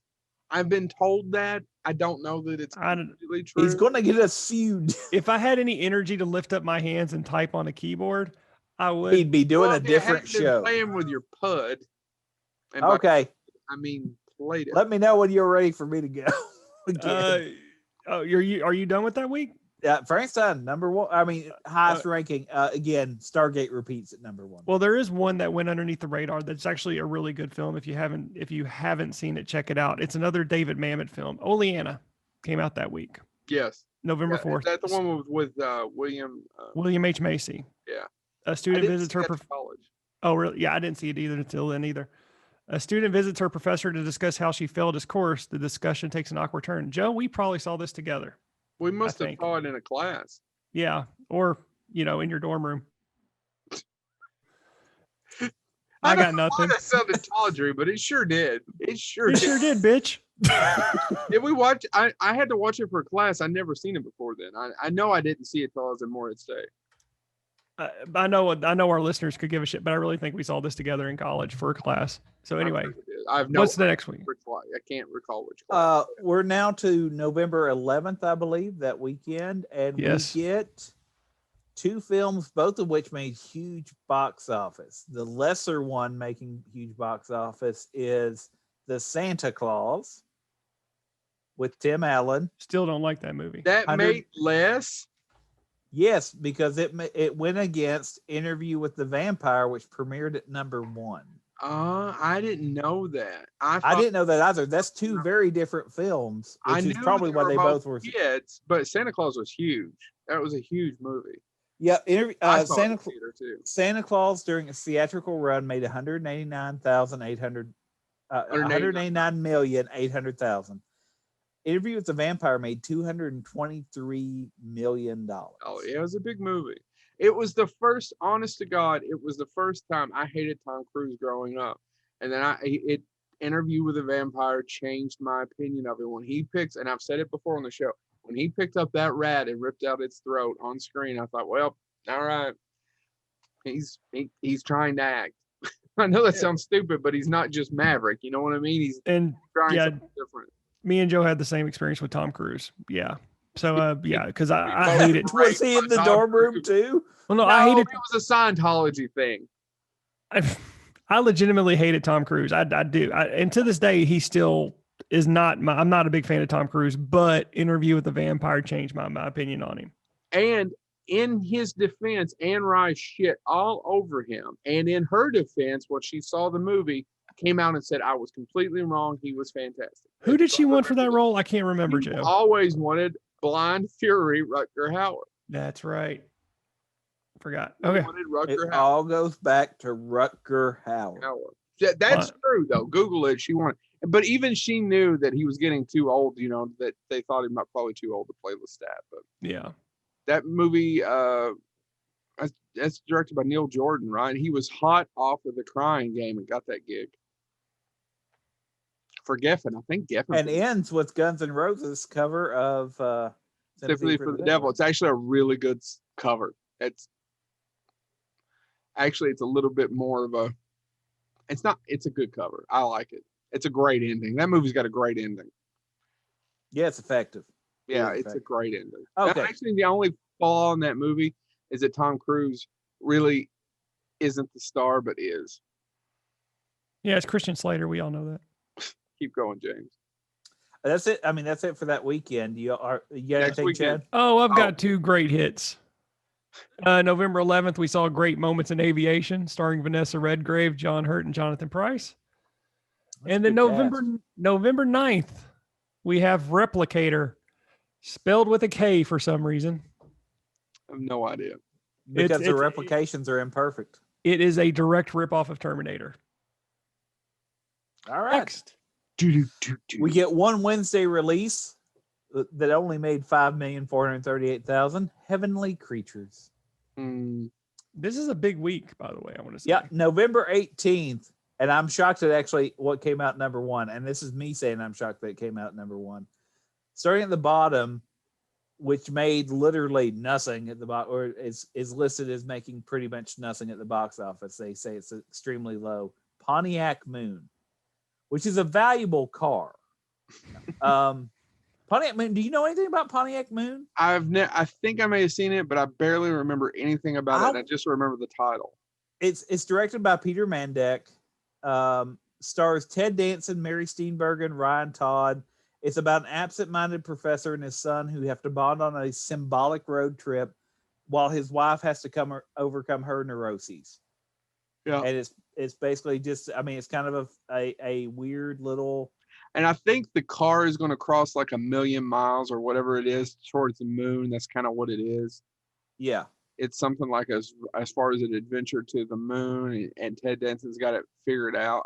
I've been told that. I don't know that it's completely true. He's going to get us sued. If I had any energy to lift up my hands and type on a keyboard, I would. He'd be doing a different show. Playing with your pud. Okay. Played it. Let me know when you're ready for me to go. Oh, are you done with that week? Yeah, Frankenstein #1. I mean, highest ranking. Again, Stargate repeats at #1. Well, there is one that went underneath the radar. That's actually a really good film. If you haven't seen it, check it out. It's another David Mamet film. Oleana came out that week. Yes, November 4th. Is that the one with William? William H. Macy. Yeah. A student visits her college. Oh, really? Yeah, I didn't see it until then either. A student visits her professor to discuss how she failed his course. The discussion takes an awkward turn. Joe, we probably saw this together. We must have saw it in a class. Yeah, or in your dorm room. I got nothing. That sounded tawdry, but it sure did. It sure did, bitch. Did we watch? I had to watch it for a class. I'd never seen it before then. I know I didn't see it till I was in Moritz Day. I know our listeners could give a shit, but I really think we saw this together in college for a class. So anyway, what's the next week? I can't recall which class. We're now to November 11th, I believe, that weekend, and we get 2 films, both of which made huge box office. The lesser one making huge box office is The Santa Claus with Tim Allen. Still don't like that movie. That made less. Yes, because it went against Interview with the Vampire, which premiered at #1. I didn't know that. I didn't know that either. That's 2 very different films, which is probably why they both were kids. But Santa Claus was huge. That was a huge movie. Yeah, Santa Claus during a theatrical run made 189,800,000. Interview with the Vampire made $223 million. Oh, yeah, it was a big movie. It was the first, honest to God, it was the first time I hated Tom Cruise growing up. And then Interview with a Vampire changed my opinion of it. When he picks, and I've said it before on the show, when he picked up that rat and ripped out its throat on screen, I thought, well, all right, he's trying to act. I know that sounds stupid, but he's not just Maverick. You know what I mean? He's trying something different. Me and Joe had the same experience with Tom Cruise. Yeah. So, because I hate it. Was he in the dorm room too? Well, no, I hated it. It was a Scientology thing. I legitimately hated Tom Cruise. I do. And to this day, he still is not. I'm not a big fan of Tom Cruise, but Interview with the Vampire changed my opinion on him. And in his defense, Anne Rice shit all over him. And in her defense, when she saw the movie, came out and said, I was completely wrong. He was fantastic. Who did she want for that role? I can't remember, Joe. Always wanted Blind Fury Rutger Hauer. That's right. Forgot. Okay. It all goes back to Rutger Hauer. That's true, though. Google it. She wanted, but even she knew that he was getting too old, that they thought he might probably too old to play Lestat. But yeah, that movie, that's directed by Neil Jordan, right? He was hot off of The Crying Game and got that gig for Geffen. I think Geffen. And ends with Guns N' Roses cover of Sympathy for the Devil. It's actually a really good cover. It's a little bit more of a. It's a good cover. I like it. It's a great ending. That movie's got a great ending. Yeah, it's effective. Yeah, it's a great ending. Okay. Actually, the only flaw in that movie is that Tom Cruise really isn't the star, but is. Yeah, it's Christian Slater. We all know that. Keep going, James. That's it. I mean, that's it for that weekend. You got anything, Chad? Oh, I've got 2 great hits. November 11th, we saw Great Moments in Aviation, starring Vanessa Redgrave, John Hurt, and Jonathan Pryce. And then November 9th, we have Replicator, spelled with a K for some reason. I have no idea. Because the replications are imperfect. It is a direct ripoff of Terminator. All right. Next. We get one Wednesday release that only made 5,438,000. Heavenly Creatures. This is a big week, by the way, I want to say. Yeah, November 18th. And I'm shocked at actually what came out #1. And this is me saying I'm shocked that it came out #1. Starting at the bottom, which made literally nothing at the bottom, or is listed as making pretty much nothing at the box office. They say it's extremely low. Pontiac Moon, which is a valuable car. Pontiac Moon. Do you know anything about Pontiac Moon? I think I may have seen it, but I barely remember anything about it. I just remember the title. It's directed by Peter Mandeck. Stars Ted Danson, Mary Steenburgen, Ryan Todd, It's about an absent-minded professor and his son who have to bond on a symbolic road trip while his wife has to overcome her neuroses. Yeah. And it's basically just, I mean, it's kind of a weird little. And I think the car is going to cross like 1,000,000 miles or whatever it is towards the moon. That's kind of what it is. Yeah. It's something like as far as an adventure to the moon, and Ted Danson's got it figured out.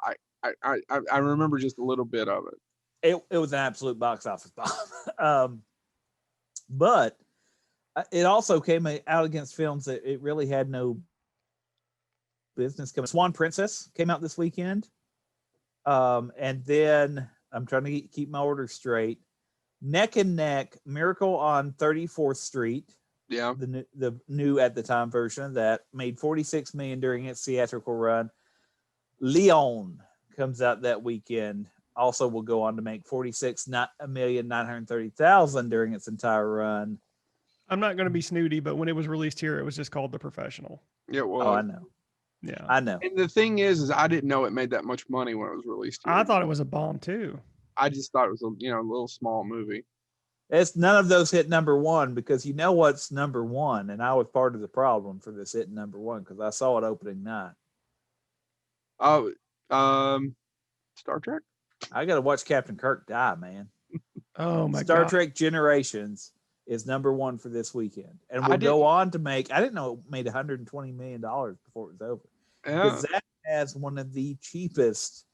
I remember just a little bit of it. It was an absolute box office bomb. But it also came out against films that it really had no business coming. Swan Princess came out this weekend. And then I'm trying to keep my order straight. Neck and Neck, Miracle on 34th Street. Yeah. The new at the time version of that made $46 million during its theatrical run. Leon comes out that weekend. Also will go on to make $46,930,000 during its entire run. I'm not going to be snooty, but when it was released here, it was just called The Professional. Yeah, well, oh, I know. Yeah, I know. And the thing is I didn't know it made that much money when it was released here. I thought it was a bomb too. I just thought it was a little small movie. It's none of those hit number one because you know what's number one, and I was part of the problem for this hitting number one because I saw it opening night. Oh, Star Trek. I got to watch Captain Kirk die, man. Oh my Star God. Trek Generations is number one for this weekend, and will go on to make. I didn't know it made $120 million before it was over. Because that has one of the cheapest.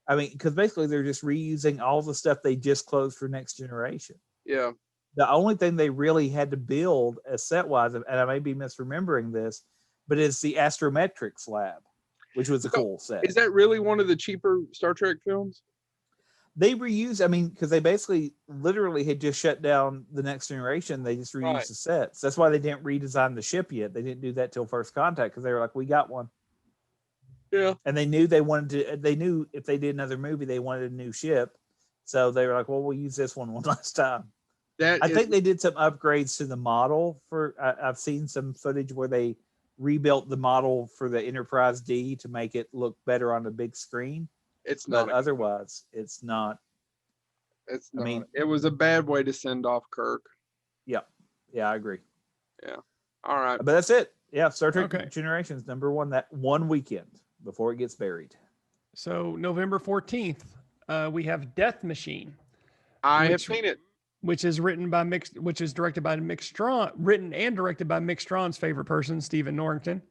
I mean, because basically they're just reusing all the stuff they just closed for Next Generation. Yeah. The only thing they really had to build as set wise, and I may be misremembering this, but it's the Astrometrics lab, which was a cool set. Is that really one of the cheaper Star Trek films? They reused, I mean, because they basically literally had just shut down the Next Generation. They just reused the sets. That's why they didn't redesign the ship yet. They didn't do that till First Contact because they were like, we got one. Yeah. And they knew they knew if they did another movie, they wanted a new ship. So they were like, well, we'll use this one last time. I think they did some upgrades to the model for, I've seen some footage where they rebuilt the model for the Enterprise D to make it look better on the big screen. It's not. But otherwise, it's not. It's not. I mean, it was a bad way to send off Kirk. Yeah. Yeah, I agree. Yeah. All right. But that's it. Yeah. Star Trek Generations, number one that one weekend before it gets buried. So November 14th, we have Death Machine. I have seen it. Which is directed by Mick Strawn, written and directed by Mick Strawn's favorite person, Stephen Norrington.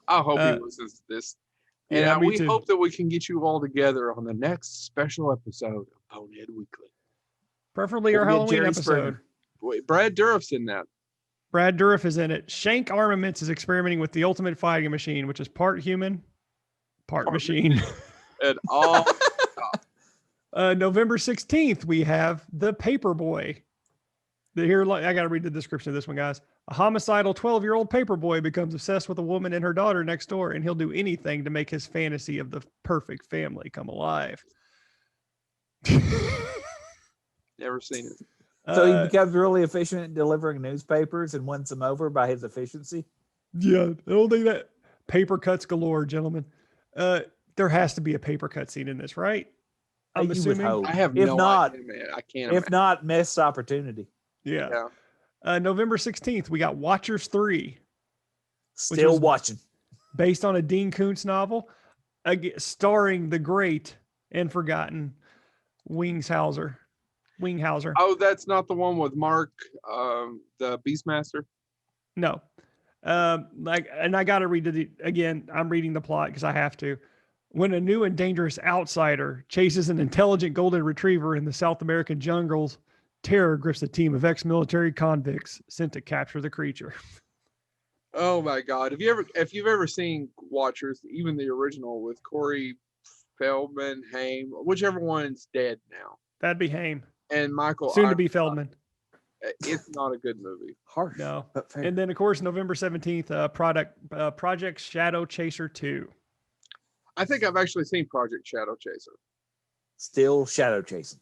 I hope he listens to this. Yeah, we hope that we can get you all together on the next special episode of Bonehead Weekly. Preferably our Halloween episode. Wait, Brad Dourif's in that. Brad Dourif is in it. Shank Armaments is experimenting with the ultimate fighting machine, which is part human, part machine. And all. November 16th, we have The Paperboy. I got to read the description of this one, guys. A homicidal 12-year-old paperboy becomes obsessed with a woman and her daughter next door, and he'll do anything to make his fantasy of the perfect family come alive. Never seen it. So he becomes really efficient at delivering newspapers and wins them over by his efficiency? Yeah, I don't think that. Paper cuts galore, gentlemen. There has to be a paper cut scene in this, right? I'm assuming. I have no idea, man. I can't. If not, missed opportunity. Yeah. November 16th, we got Watchers 3. Still watching. Based on a Dean Koontz novel, starring the great and forgotten Winghauser. Oh, that's not the one with Mark, the Beastmaster? No. And I got to read it again. I'm reading the plot because I have to. When a new and dangerous outsider chases an intelligent golden retriever in the South American jungles, terror grips a team of ex-military convicts sent to capture the creature. Oh my God! If you've ever seen Watchers, even the original with Corey Feldman, Haim, whichever one's dead now, that'd be Haim, and Michael soon to be Feldman. It's not a good movie. Harsh, no. And then of course November 17th, Project Shadow Chaser 2. I think I've actually seen Project Shadow Chaser. Still shadow chasing.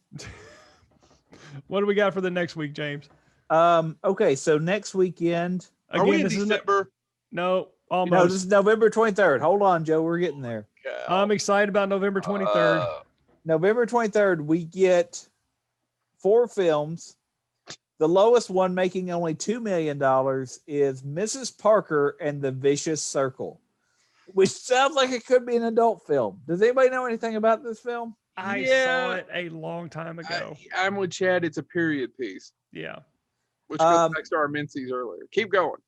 What do we got for the next week, James? Okay, so next weekend. Are we in December? No, almost. No, this is November 23rd. Hold on, Joe. We're getting there. I'm excited about November 23rd. November 23rd, we get 4 films. The lowest one, making only $2 million, is Mrs. Parker and the Vicious Circle, which sounds like it could be an adult film. Does anybody know anything about this film? I saw it a long time ago. I'm with Chad. It's a period piece. Yeah. Which goes back to our Mincy's earlier. Keep going.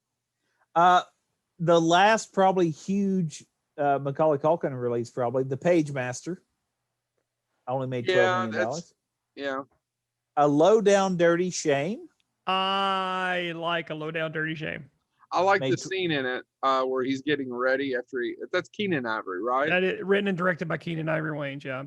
The last probably huge Macaulay Culkin release, probably The Page Master, only made $12 million. Yeah. A Low Down Dirty Shame. I like A Low Down Dirty Shame. I like the scene in it where he's getting ready after that's Keenan Ivory, right? Written and directed by Keenan Ivory Wayans. Yeah,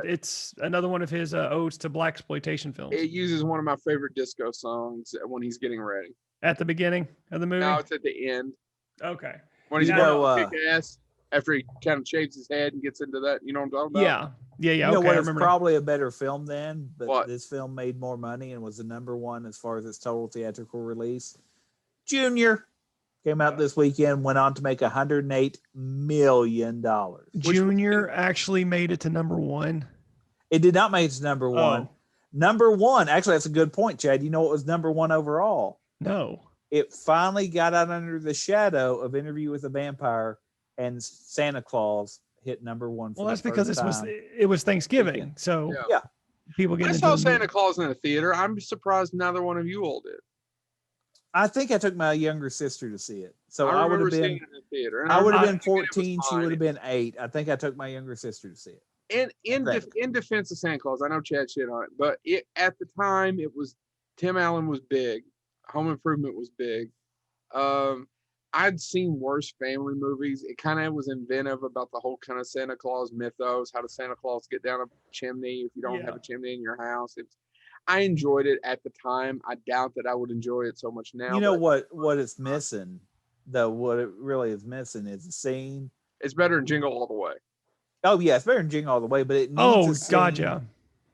it's another one of his odes to blaxploitation films. It uses one of my favorite disco songs when he's getting ready. At the beginning of the movie? No, it's at the end. Okay. When he's going to kick ass after he kind of shaves his head and gets into that. You know what I'm talking about? Yeah. You know what? It's probably a better film then, but this film made more money and was the number one as far as its total theatrical release. Junior came out this weekend, went on to make $108 million. Junior actually made it to number one. It did not make it to number one. Number one, actually, that's a good point, Chad. You know what was number one overall? No. It finally got out under the shadow of Interview with a Vampire, and Santa Claus hit number one. Well, that's because it was Thanksgiving, so people get. I saw Santa Claus in the theater. I'm surprised neither one of you all did. I think I took my younger sister to see it, so I would have been in the theater. I would have been 14. She would have been 8. I think I took my younger sister to see it. In defense of Santa Claus, I know Chad shit on it, but at the time it was Tim Allen was big, Home Improvement was big. I'd seen worse family movies. It kind of was inventive about the whole kind of Santa Claus mythos. How does Santa Claus get down a chimney if you don't have a chimney in your house? I enjoyed it at the time. I doubt that I would enjoy it so much now. You know what it's missing, though? What it really is missing is a scene. It's better than Jingle All the Way. Oh yeah, it's better than Jingle All the Way, but it needs a scene.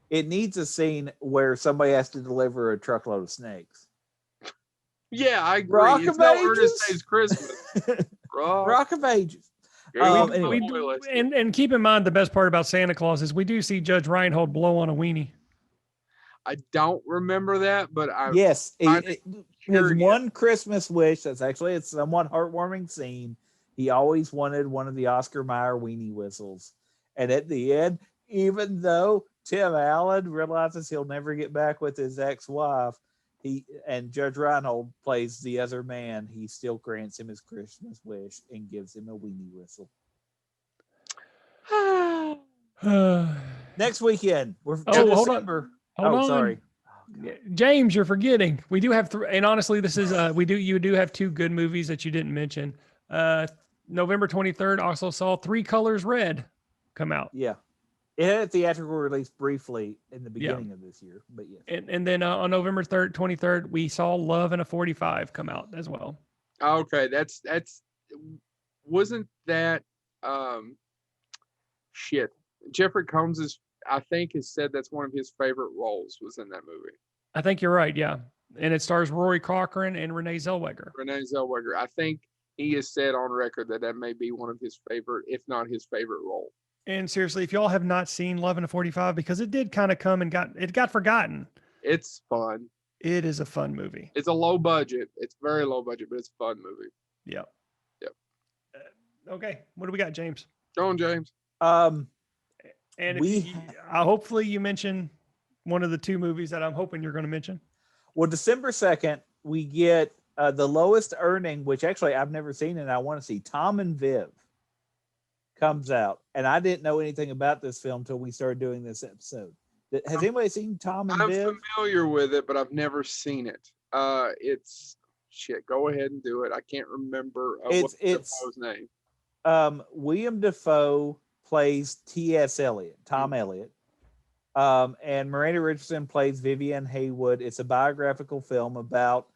It needs a scene where somebody has to deliver a truckload of snakes. Yeah, I agree. Rock it's of no Ages. Ernest Saves Christmas. Rock of Ages. And keep in mind, the best part about Santa Claus is we do see Judge Reinhold blow on a weenie. I don't remember that, but his one Christmas wish. That's actually a somewhat heartwarming scene. He always wanted one of the Oscar Mayer weenie whistles, and at the end, even though Tim Allen realizes he'll never get back with his ex-wife, and Judge Reinhold plays the other man, he still grants him his Christmas wish and gives him a weenie whistle. Next weekend, we're December. Hold on. Sorry. James, you're forgetting. We do have and honestly, this is you do have 2 good movies that you didn't mention. November 23rd also saw 3 Colors Red come out. Yeah. It had a theatrical release briefly in the beginning of this year, but yes. And then on November 23rd, we saw Love in a 45 come out as well. Okay, that's wasn't that shit. Jeffrey Combs I think has said that's one of his favorite roles was in that movie. I think you're right, yeah. And it stars Rory Cochrane and Renee Zellweger. I think he has said on record that may be one of his favorite, if not his favorite role. And seriously, if y'all have not seen Love in a 45, because it did kind of come and got forgotten. It's fun. It is a fun movie. It's a low budget. It's very low budget, but it's a fun movie. Yep. Okay. What do we got, James? Go on, James. And hopefully you mention one of the 2 movies that I'm hoping you're going to mention. Well, December 2nd, we get the lowest earning, which actually I've never seen and I want to see. Tom and Viv comes out, and I didn't know anything about this film until we started doing this episode. Has anybody seen Tom and Viv? I'm familiar with it, but I've never seen it. It's shit. Go ahead and do it. I can't remember what's Defoe's name. William Defoe plays T.S. Eliot, Tom Elliot, and Miranda Richardson plays Vivian Haywood. It's a biographical film about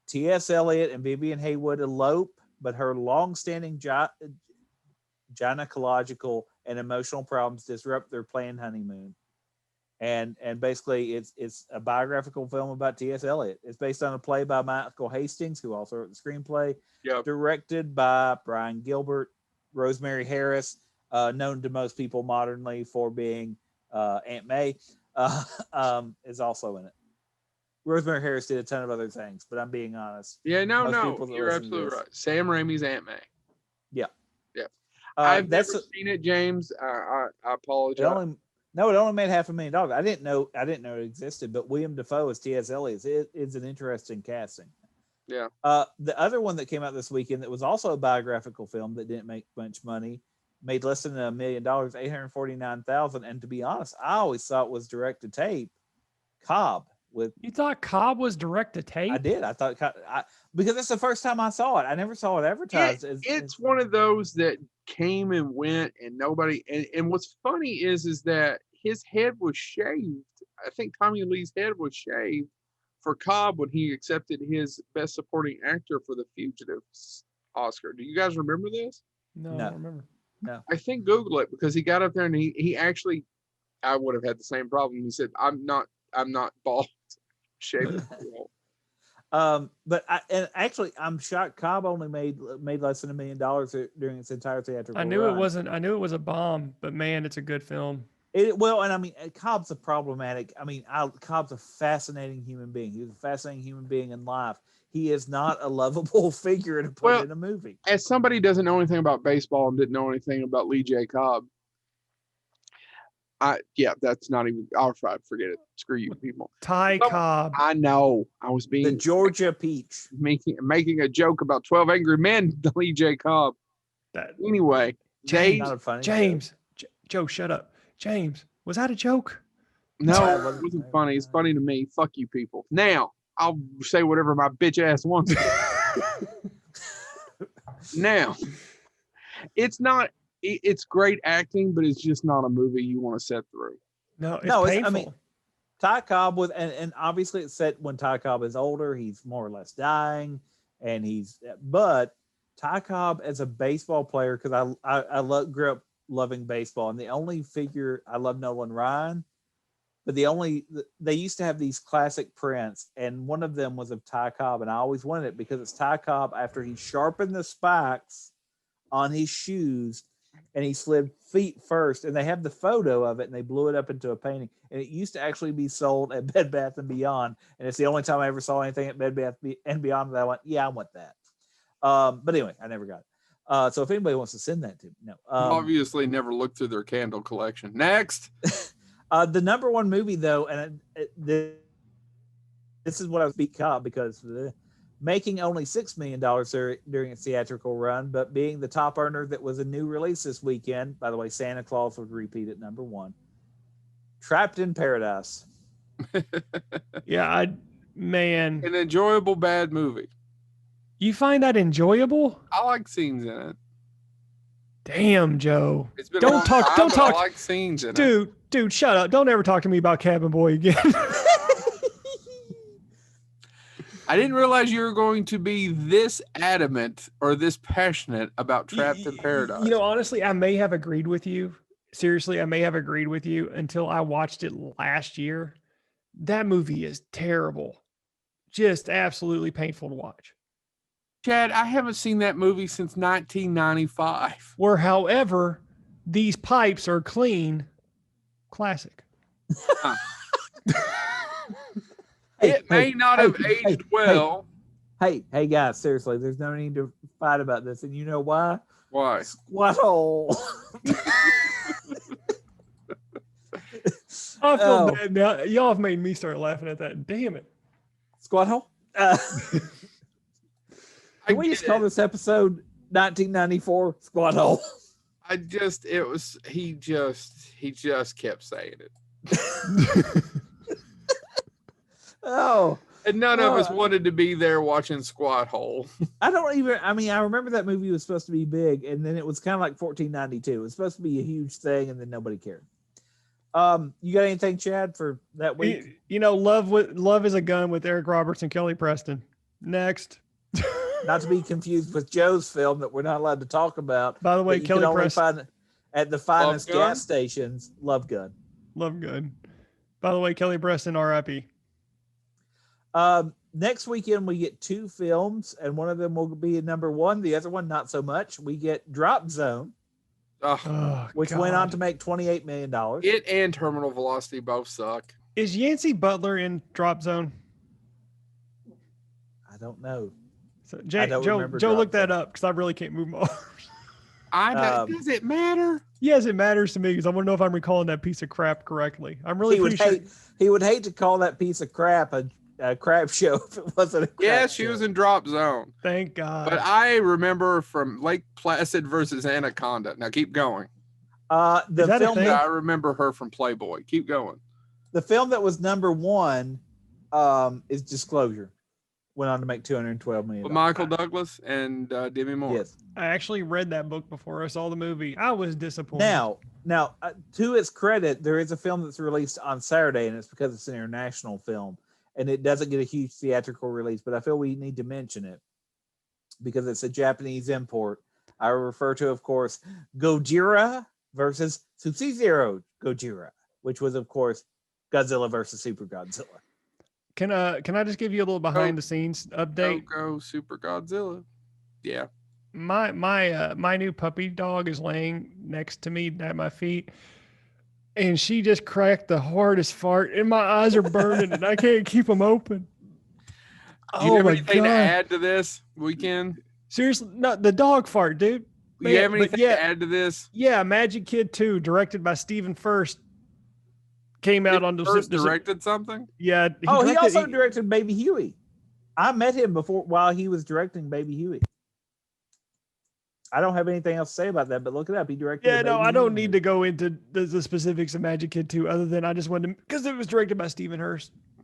T.S. Eliot and Vivian Haywood elope, but her long-standing gynecological and emotional problems disrupt their planned honeymoon. And basically, it's a biographical film about T.S. Eliot. It's based on a play by Michael Hastings, who also wrote the screenplay. Yep. Directed by Brian Gilbert, Rosemary Harris, known to most people modernly for being Aunt May is also in it. Rosemary Harris did a ton of other things, but I'm being honest. Yeah, no, you're absolutely right. Sam Raimi's Aunt May. Yeah. Yeah. I've never seen it, James. I apologize. It only made $500,000. I didn't know it existed, but William Dafoe as T.S. Eliot is an interesting casting. Yeah. The other one that came out this weekend that was also a biographical film that didn't make much money, made less than $1 million, $849,000. And to be honest, I always thought it was direct to tape. Cobb. You thought Cobb was direct to tape? I did. I thought because it's the first time I saw it. I never saw it advertised. It's one of those that came and went, and nobody. And what's funny is that his head was shaved. I think Tommy Lee's head was shaved for Cobb when he accepted his Best Supporting Actor for The Fugitive Oscar. Do you guys remember this? No, I don't remember. No. I think Google it, because he got up there and he actually, I would have had the same problem. He said, I'm not bald. Shaved. But I'm shocked Cobb only made less than $1 million during its entire theatrical run. I knew it was a bomb, but man, it's a good film. Cobb's a problematic. Cobb's a fascinating human being. He was a fascinating human being in life. He is not a lovable figure to put in a movie. As somebody who doesn't know anything about baseball and didn't know anything about Lee J. Cobb, that's not even. I'll forget it. Screw you, people. Cobb. I know. I was being the Georgia Peach, making a joke about 12 Angry Men. Lee J. Cobb. Anyway, James, Joe, shut up. James, was that a joke? No, it wasn't funny. It's funny to me. Fuck you, people. Now I'll say whatever my bitch ass wants. Now, it's not. It's great acting, but it's just not a movie you want to sit through. No, it's painful. Ty Cobb and obviously it's set when Ty Cobb is older. He's more or less dying, but Ty Cobb as a baseball player, because I grew up loving baseball, and the only figure I love Nolan Ryan, but they used to have these classic prints, and one of them was of Ty Cobb, and I always wanted it because it's Ty Cobb after he sharpened the spikes on his shoes. And he slid feet first, and they have the photo of it, and they blew it up into a painting. And it used to actually be sold at Bed Bath & Beyond, and it's the only time I ever saw anything at Bed Bath & Beyond that I went, yeah, I want that. But anyway, I never got it. So if anybody wants to send that to me, no. Obviously never looked through their candle collection. Next. The number one movie, though, and this is what I was beat Cobb because making only $6 million during its theatrical run, but being the top earner that was a new release this weekend. By the way, Santa Claus would repeat at number one. Trapped in Paradise. An enjoyable bad movie. You find that enjoyable? I like scenes in it. Damn, Joe. It's been don't talk. I like scenes in it. Dude, shut up. Don't ever talk to me about Cabin Boy again. I didn't realize you were going to be this adamant or this passionate about Trapped in Paradise. Honestly, I may have agreed with you. Seriously, I may have agreed with you until I watched it last year. That movie is terrible. Just absolutely painful to watch. Chad, I haven't seen that movie since 1995. Where, however, these pipes are clean. Classic. It may not have aged well. Hey, guys, seriously, there's no need to fight about this. And you know why? Why? Squat hole. I feel bad now. Y'all have made me start laughing at that. Damn it. Squat hole? Can we just call this episode 1994 Squat hole? He just kept saying it. And none of us wanted to be there watching Squat Hole. I remember that movie was supposed to be big, and then it was kind of like 1492. It was supposed to be a huge thing, and then nobody cared. You got anything, Chad, for that week? Love is a Gun with Eric Roberts and Kelly Preston. Next. Not to be confused with Joe's film that we're not allowed to talk about. By the way, Kelly Preston. Find at the finest gas stations. Love Gun. By the way, Kelly Preston, R.I.P. Next weekend we get two films, and one of them will be number one. The other one, not so much. We get Drop Zone. which went on to make $28 million. It and Terminal Velocity both suck. Is Yancey Butler in Drop Zone? I don't know. So Joe, look that up because I really can't move my arms. Does it matter? Yes, it matters to me because I want to know if I'm recalling that piece of crap correctly. I'm really he would hate to call that piece of crap a crap show if it wasn't a crap she was in Drop Zone. Thank God. But I remember from Lake Placid versus Anaconda. Now keep going. The film I remember her from Playboy. Keep going. The film that was number one is Disclosure. Went on to make $212 million. With Michael Douglas and Demi Moore. Yes. I actually read that book before I saw the movie. I was disappointed. Now, to its credit, there is a film that's released on Saturday, and it's because it's an international film, and it doesn't get a huge theatrical release, but I feel we need to mention it because it's a Japanese import. I refer to, of course, Gojira versus Sub-Zero Gojira, which was, of course, Godzilla versus Super Godzilla. Can I just give you a little behind the scenes update? Go Super Godzilla. Yeah. My new puppy dog is laying next to me at my feet, and she just cracked the hardest fart, and my eyes are burning, and I can't keep them open. Do you have anything to add to this weekend? Seriously, no, the dog fart, dude. Do you have anything to add to this? Yeah, Magic Kid 2, directed by Stephen Furst, came out on First directed something. Yeah. He also directed Baby Huey. I met him before while he was directing Baby Huey. I don't have anything else to say about that, but look it up. He directed. Yeah, no, I don't need to go into the specifics of Magic Kid 2, other than I just wanted to, because it was directed by Stephen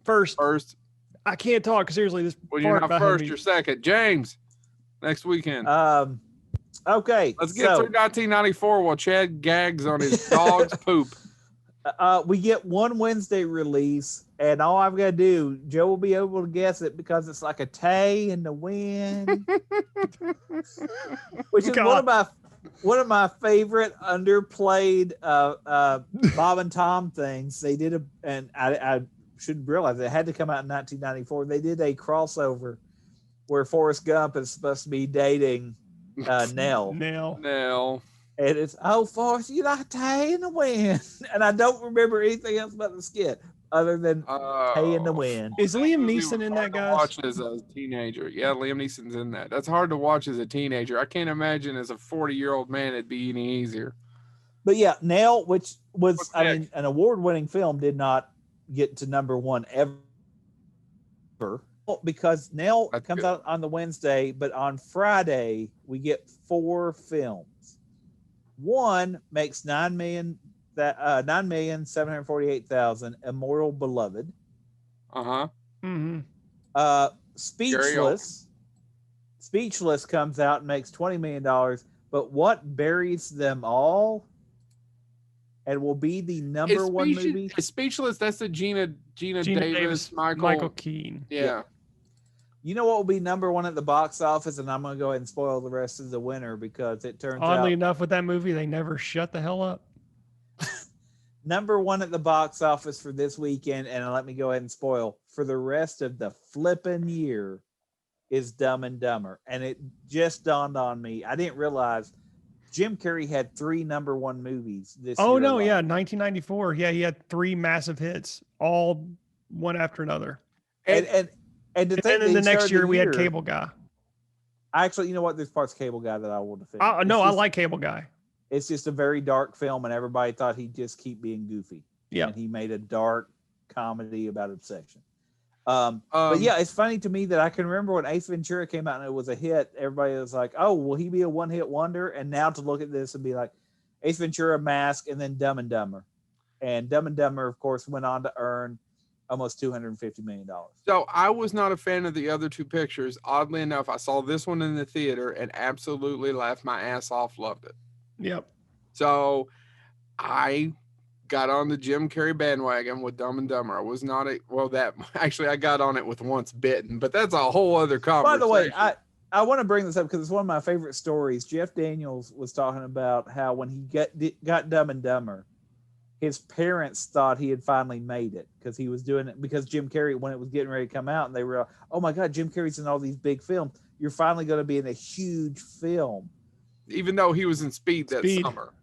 First. I can't talk seriously. This. Well, you're not first. You're second. James, next weekend. Okay. Let's get through 1994 while Chad gags on his dog's poop. We get one Wednesday release, and all I've got to do, Joe will be able to guess it because it's like a tay in the wind, which is one of my favorite underplayed Bob and Tom things. They did and I should realize it had to come out in 1994. They did a crossover where Forrest Gump is supposed to be dating Nell. And it's, Forrest, you like Tay in the Wind. And I don't remember anything else about the skit other than Tay in the Wind. Is Liam Neeson in that, guys? Watch as a teenager. Yeah, Liam Neeson's in that. That's hard to watch as a teenager. I can't imagine as a 40-year-old man it'd be any easier. But yeah, Nell, which was, an award-winning film, did not get to number one ever. Because Nell comes out on the Wednesday, but on Friday, we get 4 films. One makes $9,748,000. Immortal Beloved. Speechless comes out and makes $20 million. But What Buries Them All, and will be the number one movie. Speechless. That's the Gina Davis, Michael Keane. Yeah. You know what will be number one at the box office, and I'm going to go ahead and spoil the rest of the winner because it turns out... Oddly enough, with that movie, they never shut the hell up. Number one at the box office for this weekend, and let me go ahead and spoil, for the rest of the flipping year, is Dumb and Dumber. And it just dawned on me. I didn't realize Jim Carrey had 3 number one movies this year. Oh, no, yeah, 1994. Yeah, he had 3 massive hits, all one after another. And then the next year we had Cable Guy. Actually, you know what? There's parts of Cable Guy that I will defend. I like Cable Guy. It's just a very dark film, and everybody thought he'd just keep being goofy. Yeah. And he made a dark comedy about obsession. But yeah, it's funny to me that I can remember when Ace Ventura came out and it was a hit. Everybody was like, "Oh, will he be a one-hit wonder?" And now to look at this and be like, Ace Ventura, Mask, and then Dumb and Dumber. And Dumb and Dumber, of course, went on to earn almost $250 million. So I was not a fan of the other 2 pictures. Oddly enough, I saw this one in the theater and absolutely laughed my ass off. Loved it. Yep. So I got on the Jim Carrey bandwagon with Dumb and Dumber. I was not I got on it with Once Bitten, but that's a whole other conversation. By the way, I want to bring this up because it's one of my favorite stories. Jeff Daniels was talking about how when he got Dumb and Dumber, his parents thought he had finally made it because he was doing it because Jim Carrey, when it was getting ready to come out, and they were, oh my God, Jim Carrey's in all these big films. You're finally going to be in a huge film. Even though he was in Speed that summer.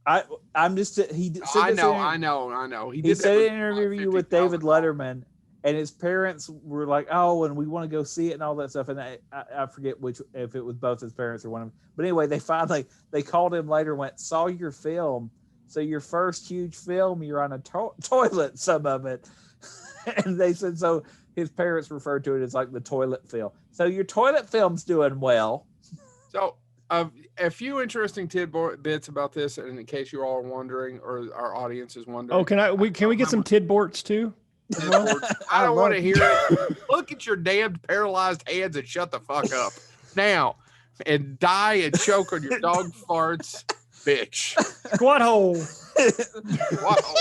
I'm just he said I know. He said in an interview with David Letterman, and his parents were like, "Oh, and we want to go see it and all that stuff." And I forget if it was both his parents or one of them. But anyway, they called him later and went, "Saw your film. So your first huge film, you're on a toilet, some of it." And they said, so his parents referred to it as like the toilet film. So your toilet film's doing well. So a few interesting tidbits about this, and in case you're all wondering, or our audience is wondering. Oh, can we get some tidborts too? I don't want to hear it. Look at your damned paralyzed hands and shut the fuck up now, and die and choke on your dog farts, bitch. Squat hole. Squat hole.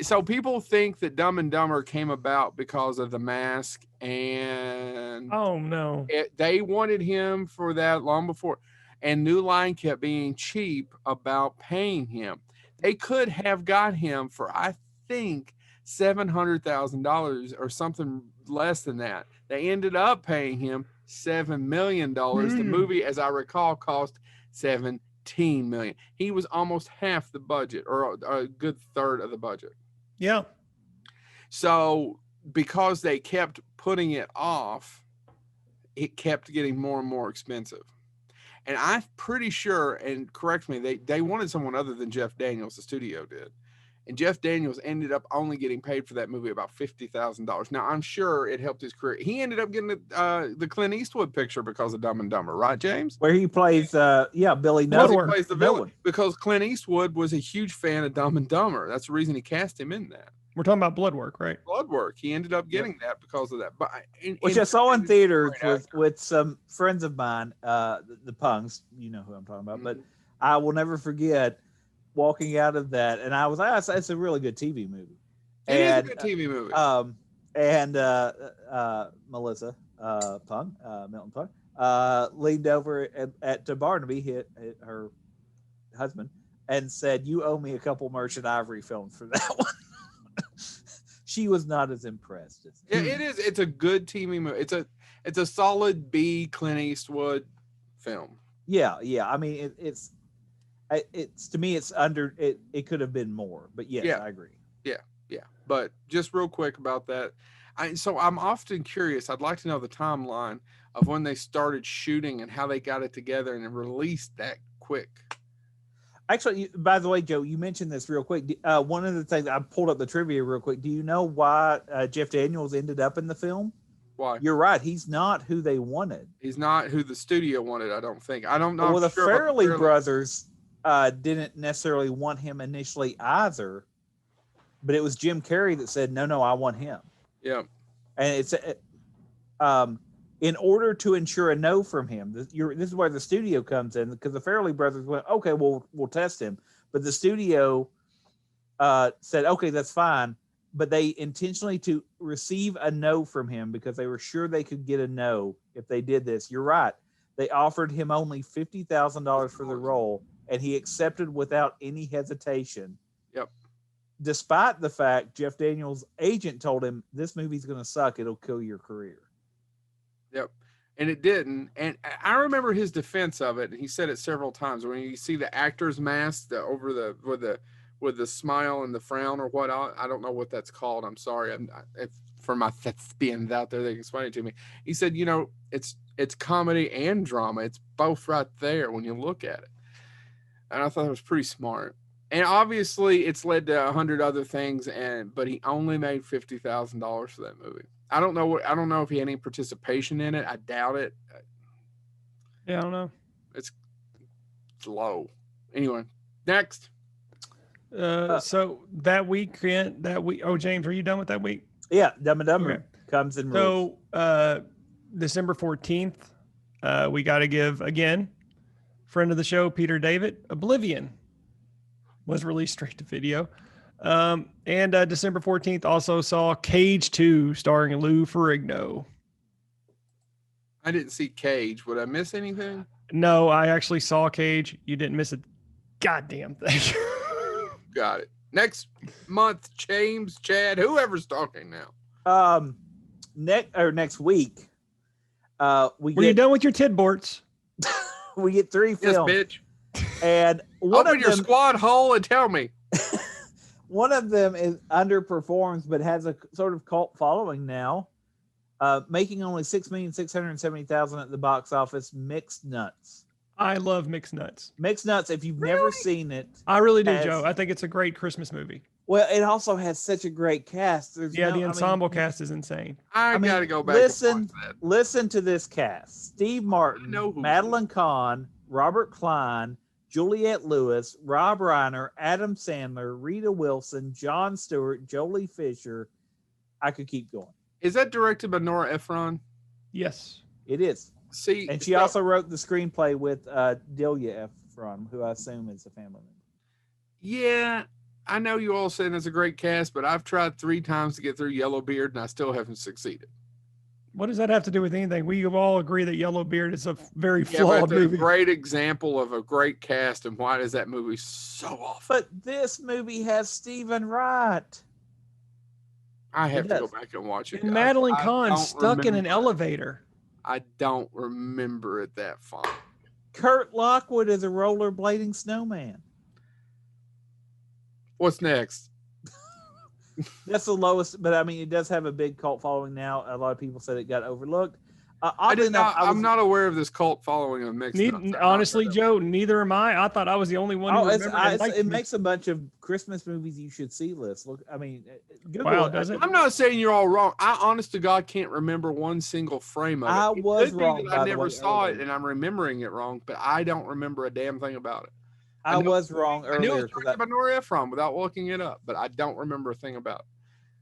So people think that Dumb and Dumber came about because of The Mask, and oh no, they wanted him for that long before, and New Line kept being cheap about paying him. They could have got him for, I think, $700,000 or something less than that. They ended up paying him $7 million. The movie, as I recall, cost $17 million. He was almost half the budget, or a good third of the budget. Yeah. So because they kept putting it off, it kept getting more and more expensive. And I'm pretty sure, and correct me, they wanted someone other than Jeff Daniels, the studio did. And Jeff Daniels ended up only getting paid for that movie about $50,000. Now, I'm sure it helped his career. He ended up getting the Clint Eastwood picture because of Dumb and Dumber, right, James? Where he plays, Billy Nolan. He plays the villain because Clint Eastwood was a huge fan of Dumb and Dumber. That's the reason he cast him in that. We're talking about Bloodwork, right? Bloodwork. He ended up getting that because of that. But which I saw in theaters with some friends of mine, the Punks. You know who I'm talking about. Mm-hmm. But I will never forget walking out of that, and I was like, it's a really good TV movie. It is a good TV movie. Melissa Milton Punk, leaned over to Barnaby, hit her husband, and said, "You owe me a couple Merchant Ivory films for that one." She was not as impressed. Yeah, it is. It's a good TV movie. It's a solid B Clint Eastwood film. Yeah. I mean, it's to me, it's under it. It could have been more, but yes, yeah. I agree. Yeah. But just real quick about that. So I'm often curious. I'd like to know the timeline of when they started shooting and how they got it together and released that quick. Actually, by the way, Joe, you mentioned this real quick. One of the things, I pulled up the trivia real quick. Do you know why Jeff Daniels ended up in the film? Why? You're right. He's not who they wanted. He's not who the studio wanted, I don't think. I don't know. Well, the Farrelly brothers didn't necessarily want him initially either, but it was Jim Carrey that said, no, I want him. Yeah. And it's in order to ensure a no from him, this is where the studio comes in, because the Farrelly brothers went, okay, we'll test him. But the studio said, okay, that's fine. But they intentionally to receive a no from him because they were sure they could get a no if they did this. You're right. They offered him only $50,000 for the role, and he accepted without any hesitation. Yep. Despite the fact Jeff Daniels' agent told him, this movie's going to suck. It'll kill your career. Yep. And it didn't. And I remember his defense of it. And he said it several times. When you see the actor's mask with the smile and the frown or what, I don't know what that's called. I'm sorry. For my thespians out there, they can explain it to me. He said, it's comedy and drama. It's both right there when you look at it. And I thought it was pretty smart. And obviously it's led to 100 other things, but he only made $50,000 for that movie. I don't know if he had any participation in it. I doubt it. Yeah, I don't know. It's low. Anyway, next. So that week, oh, James, are you done with that week? Yeah, Dumb and Dumber comes in. So December 14th, we got to give, again, friend of the show, Peter David, Oblivion was released straight to video. And December 14th also saw Cage 2 starring Lou Ferrigno. I didn't see Cage. Would I miss anything? No, I actually saw Cage. You didn't miss a goddamn thing. Got it. Next month, James, Chad, whoever's talking now. Next week. Were you done with your tidborts? We get 3 films. Yes, bitch. And open your squad hole and tell me. One of them is underperforms, but has a sort of cult following now, making only $6,670,000 at the box office. Mixed Nuts. I love Mixed Nuts. Mixed Nuts. If you've never seen it, I really do, Joe. I think it's a great Christmas movie. Well, it also has such a great cast. The ensemble cast is insane. I gotta go back. Listen to this cast: Steve Martin, Madeline Kahn, Robert Klein, Juliette Lewis, Rob Reiner, Adam Sandler, Rita Wilson, Jon Stewart, Jolie Fisher. I could keep going. Is that directed by Nora Ephron? Yes, it is. See, and she also wrote the screenplay with Delia Ephron, who I assume is a family member. Yeah. I know you all saying it's a great cast, but I've tried 3 times to get through Yellowbeard and I still haven't succeeded. What does that have to do with anything? We all agree that Yellowbeard is a very flawed movie. A great example of a great cast, and why is that movie so awful? But this movie has Stephen Wright. I have to go back and watch it. And Madeline Kahn stuck in an elevator. I don't remember it that far. Kurt Lockwood is a rollerblading snowman. What's next? That's the lowest, but I mean, it does have a big cult following now. A lot of people said it got overlooked. I'm not aware of this cult following of Mixed Nuts. Honestly, Joe, neither am I. I thought I was the only one. It makes a bunch of Christmas movies you should see list. Look, I mean, Google does it? I'm not saying you're all wrong. I, honest to God, can't remember one single frame of it. I was wrong. I never saw it, and I'm remembering it wrong, but I don't remember a damn thing about it. I was wrong earlier. I knew it was directed by Nora Ephron without looking it up, but I don't remember a thing about it.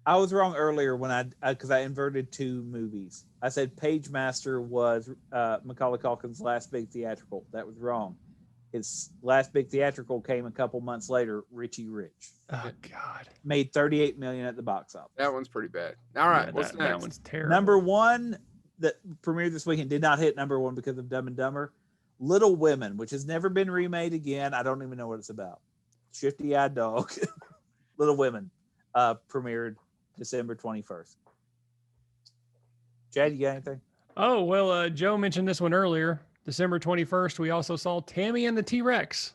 I was wrong earlier when because I inverted 2 movies. I said Page Master was Macaulay Culkin's last big theatrical. That was wrong. His last big theatrical came a couple months later. Richie Rich. Oh God! Made $38 million at the box office. That one's pretty bad. All right, what's next? That one's terrible. Number 1 that premiered this weekend did not hit number 1 because of Dumb and Dumber. Little Women, which has never been remade again. I don't even know what it's about. Shifty-eyed dog. Little Women premiered December 21st. Chad, you got anything? Oh, well, Joe mentioned this one earlier. December 21st, we also saw Tammy and the T-Rex.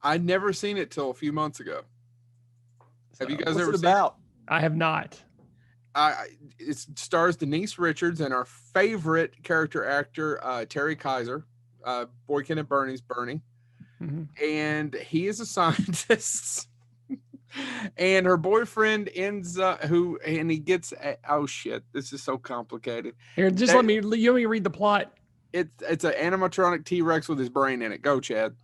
I'd never seen it till a few months ago. Have you guys ever seen it? I have not. It stars Denise Richards and our favorite character actor, Terry Kaiser. Boykin and Bernie's Bernie. Mm-hmm. And he is a scientist. And her boyfriend ends he gets oh shit, this is so complicated. Here, just let me read the plot. It's an animatronic T-Rex with his brain in it. Go, Chad.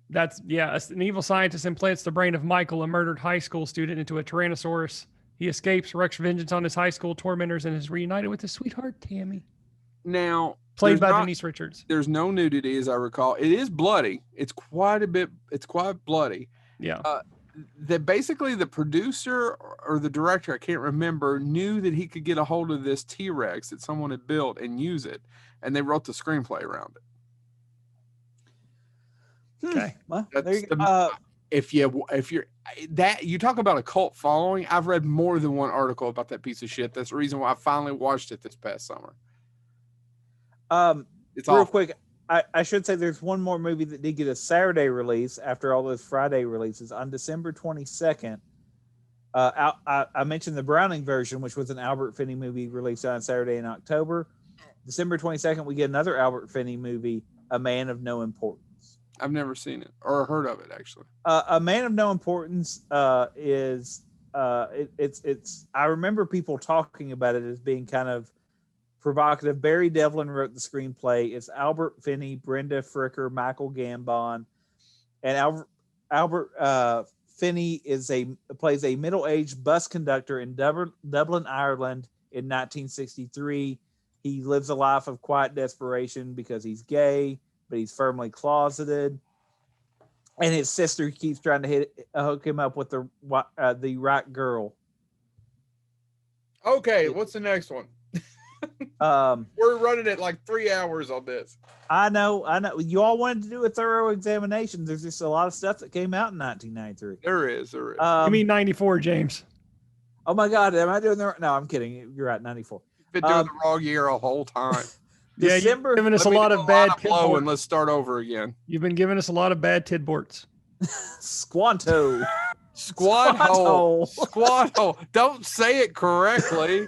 That's an evil scientist implants the brain of Michael, a murdered high school student, into a Tyrannosaurus. He escapes, wreaks vengeance on his high school tormentors, and is reunited with his sweetheart Tammy. Now, played by Denise Richards. There's no nudity, as I recall. It is bloody. It's quite bloody. Yeah. That basically the producer or the director, I can't remember, knew that he could get a hold of this T-Rex that someone had built and use it, and they wrote the screenplay around it. Okay. Well, there you go. If you're that, you talk about a cult following, I've read more than one article about that piece of shit. That's the reason why I finally watched it this past summer. It's real quick. I should say there's one more movie that did get a Saturday release after all those Friday releases. On December 22nd, I mentioned the Browning version, which was an Albert Finney movie released on Saturday in October. December 22nd, we get another Albert Finney movie, A Man of No Importance. I've never seen it or heard of it, actually. A Man of No Importance is I remember people talking about it as being kind of provocative. Barry Devlin wrote the screenplay. It's Albert Finney, Brenda Fricker, Michael Gambon, and Albert Finney plays a middle-aged bus conductor in Dublin, Ireland in 1963. He lives a life of quiet desperation because he's gay, but he's firmly closeted. And his sister keeps trying to hook him up with the right girl. Okay, what's the next one? We're running it like 3 hours on this. I know. You all wanted to do a thorough examination. There's just a lot of stuff that came out in 1993. There is. You mean 94, James? Oh my God, am I doing the right? No, I'm kidding. You're right, 94. Been doing the wrong year a whole time. Yeah, December. you've given us a lot of bad blow, and let's start over again. You've been giving us a lot of bad tidborts. Squanto. Squad hole. Squad hole. Don't say it correctly.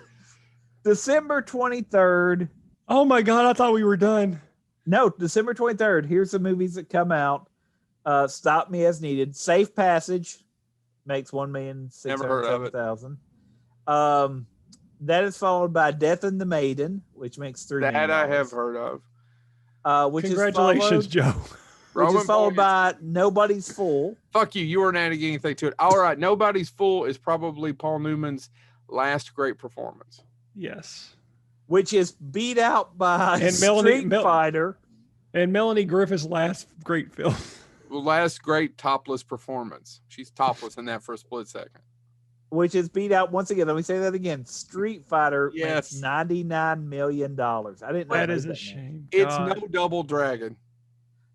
December 23rd. Oh my God, I thought we were done. No, December 23rd. Here's the movies that come out. Stop Me As Needed. Safe Passage makes $1,607,000. That is followed by Death and the Maiden, which makes $3 million. That I have heard of. Congratulations, Joe. Which is followed by Nobody's Fool. Fuck you. You weren't adding anything to it. All right. Nobody's Fool is probably Paul Newman's last great performance. Yes. Which is beat out by Street Fighter. And Melanie Griffith's last great film. Last great topless performance. She's topless in that for a split second. Which is beat out once again. Let me say that again. Street Fighter makes $99 million. I didn't know that is a shame. It's no Double Dragon.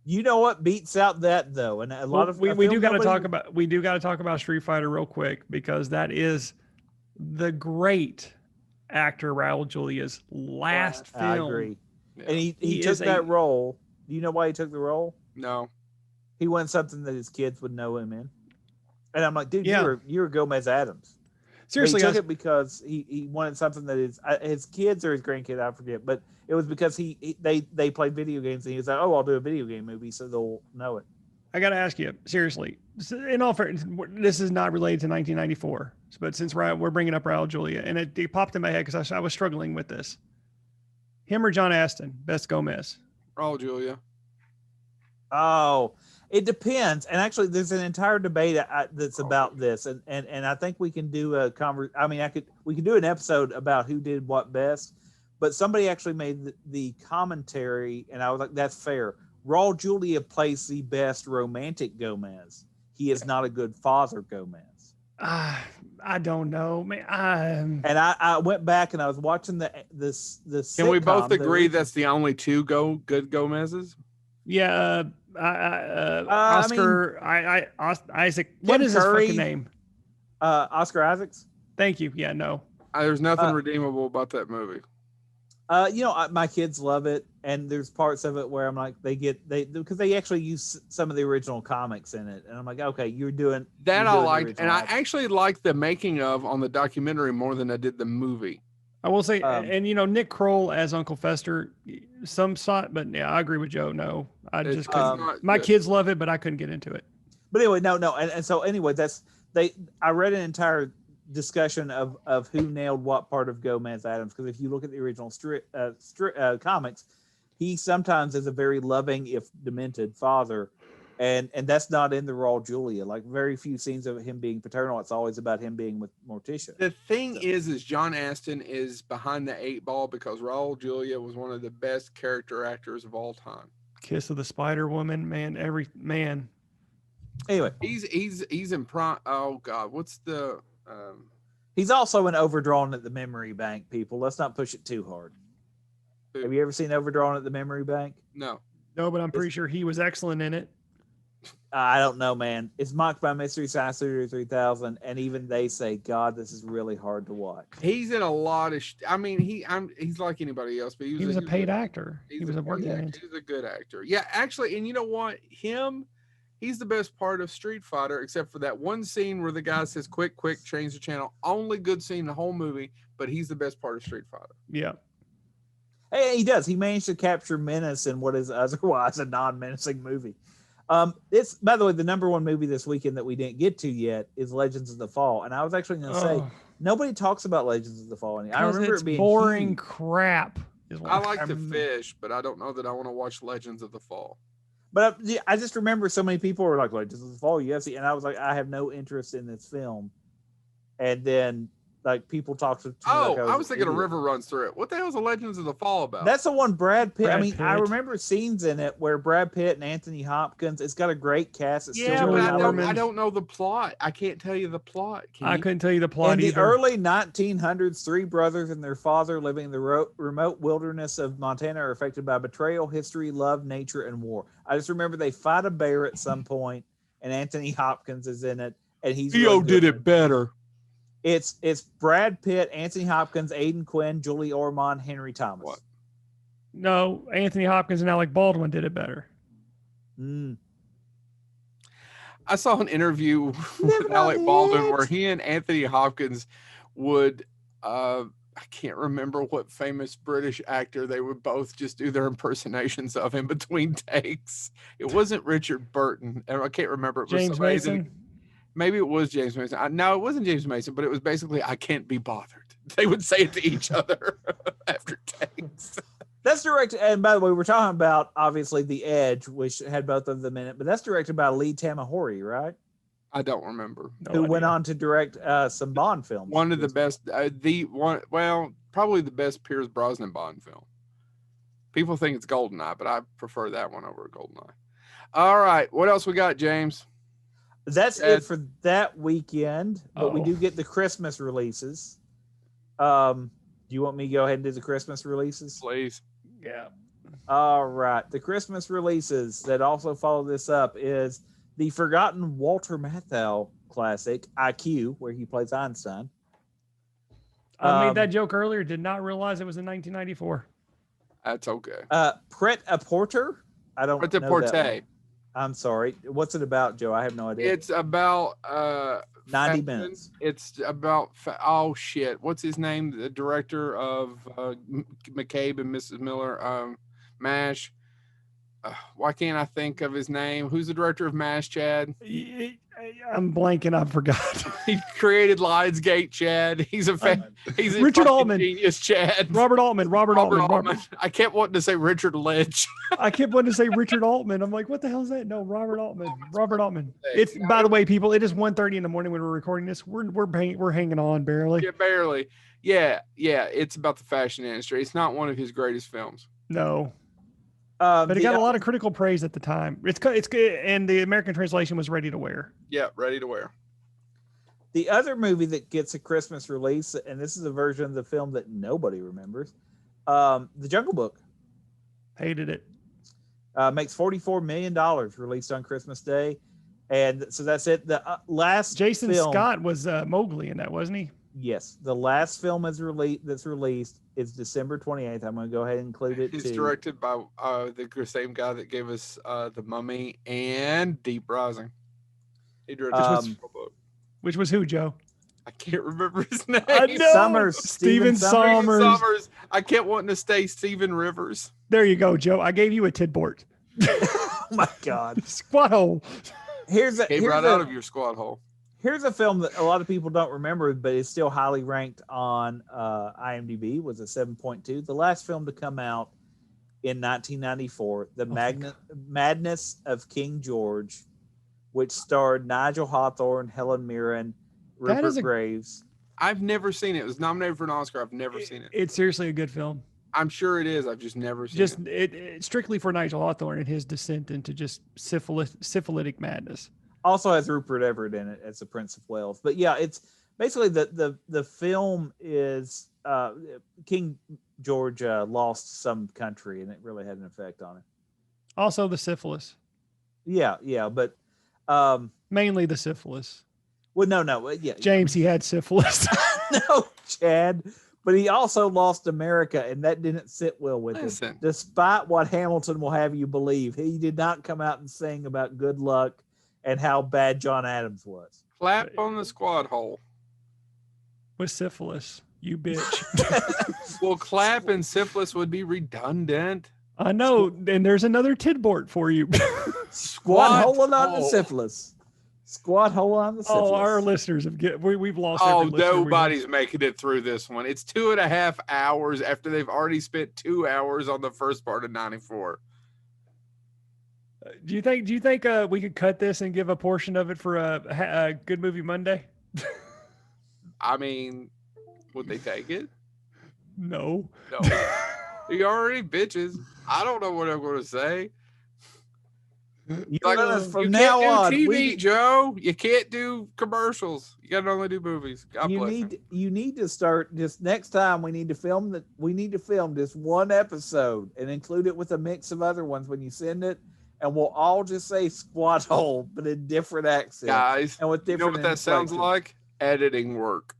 You know what beats out that though, and a lot of we do got to talk about Street Fighter real quick because that is the great actor Raul Julia's last film. I agree, and he took that role. Do you know why he took the role? No, he wanted something that his kids would know him in, and I'm like, dude, you're Gomez Adams. Seriously, he took it because he wanted something that his kids or his grandkids, I forget, but it was because they played video games and he was like, oh, I'll do a video game movie so they'll know it. I got to ask you, seriously, in all fairness, this is not related to 1994, but since we're bringing up Raul Julia, and it popped in my head because I was struggling with this. Him or John Astin, best Gomez? Raul Julia. Oh, it depends. And actually, there's an entire debate that's about this, and I think we can do we can do an episode about who did what best. But somebody actually made the commentary, and I was like, "That's fair." Raul Julia plays the best romantic Gomez. He is not a good father Gomez. I don't know, man. And I went back and I was watching this. Can we both agree that's the only two good Gomez's? Yeah. Oscar Isaac. What is his fucking name? Oscar Isaacs. Thank you. Yeah, no. There's nothing redeemable about that movie. My kids love it, and there's parts of it where I'm like, because they actually use some of the original comics in it, and I'm like, okay, you're doing that. I liked, and I actually liked the making of on the documentary more than I did the movie. I will say, and Nick Kroll as Uncle Fester, some sort, but yeah, I agree with Joe. No, I just couldn't. My kids love it, but I couldn't get into it. But anyway, no, and so anyway, I read an entire discussion of who nailed what part of Gomez Adams, because if you look at the original comics, he sometimes is a very loving, if demented, father. And that's not in the Raul Julia. Like, very few scenes of him being paternal. It's always about him being with Morticia. The thing is John Astin is behind the 8 ball because Raul Julia was one of the best character actors of all time. Kiss of the Spider Woman, man. Anyway, he's in prime. Oh God, what's the? He's also in Overdrawn at the Memory Bank. People, let's not push it too hard. Who? Have you ever seen Overdrawn at the Memory Bank? No, but I'm pretty sure he was excellent in it. I don't know, man. It's mocked by Mystery Science Theater 3000, and even they say, "God, this is really hard to watch." He's in a lot of. He's like anybody else, but he was a paid actor. He was a working actor. He's a good actor. Yeah, actually, and you know what? He's the best part of Street Fighter, except for that one scene where the guy says, "Quick, change the channel." Only good scene in the whole movie, but he's the best part of Street Fighter. Yeah. Hey, he does. He managed to capture menace in what is otherwise a non-menacing movie. It's, by the way, the number one movie this weekend that we didn't get to yet is Legends of the Fall. And I was actually going to say, nobody talks about Legends of the Fall. I remember it being boring huge. Crap. I like to fish, but I don't know that I want to watch Legends of the Fall. But I just remember so many people were like, Legends of the Fall, you have to see. And I was like, I have no interest in this film. And then, like, people talk to I was thinking a river runs through it. What the hell is the Legends of the Fall about? That's the one Brad Pitt. I remember scenes in it where Brad Pitt and Anthony Hopkins. It's got a great cast. But I don't know the plot. I can't tell you the plot. I couldn't tell you the plot either. In the early 1900s, 3 brothers and their father living in the remote wilderness of Montana are affected by betrayal, history, love, nature, and war. I just remember they fight a bear at some point, and Anthony Hopkins is in it, and he's Theo did it better. It's Brad Pitt, Anthony Hopkins, Aidan Quinn, Julie Ormond, Henry Thomas. What? No, Anthony Hopkins and Alec Baldwin did it better. I saw an interview with Alec Baldwin where he and Anthony Hopkins would, I can't remember what famous British actor, they would both just do their impersonations of in between takes. It wasn't Richard Burton. I can't remember. It was James Mason. Maybe it was James Mason. No, it wasn't James Mason, but it was basically, I can't be bothered. They would say it to each other after takes. That's directed, and by the way, we're talking about obviously The Edge, which had both of them in it, but that's directed by Lee Tamahori, right? I don't remember. Who went on to direct some Bond films. One of the best, probably the best Pierce Brosnan Bond film. People think it's Goldeneye, but I prefer that one over Goldeneye. All right, what else we got, James? That's it for that weekend, but we do get the Christmas releases. Do you want me to go ahead and do the Christmas releases? Please. Yeah. All right. The Christmas releases that also follow this up is the forgotten Walter Matthau classic, IQ, where he plays Einstein. I made that joke earlier. Did not realize it was in 1994. That's okay. Pret-a-Porter? I don't know Pret-a-Porter. I'm sorry. What's it about, Joe? I have no idea. It's about 90 minutes. It's about what's his name? The director of McCabe and Mrs. Miller, MASH. Why can't I think of his name? Who's the director of MASH, Chad? I'm blanking. I forgot. He created Lionsgate, Chad. He's a Richard Altman. Genius, Chad. Robert Altman. I kept wanting to say Richard Lynch. I kept wanting to say Richard Altman. I'm like, what the hell is that? No, Robert Altman. It's, by the way, people, it is 1:30 in the morning when we're recording this. We're hanging on barely. Yeah, barely. Yeah. It's about the fashion industry. It's not one of his greatest films. No. But it got a lot of critical praise at the time. It's and the American translation was Ready to Wear. Yeah, Ready to Wear. The other movie that gets a Christmas release, and this is a version of the film that nobody remembers, The Jungle Book. Hated it. Makes $44 million, released on Christmas Day. And so that's it. The last Jason film, Scott was Mowgli in that, wasn't he? Yes. The last film that's released is December 28th. I'm going to go ahead and include it. It's directed by the same guy that gave us The Mummy and Deep Rising. He directed which was who, Joe? I can't remember his name. Steven Sommers. I kept wanting to say Steven Rivers. There you go, Joe. I gave you a tidbort. Oh my God. Squat hole. Out of your squat hole. Here's a film that a lot of people don't remember, but it's still highly ranked on IMDb. Was a 7.2. The last film to come out in 1994, The Madness of King George, which starred Nigel Hawthorne, Helen Mirren, Rupert Graves. I've never seen it. It was nominated for an Oscar. I've never seen it. It's seriously a good film. I'm sure it is. I've just never seen it. It's strictly for Nigel Hawthorne and his descent into just syphilitic madness. Also has Rupert Everett in it as the Prince of Wales. But yeah, it's basically the film is King George lost some country, and it really had an effect on it. Also the syphilis. Yeah, but mainly the syphilis. Well, no, yeah. James, he had syphilis. No, Chad. But he also lost America, and that didn't sit well with him. Despite what Hamilton will have you believe, he did not come out and sing about good luck and how bad John Adams was. Clap on the squad hole. With syphilis, you bitch. Well, clap and syphilis would be redundant. I know, and there's another tidbort for you. Squad hole on the syphilis. Squad hole on the syphilis. Oh, our listeners we've lost. Nobody's making it through this one. It's 2.5 hours after they've already spent 2 hours on the first part of 94. Do you think we could cut this and give a portion of it for a Good Movie Monday? I mean, would they take it? No. You already bitches. I don't know what I'm going to say. From now on, TV, Joe. You can't do commercials. You got to only do movies. You need to start just next time. We need to film this one episode and include it with a mix of other ones when you send it. And we'll all just say squat hole, but in different accents. Guys, and with different you know what that sounds like? Editing work.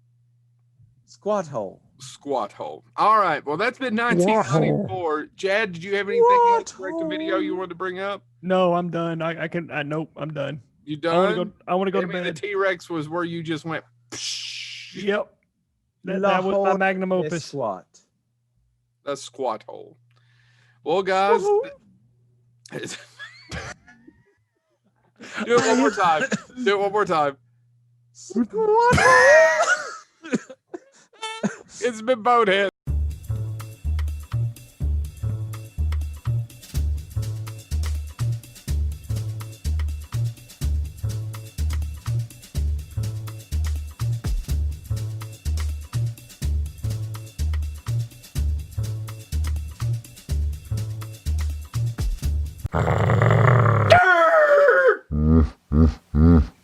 Squat hole. Squat hole. All right. Well, that's been 1994. Chad, did you have anything else direct to video you wanted to bring up? No, I'm done. Nope, I'm done. You done? I want to go to bed. The T-Rex was where you just went. Yep. That was my magnum opus. Squat. That's squat hole. Well, guys. Do it one more time. Do it one more time. It's been Bonehead.